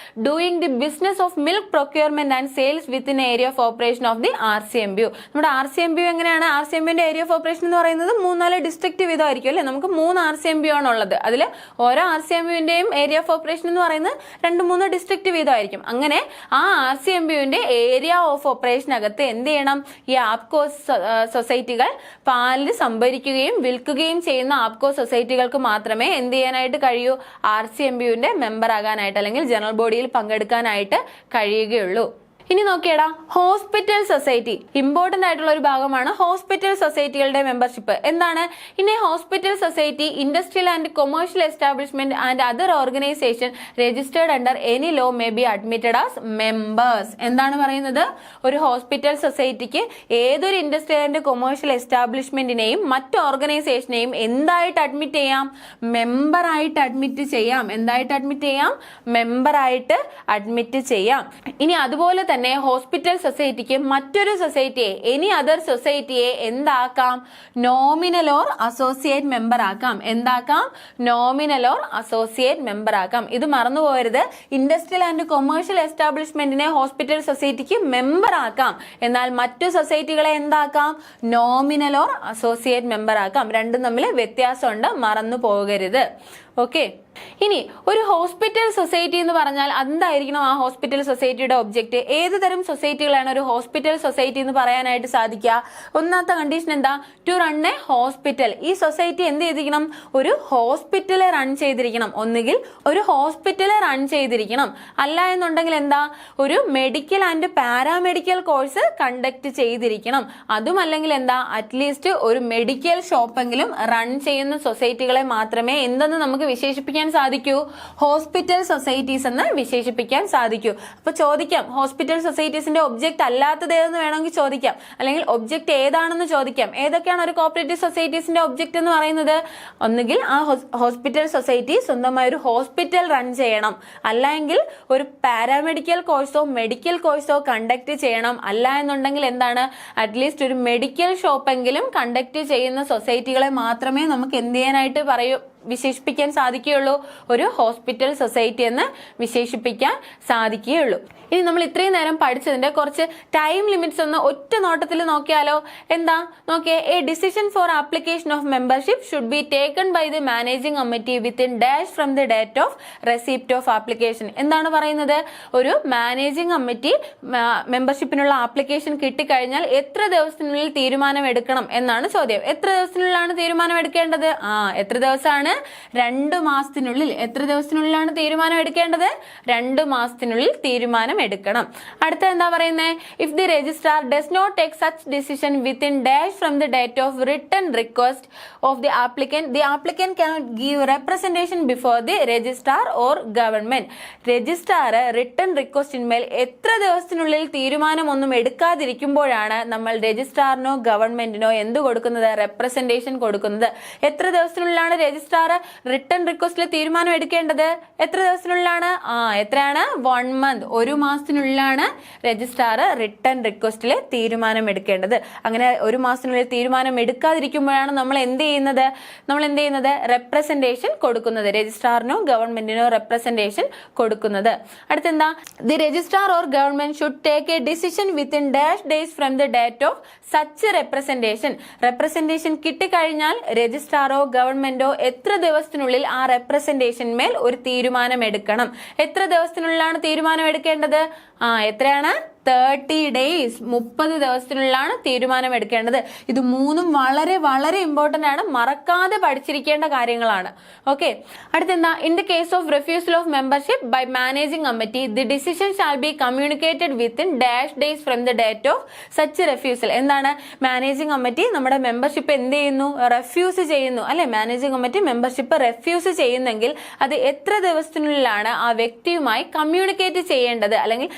doing the business of milk procurement and sales within area of operation of the RCMBU. നമ്മുടെ RCMBU എങ്ങനെയാണ്? RCMBUവിന്റെ ഏരിയ ഓഫ് ഓപ്പറേഷൻ എന്ന് പറയുന്നത് 3-4 ഡിസ്ട്രിക്ട് വീതമായിരിക്കും അല്ലെ? നമുക്ക് 3 RCMBU ആണുള്ളത്. അതിൽ ഓരോ RCMBUവിന്റെയും ഏരിയ ഓഫ് ഓപ്പറേഷൻ എന്ന് പറയുന്നത് 2-3 ഡിസ്ട്രിക്ട് വീതമായിരിക്കും. അങ്ങനെ ആ RCMBUവിന്റെ ഏരിയ ഓഫ് ഓപ്പറേഷനകത്ത് എന്ത് ചെയ്യണം? ഈ ആപ്കോസ് സൊസൈറ്റികൾ പാല് സംഭരിക്കുകയും വിൽക്കുകയും ചെയ്യുന്ന ആപ്കോ സൊസൈറ്റികൾക്ക് മാത്രമേ എന്ത് ചെയ്യാനായിട്ട് കഴിയൂ? RCMBUവിന്റെ മെമ്പർ ആകാനായിട്ട് അല്ലെങ്കിൽ ജനറൽ ബോഡിയിൽ പങ്കെടുക്കാനായിട്ട് കഴിയുകയുള്ളൂ. ഇനി നോക്കിയടാ, ഹോസ്പിറ്റൽ സൊസൈറ്റി ഇമ്പോർട്ടന്റ് ആയിട്ടുള്ള ഒരു ഭാഗമാണ്. ഹോസ്പിറ്റൽ സൊസൈറ്റികളുടെ മെമ്പർഷിപ്പ് എന്താണ്? ഇനി hospital society industrial and commercial establishment and other organisation registered under any law may be admitted as members. എന്താണ് പറയുന്നത്? ഒരു ഹോസ്പിറ്റൽ സൊസൈറ്റിക്ക് ഏതൊരു ഇൻഡസ്ട്രിയൽ ആൻഡ് കൊമേഴ്ഷ്യൽ എസ്റ്റാബ്ലിഷ്മെന്റിനെയും മറ്റ് ഓർഗനൈസേഷനെയും എന്തായിട്ട് അഡ്മിറ്റ് ചെയ്യാം? മെമ്പർ ആയിട്ട് അഡ്മിറ്റ് ചെയ്യാം. എന്തായിട്ട് അഡ്മിറ്റ് ചെയ്യാം? മെമ്പർ ആയിട്ട് അഡ്മിറ്റ് ചെയ്യാം. ഇനി അതുപോലെ തന്നെ തന്നെ ഹോസ്പിറ്റൽ സൊസൈറ്റിക്ക് മറ്റൊരു സൊസൈറ്റിയെ എനി അതർ സൊസൈറ്റിയെ എന്താക്കാം? നോമിനൽ ഓർ അസോസിയേറ്റ് മെമ്പർ ആക്കാം. എന്താക്കാം? നോമിനൽ ഓർ അസോസിയേറ്റ് മെമ്പർ ആക്കാം. ഇത് മറന്നു പോകരുത്. ഇൻഡസ്ട്രിയൽ ആൻഡ് കൊമേഴ്ഷ്യൽ എസ്റ്റാബ്ലിഷ്മെന്റിനെ ഹോസ്പിറ്റൽ സൊസൈറ്റിക്ക് മെമ്പർ ആക്കാം. എന്നാൽ മറ്റു സൊസൈറ്റികളെ എന്താക്കാം? നോമിനൽ ഓർ അസോസിയേറ്റ് മെമ്പർ ആക്കാം. രണ്ടും തമ്മിൽ വ്യത്യാസമുണ്ട്, മറന്നു പോകരുത്. ഓക്കെ, ഇനി ഒരു ഹോസ്പിറ്റൽ സൊസൈറ്റി എന്ന് പറഞ്ഞാൽ എന്തായിരിക്കണം ആ ഹോസ്പിറ്റൽ സൊസൈറ്റിയുടെ ഒബ്ജക്റ്റ്? ഏത് തരം സൊസൈറ്റികളാണ് ഒരു ഹോസ്പിറ്റൽ സൊസൈറ്റി എന്ന് പറയാനായിട്ട് സാധിക്കുക? ഒന്നാമത്തെ കണ്ടീഷൻ എന്താ? To run a hospital. ഈ സൊസൈറ്റി എന്ത് ചെയ്തിരിക്കണം? ഒരു ഹോസ്പിറ്റലെ റൺ ചെയ്തിരിക്കണം. ഒന്നുകിൽ ഒരു ഹോസ്പിറ്റലെ റൺ ചെയ്തിരിക്കണം, അല്ല എന്നുണ്ടെങ്കിൽ എന്താ? ഒരു medical and paramedical course conduct ചെയ്തിരിക്കണം. അതും അല്ലെങ്കിൽ എന്താ? അറ്റ്ലീസ്റ്റ് ഒരു മെഡിക്കൽ ഷോപ്പെങ്കിലും റൺ ചെയ്യുന്ന സൊസൈറ്റികളെ മാത്രമേ എന്തെന്ന് നമുക്ക് വിശേഷിപ്പിക്കാൻ സാധിക്കൂ? ഹോസ്പിറ്റൽ സൊസൈറ്റീസ് എന്ന് വിശേഷിപ്പിക്കാൻ സാധിക്കൂ. അപ്പൊ ചോദിക്കാം, ഹോസ്പിറ്റൽ സൊസൈറ്റീസിന്റെ ഒബ്ജക്ട് അല്ലാത്തത് ഏതെന്ന് വേണമെങ്കിൽ ചോദിക്കാം, അല്ലെങ്കിൽ ഒബ്ജക്ട് ഏതാണെന്ന് ചോദിക്കാം. ഏതൊക്കെയാണ് ഒരു കോപ്പറേറ്റീവ് സൊസൈറ്റീസിന്റെ ഒബ്ജക്ട് എന്ന് പറയുന്നത്? ഒന്നുകിൽ ആ ഹോസ്പിറ്റൽ സൊസൈറ്റി സ്വന്തമായ ഒരു ഹോസ്പിറ്റൽ റൺ ചെയ്യണം, അല്ലെങ്കിൽ ഒരു പാരാമെഡിക്കൽ കോഴ്സോ മെഡിക്കൽ കോഴ്സോ കണ്ടക്ട് ചെയ്യണം, അല്ല എന്നുണ്ടെങ്കിൽ എന്താണ്? അറ്റ്ലീസ്റ്റ് ഒരു മെഡിക്കൽ ഷോപ്പെങ്കിലും കണ്ടക്ട് ചെയ്യുന്ന സൊസൈറ്റികളെ മാത്രമേ നമുക്ക് എന്ത് ചെയ്യാനായിട്ട് വിശേഷിപ്പിക്കാൻ സാധിക്കുകയുള്ളൂ? ഒരു ഹോസ്പിറ്റൽ സൊസൈറ്റി എന്ന് വിശേഷിപ്പിക്കാൻ സാധിക്കുകയുള്ളൂ. ഇനി നമ്മൾ ഇത്രയും നേരം പഠിച്ചതിന്റെ കുറച്ച് ടൈം ലിമിറ്റ്സ് ഒന്ന് ഒറ്റ നോട്ടത്തിൽ നോക്കിയാലോ? എന്താ നോക്കിയേ? A decision for application of membership should be taken by the managing committee within dash from the date of receipt of application. എന്താണ് പറയുന്നത്? ഒരു മാനേജിംഗ് കമ്മിറ്റി മെമ്പർഷിപ്പിനുള്ള ആപ്ലിക്കേഷൻ കിട്ടിക്കഴിഞ്ഞാൽ എത്ര ദിവസത്തിനുള്ളിൽ തീരുമാനം എടുക്കണം എന്നാണ് ചോദ്യം. എത്ര ദിവസത്തിനുള്ളിലാണ് തീരുമാനം എടുക്കേണ്ടത്? എത്ര ദിവസമാണ്? 2 മാസത്തിനുള്ളിൽ. എത്ര ദിവസത്തിനുള്ളിലാണ് തീരുമാനം എടുക്കേണ്ടത്? 2 മാസത്തിനുള്ളിൽ തീരുമാനം എടുക്കണം. അടുത്ത എന്താ പറയുന്നത്? If the registrar does not take such decision within dash from the date of written request of the applicant cannot give representation before the registrar or government. Registrar written റിക്വസ്റ്റിന്മേൽ എത്ര ദിവസത്തിനുള്ളിൽ തീരുമാനം ഒന്നും എടുക്കാതിരിക്കുമ്പോഴാണ് നമ്മൾ രജിസ്ട്രാറിനോ ഗവൺമെന്റിനോ എന്ത് കൊടുക്കുന്നത്? റെപ്രസെന്റേഷൻ കൊടുക്കുന്നത്. എത്ര ദിവസത്തിനുള്ളിലാണ് രജിസ്ട്രാർ റിട്ടൺ റിക്വസ്റ്റിൽ തീരുമാനം എടുക്കേണ്ടത്? എത്ര ദിവസത്തിനുള്ളിലാണ്? എത്രയാണ്? 1 month. 1 മാസത്തിനുള്ളിലാണ് രജിസ്ട്രാർ റിട്ടൺ റിക്വസ്റ്റിൽ തീരുമാനം എടുക്കേണ്ടത്. അങ്ങനെ 1 മാസത്തിനുള്ളിൽ തീരുമാനം എടുക്കാതിരിക്കുമ്പോഴാണ് നമ്മൾ എന്ത് ചെയ്യുന്നത്? റെപ്രസെന്റേഷൻ കൊടുക്കുന്നത്. രജിസ്ട്രാറിനോ ഗവൺമെന്റിനോ റെപ്രസെന്റേഷൻ കൊടുക്കുന്നത്. അടുത്തെന്താ? The registrar or government should take a decision within dash days from the date of such representation. Representation കിട്ടിക്കഴിഞ്ഞാൽ രജിസ്ട്രാറോ ഗവൺമെന്റോ എത്ര ദിവസത്തിനുള്ളിൽ ആ റെപ്രസെന്റേഷന്മേൽ ഒരു തീരുമാനം എടുക്കണം? എത്ര ദിവസത്തിനുള്ളിലാണ് തീരുമാനം എടുക്കേണ്ടത്? എത്രയാണ്? 30 days. 30 ദിവസത്തിനുള്ളിലാണ് തീരുമാനം എടുക്കേണ്ടത്. ഇത് മൂന്നും വളരെ വളരെ ഇമ്പോർട്ടന്റ് ആണ്, മറക്കാതെ പഠിച്ചിരിക്കേണ്ട കാര്യങ്ങളാണ്. ഓക്കെ, അടുത്തെന്താ? In the case of refusal of membership by managing committee the decision shall be communicated within dash days from the date of such refusal. എന്താണ്? മാനേജിംഗ് കമ്മിറ്റി നമ്മുടെ മെമ്പർഷിപ്പ് എന്ത് ചെയ്യുന്നു? റെഫ്യൂസ് ചെയ്യുന്നു, അല്ലെ? മാനേജിംഗ് കമ്മിറ്റി മെമ്പർഷിപ്പ് റെഫ്യൂസ് ചെയ്യുന്നെങ്കിൽ അത് എത്ര ദിവസത്തിനുള്ളിലാണ് ആ വ്യക്തിയുമായി കമ്മ്യൂണിക്കേറ്റ് ചെയ്യേണ്ടത്? അല്ലെങ്കിൽ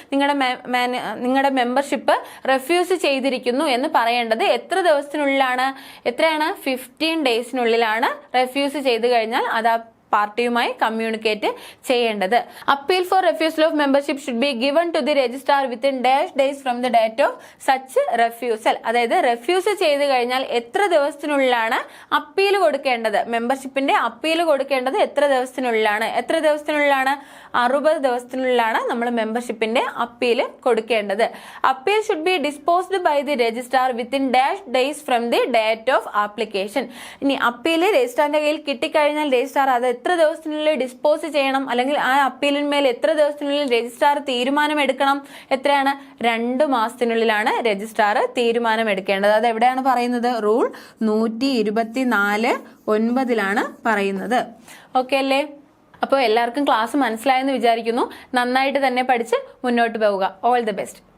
നിങ്ങളുടെ മെമ്പർഷിപ്പ് റെഫ്യൂസ് ചെയ്തിരിക്കുന്നു എന്ന് പറയേണ്ടത് എത്ര ദിവസത്തിനുള്ളിലാണ്? എത്രയാണ്? 15 daysനുള്ളിലാണ് റെഫ്യൂസ് ചെയ്തു കഴിഞ്ഞാൽ അത് ആ പാർട്ടിയുമായി കമ്മ്യൂണിക്കേറ്റ് ചെയ്യേണ്ടത്. Appeal for refusal of membership should be given to the registrar within dash days from the date of such refusal. അതായത് റെഫ്യൂസ് ചെയ്ത് കഴിഞ്ഞാൽ എത്ര ദിവസത്തിനുള്ളിലാണ് അപ്പീൽ കൊടുക്കേണ്ടത്? മെമ്പർഷിപ്പിന്റെ അപ്പീൽ കൊടുക്കേണ്ടത് എത്ര ദിവസത്തിനുള്ളിലാണ്? 60 ദിവസത്തിനുള്ളിലാണ് നമ്മൾ മെമ്പർഷിപ്പിന്റെ അപ്പീൽ കൊടുക്കേണ്ടത്. Appeal should be disposed by the registrar within dash days from the date of application. ഇനി അപ്പീൽ രജിസ്ട്രാറിന്റെ കയ്യിൽ കിട്ടിക്കഴിഞ്ഞാൽ രജിസ്ട്രാർ അത് എത്ര ദിവസത്തിനുള്ളിൽ ഡിസ്പോസ് ചെയ്യണം? അല്ലെങ്കിൽ ആ അപ്പീലിന്മേൽ എത്ര ദിവസത്തിനുള്ളിൽ രജിസ്ട്രാർ തീരുമാനം എടുക്കണം? എത്രയാണ്? 2 മാസത്തിനുള്ളിലാണ് രജിസ്ട്രാർ തീരുമാനം എടുക്കേണ്ടത്. അത് എവിടെയാണ് പറയുന്നത്? റൂൾ 124(9) പറയുന്നത്. ഓക്കെ അല്ലേ? അപ്പോൾ എല്ലാവർക്കും ക്ലാസ് മനസ്സിലായെന്ന് വിചാരിക്കുന്നു. നന്നായിട്ട് തന്നെ പഠിച്ച് മുന്നോട്ട് പോവുക. All the best.